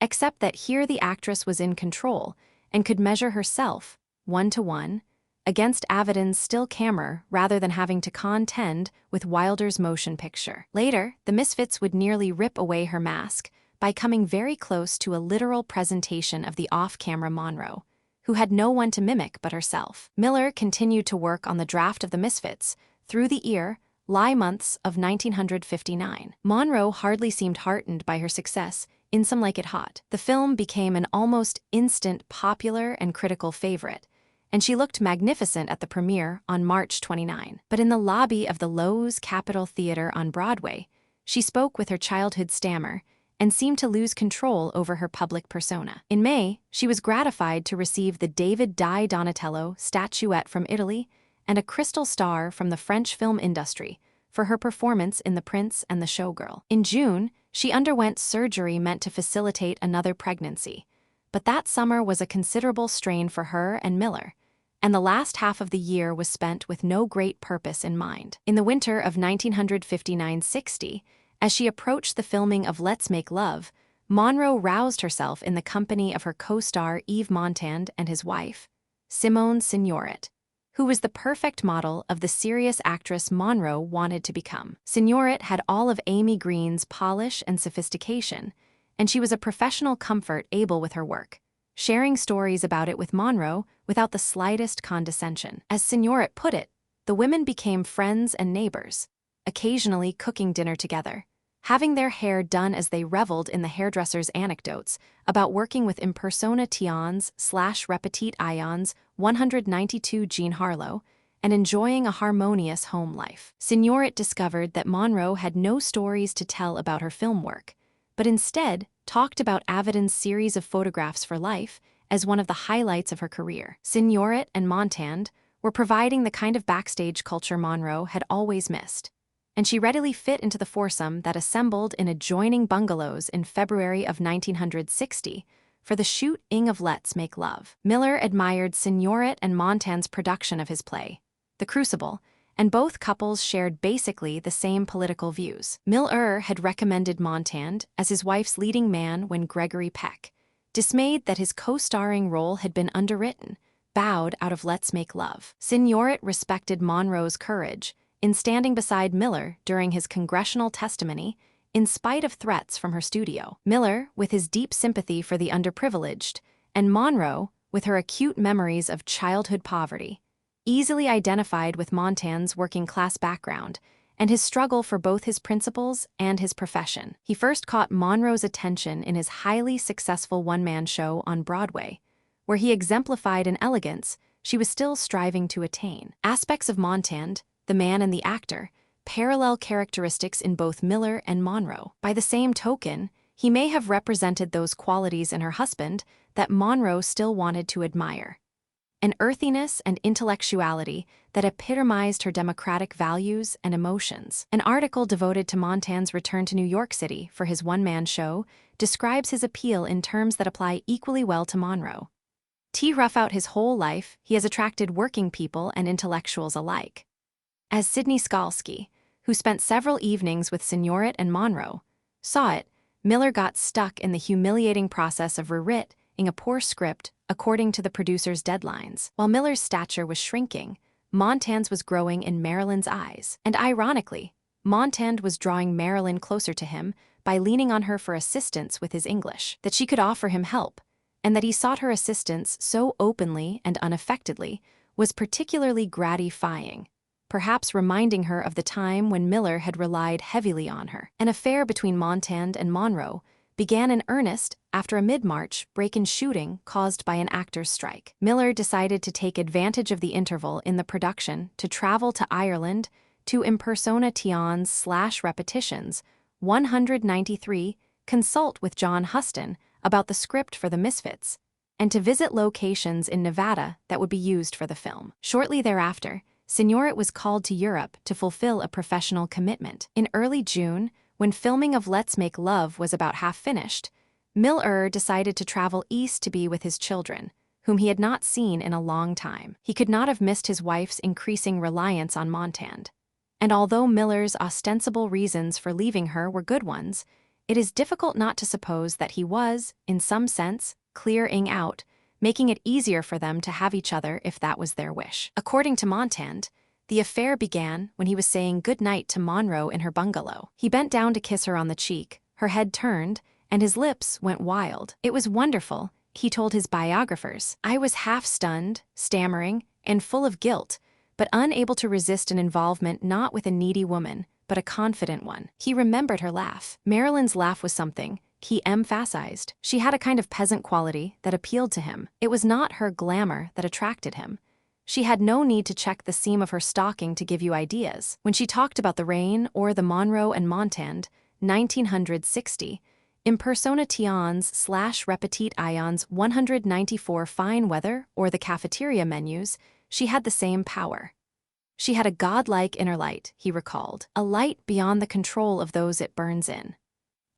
A: except that here the actress was in control and could measure herself, one-to-one, against Avedon's still camera rather than having to contend with Wilder's motion picture. Later, the Misfits would nearly rip away her mask by coming very close to a literal presentation of the off-camera Monroe, who had no one to mimic but herself. Miller continued to work on the draft of the Misfits through the months of 1959. Monroe hardly seemed heartened by her success in Some Like It Hot. The film became an almost instant popular and critical favorite, and she looked magnificent at the premiere on March 29. But in the lobby of the Loew's Capitol Theater on Broadway, she spoke with her childhood stammer and seemed to lose control over her public persona. In May, she was gratified to receive the David di Donatello statuette from Italy and a Crystal Star from the French film industry for her performance in The Prince and the Showgirl. In June, she underwent surgery meant to facilitate another pregnancy, but that summer was a considerable strain for her and Miller, and the last half of the year was spent with no great purpose in mind. In the winter of 1959-60, as she approached the filming of Let's Make Love, Monroe roused herself in the company of her co-star Yves Montand and his wife, Simone Signoret, who was the perfect model of the serious actress Monroe wanted to become. Signoret had all of Amy Green's polish and sophistication, and she was a professional comfort able with her work, sharing stories about it with Monroe without the slightest condescension. As Signoret put it, the women became friends and neighbors, occasionally cooking dinner together, having their hair done as they reveled in the hairdresser's anecdotes about working with impersonation/repetit ions 192 Jean Harlow, and enjoying a harmonious home life. Signoret discovered that Monroe had no stories to tell about her film work, but instead talked about Avedon's series of photographs for life as one of the highlights of her career. Signoret and Montand were providing the kind of backstage culture Monroe had always missed, and she readily fit into the foursome that assembled in adjoining bungalows in February of 1960 for the shooting of Let's Make Love. Miller admired Signoret and Montand's production of his play, The Crucible, and both couples shared basically the same political views. Miller had recommended Montand as his wife's leading man when Gregory Peck, dismayed that his co-starring role had been underwritten, bowed out of Let's Make Love. Signoret respected Monroe's courage in standing beside Miller during his congressional testimony, in spite of threats from her studio. Miller, with his deep sympathy for the underprivileged, and Monroe, with her acute memories of childhood poverty, easily identified with Montand's working-class background and his struggle for both his principles and his profession. He first caught Monroe's attention in his highly successful one-man show on Broadway, where he exemplified an elegance she was still striving to attain. Aspects of Montand, the man and the actor, parallel characteristics in both Miller and Monroe. By the same token, he may have represented those qualities in her husband that Monroe still wanted to admire: an earthiness and intellectuality that epitomized her democratic values and emotions. An article devoted to Montand's return to New York City for his one-man show describes his appeal in terms that apply equally well to Monroe. Throughout his whole life, he has attracted working people and intellectuals alike. As Sidney Skalski, who spent several evenings with Signoret and Monroe, saw it, Miller got stuck in the humiliating process of rewriting a poor script according to the producer's deadlines. While Miller's stature was shrinking, Montand's was growing in Marilyn's eyes. And ironically, Montand was drawing Marilyn closer to him by leaning on her for assistance with his English, that she could offer him help, and that he sought her assistance so openly and unaffectedly was particularly gratifying, perhaps reminding her of the time when Miller had relied heavily on her. An affair between Montand and Monroe began in earnest after a mid-March break in shooting caused by an actor's strike. Miller decided to take advantage of the interval in the production to travel to Ireland to impersonation/repetitions 193, consult with John Huston about the script for The Misfits, and to visit locations in Nevada that would be used for the film. Shortly thereafter, Signoret was called to Europe to fulfill a professional commitment. In early June, when filming of Let's Make Love was about half finished, Miller decided to travel east to be with his children, whom he had not seen in a long time. He could not have missed his wife's increasing reliance on Montand. And although Miller's ostensible reasons for leaving her were good ones, it is difficult not to suppose that he was, in some sense, clearing out, making it easier for them to have each other if that was their wish. According to Montand, the affair began when he was saying good night to Monroe in her bungalow. He bent down to kiss her on the cheek, her head turned, and his lips went wild. It was wonderful, he told his biographers. I was half stunned, stammering, and full of guilt, but unable to resist an involvement not with a needy woman, but a confident one. He remembered her laugh. Marilyn's laugh was something, he emphasized. She had a kind of peasant quality that appealed to him. It was not her glamour that attracted him. She had no need to check the seam of her stocking to give you ideas. When she talked about the rain or the Monroe and Montand, 1960, impersonations/repetit ions 194 fine weather or the cafeteria menus, she had the same power. She had a godlike inner light, he recalled, a light beyond the control of those it burns in.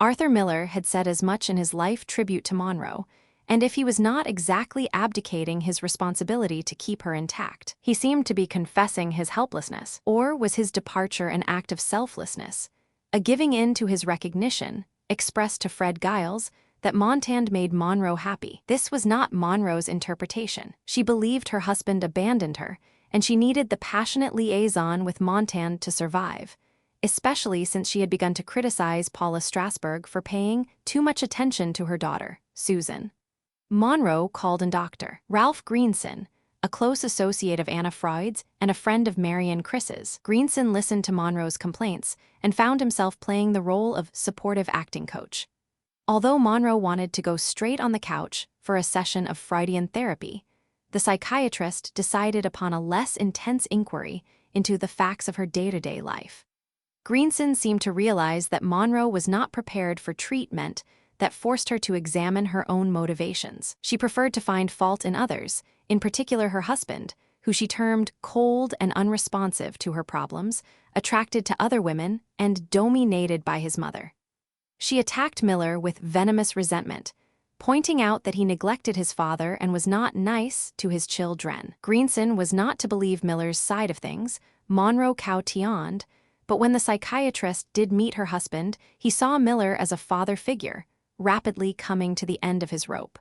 A: Arthur Miller had said as much in his life tribute to Monroe, and if he was not exactly abdicating his responsibility to keep her intact, he seemed to be confessing his helplessness. Or was his departure an act of selflessness, a giving in to his recognition, expressed to Fred Giles, that Montand made Monroe happy? This was not Monroe's interpretation. She believed her husband abandoned her, and she needed the passionate liaison with Montand to survive, especially since she had begun to criticize Paula Strasberg for paying too much attention to her daughter, Susan. Monroe called in Dr. Ralph Greenson, a close associate of Anna Freud's and a friend of Marion Chris's. Greenson listened to Monroe's complaints and found himself playing the role of supportive acting coach. Although Monroe wanted to go straight on the couch for a session of Freudian therapy, the psychiatrist decided upon a less intense inquiry into the facts of her day-to-day life. Greenson seemed to realize that Monroe was not prepared for treatment that forced her to examine her own motivations. She preferred to find fault in others, in particular her husband, who she termed cold and unresponsive to her problems, attracted to other women, and dominated by his mother. She attacked Miller with venomous resentment, pointing out that he neglected his father and was not nice to his children. Greenson was not to believe Miller's side of things. Monroe cautioned, but when the psychiatrist did meet her husband, he saw Miller as a father figure, rapidly coming to the end of his rope.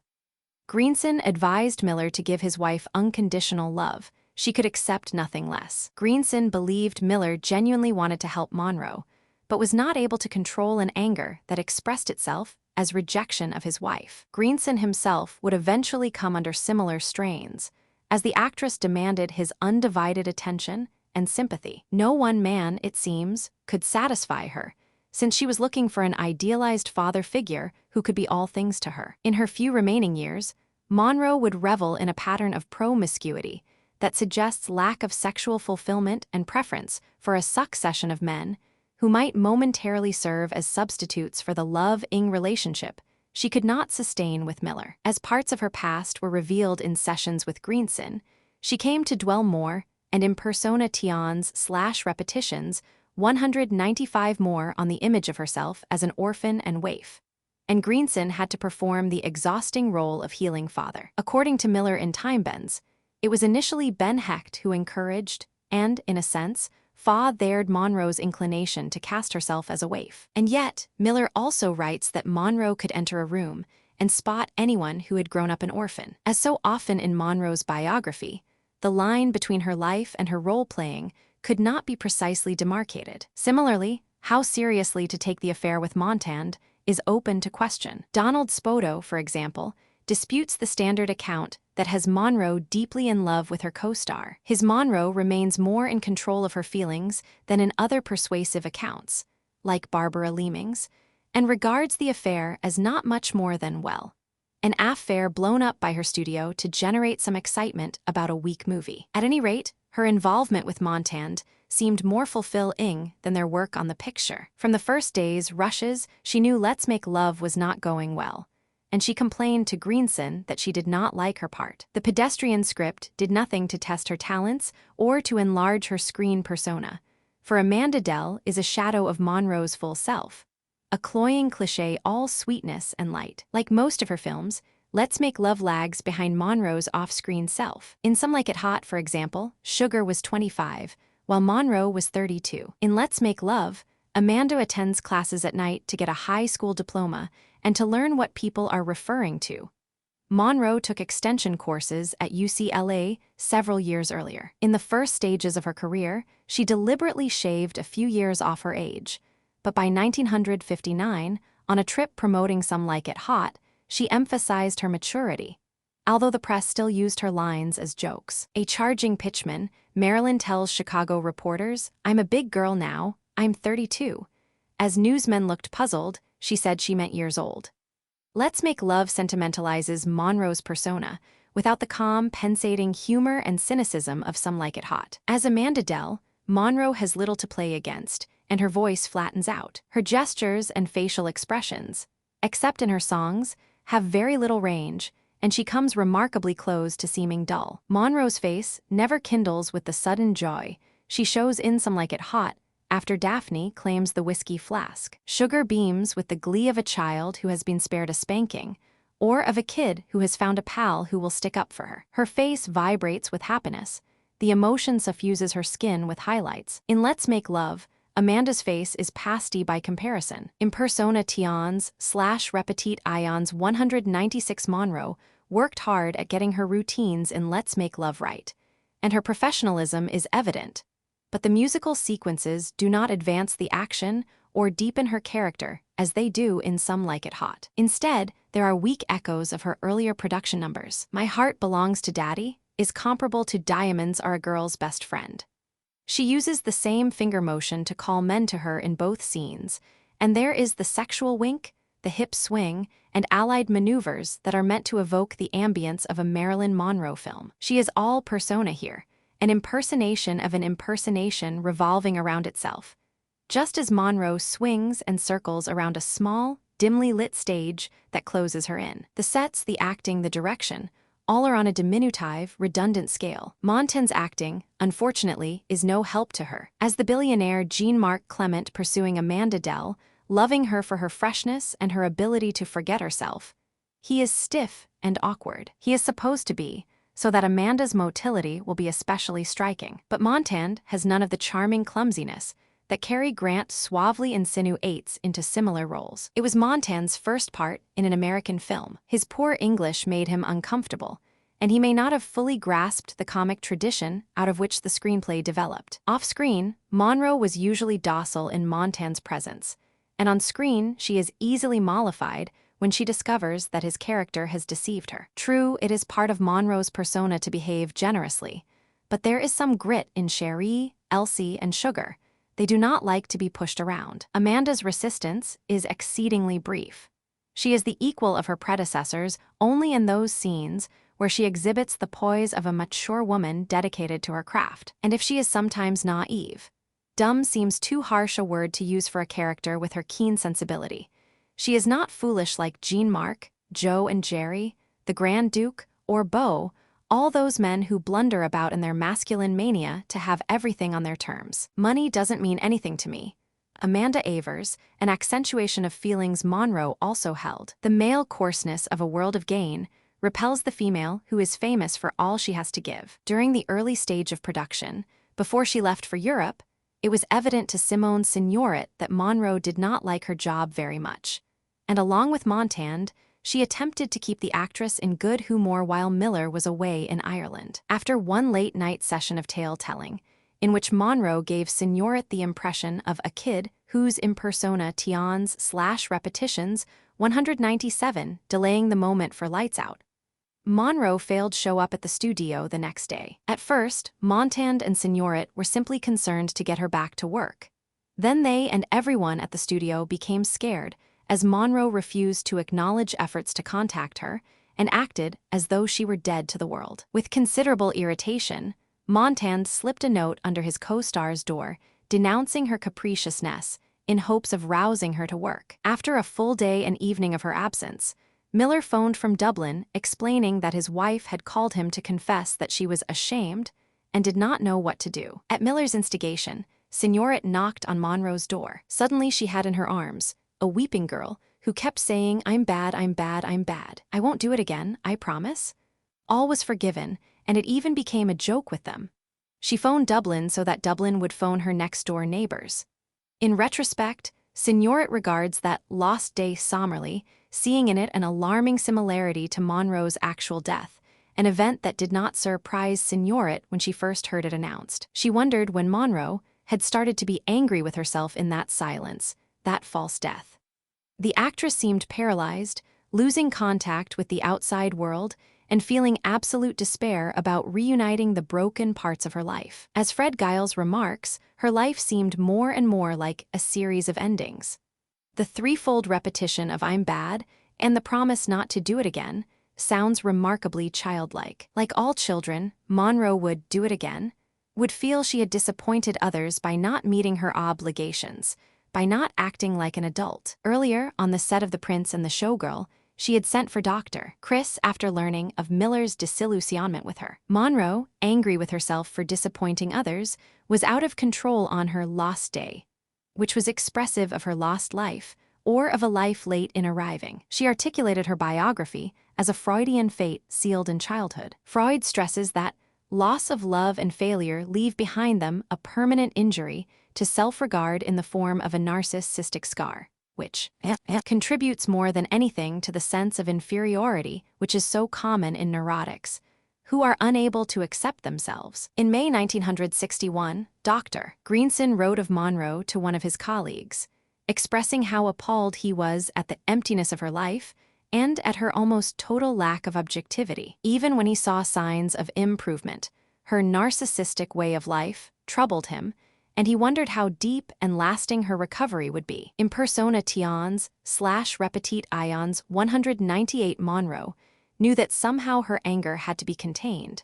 A: Greenson advised Miller to give his wife unconditional love. She could accept nothing less. Greenson believed Miller genuinely wanted to help Monroe, but was not able to control an anger that expressed itself as rejection of his wife. Greenson himself would eventually come under similar strains, as the actress demanded his undivided attention and sympathy. No one man, it seems, could satisfy her, since she was looking for an idealized father figure who could be all things to her. In her few remaining years, Monroe would revel in a pattern of promiscuity that suggests lack of sexual fulfillment and preference for a succession of men who might momentarily serve as substitutes for the love-ing relationship she could not sustain with Miller. As parts of her past were revealed in sessions with Greenson, she came to dwell more and impersonations/repetitions 195 more on the image of herself as an orphan and waif, and Greenson had to perform the exhausting role of healing father. According to Miller in Time Bends, it was initially Ben Hecht who encouraged and, in a sense, fathered Monroe's inclination to cast herself as a waif. And yet, Miller also writes that Monroe could enter a room and spot anyone who had grown up an orphan. As so often in Monroe's biography, the line between her life and her role-playing could not be precisely demarcated. Similarly, how seriously to take the affair with Montand is open to question. Donald Spoto, for example, disputes the standard account that has Monroe deeply in love with her co-star. His Monroe remains more in control of her feelings than in other persuasive accounts, like Barbara Leaming's, and regards the affair as not much more than, well, an affair blown up by her studio to generate some excitement about a weak movie. At any rate, her involvement with Montand seemed more fulfilling than their work on the picture. From the first day's rushes, she knew Let's Make Love was not going well, and she complained to Greenson that she did not like her part. The pedestrian script did nothing to test her talents or to enlarge her screen persona, for Amanda Dell is a shadow of Monroe's full self, a cloying cliché all sweetness and light. Like most of her films, Let's Make Love lags behind Monroe's off-screen self. In Some Like It Hot, for example, Sugar was 25, while Monroe was 32. In Let's Make Love, Amanda attends classes at night to get a high school diploma and to learn what people are referring to. Monroe took extension courses at UCLA several years earlier. In the first stages of her career, she deliberately shaved a few years off her age, but by 1959, on a trip promoting Some Like It Hot, she emphasized her maturity. Although the press still used her lines as jokes. A charging pitchman, Marilyn tells Chicago reporters, "I'm a big girl now, I'm 32. As newsmen looked puzzled, she said she meant years old." Let's Make Love sentimentalizes Monroe's persona, without the calm, pensating humor and cynicism of Some Like It Hot. As Amanda Dell, Monroe has little to play against, and her voice flattens out. Her gestures and facial expressions, except in her songs, have very little range, and she comes remarkably close to seeming dull. Monroe's face never kindles with the sudden joy she shows in Some Like It Hot after Daphne claims the whiskey flask. Sugar beams with the glee of a child who has been spared a spanking, or of a kid who has found a pal who will stick up for her. Her face vibrates with happiness. The emotion suffuses her skin with highlights. In Let's Make Love, Amanda's face is pasty by comparison. In Persona Tions / Repetit Ions 196 Monroe worked hard at getting her routines in Let's Make Love right, and her professionalism is evident. But the musical sequences do not advance the action or deepen her character as they do in Some Like It Hot. Instead, there are weak echoes of her earlier production numbers. My Heart Belongs to Daddy is comparable to Diamonds Are a Girl's Best Friend. She uses the same finger motion to call men to her in both scenes, and there is the sexual wink, the hip swing, and allied maneuvers that are meant to evoke the ambience of a Marilyn Monroe film. She is all persona here, an impersonation of an impersonation revolving around itself, just as Monroe swings and circles around a small, dimly lit stage that closes her in. The sets, the acting, the direction, all are on a diminutive, redundant scale. Monten's acting, unfortunately, is no help to her. As the billionaire Jean-Marc Clement pursuing Amanda Dell, loving her for her freshness and her ability to forget herself, he is stiff and awkward. He is supposed to be, so that Amanda's motility will be especially striking. But Montan has none of the charming clumsiness that Cary Grant suavely insinuates into similar roles. It was Montan's first part in an American film. His poor English made him uncomfortable, and he may not have fully grasped the comic tradition out of which the screenplay developed. Off-screen, Monroe was usually docile in Montan's presence, and on screen she is easily mollified when she discovers that his character has deceived her. True, it is part of Monroe's persona to behave generously, but there is some grit in Cherie, Elsie, and Sugar. They do not like to be pushed around. Amanda's resistance is exceedingly brief. She is the equal of her predecessors only in those scenes where she exhibits the poise of a mature woman dedicated to her craft. And if she is sometimes naive, dumb seems too harsh a word to use for a character with her keen sensibility. She is not foolish like Jean-Marc, Joe and Jerry, the Grand Duke, or Beau, all those men who blunder about in their masculine mania to have everything on their terms. Money doesn't mean anything to me. Amanda avers, an accentuation of feelings Monroe also held. The male coarseness of A World of Gain repels the female who is famous for all she has to give. During the early stage of production, before she left for Europe, it was evident to Simone Signoret that Monroe did not like her job very much. And along with Montan, she attempted to keep the actress in good humor while Miller was away in Ireland. After one late-night session of tale-telling, in which Monroe gave Signoret the impression of a kid whose in persona Tions / Repetitions 197 delaying the moment for lights out, Monroe failed show up at the studio the next day. At first, Montan and Signoret were simply concerned to get her back to work. Then they and everyone at the studio became scared, as Monroe refused to acknowledge efforts to contact her and acted as though she were dead to the world. With considerable irritation, Montan slipped a note under his co-star's door, denouncing her capriciousness in hopes of rousing her to work. After a full day and evening of her absence, Miller phoned from Dublin, explaining that his wife had called him to confess that she was ashamed and did not know what to do. At Miller's instigation, Signoret knocked on Monroe's door. Suddenly she had in her arms a weeping girl who kept saying, "I'm bad, I'm bad, I'm bad. I won't do it again, I promise." All was forgiven, and it even became a joke with them. She phoned Dublin so that Dublin would phone her next-door neighbors. In retrospect, Signoret regards that lost day somberly, seeing in it an alarming similarity to Monroe's actual death, an event that did not surprise Signoret when she first heard it announced. She wondered when Monroe had started to be angry with herself in that silence, that false death. The actress seemed paralyzed, losing contact with the outside world and feeling absolute despair about reuniting the broken parts of her life. As Fred Giles remarks, her life seemed more and more like a series of endings. The threefold repetition of "I'm bad" and the promise not to do it again sounds remarkably childlike. Like all children, Monroe would do it again, would feel she had disappointed others by not meeting her obligations, by not acting like an adult. Earlier, on the set of The Prince and the Showgirl, she had sent for Dr. Chris after learning of Miller's disillusionment with her. Monroe, angry with herself for disappointing others, was out of control on her lost day, which was expressive of her lost life, or of a life late in arriving. She articulated her biography as a Freudian fate sealed in childhood. Freud stresses that loss of love and failure leave behind them a permanent injury to self-regard in the form of a narcissistic scar, which contributes more than anything to the sense of inferiority which is so common in neurotics, who are unable to accept themselves. In May 1961, Dr. Greenson wrote of Monroe to one of his colleagues, expressing how appalled he was at the emptiness of her life and at her almost total lack of objectivity. Even when he saw signs of improvement, her narcissistic way of life troubled him, and he wondered how deep and lasting her recovery would be. In Persona Tions / Repetit Ions 198, Monroe knew that somehow her anger had to be contained,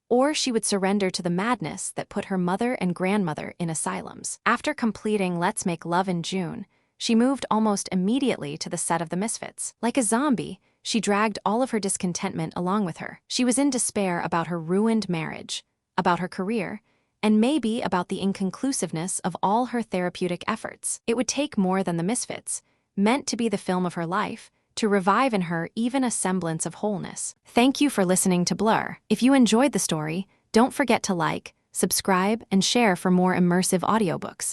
A: or she would surrender to the madness that put her mother and grandmother in asylums. After completing Let's Make Love in June, she moved almost immediately to the set of The Misfits. Like a zombie, she dragged all of her discontentment along with her. She was in despair about her ruined marriage, about her career, and maybe about the inconclusiveness of all her therapeutic efforts. It would take more than The Misfits, meant to be the film of her life, to revive in her even a semblance of wholeness. Thank you for listening to Blur. If you enjoyed the story, don't forget to like, subscribe, and share for more immersive audiobooks.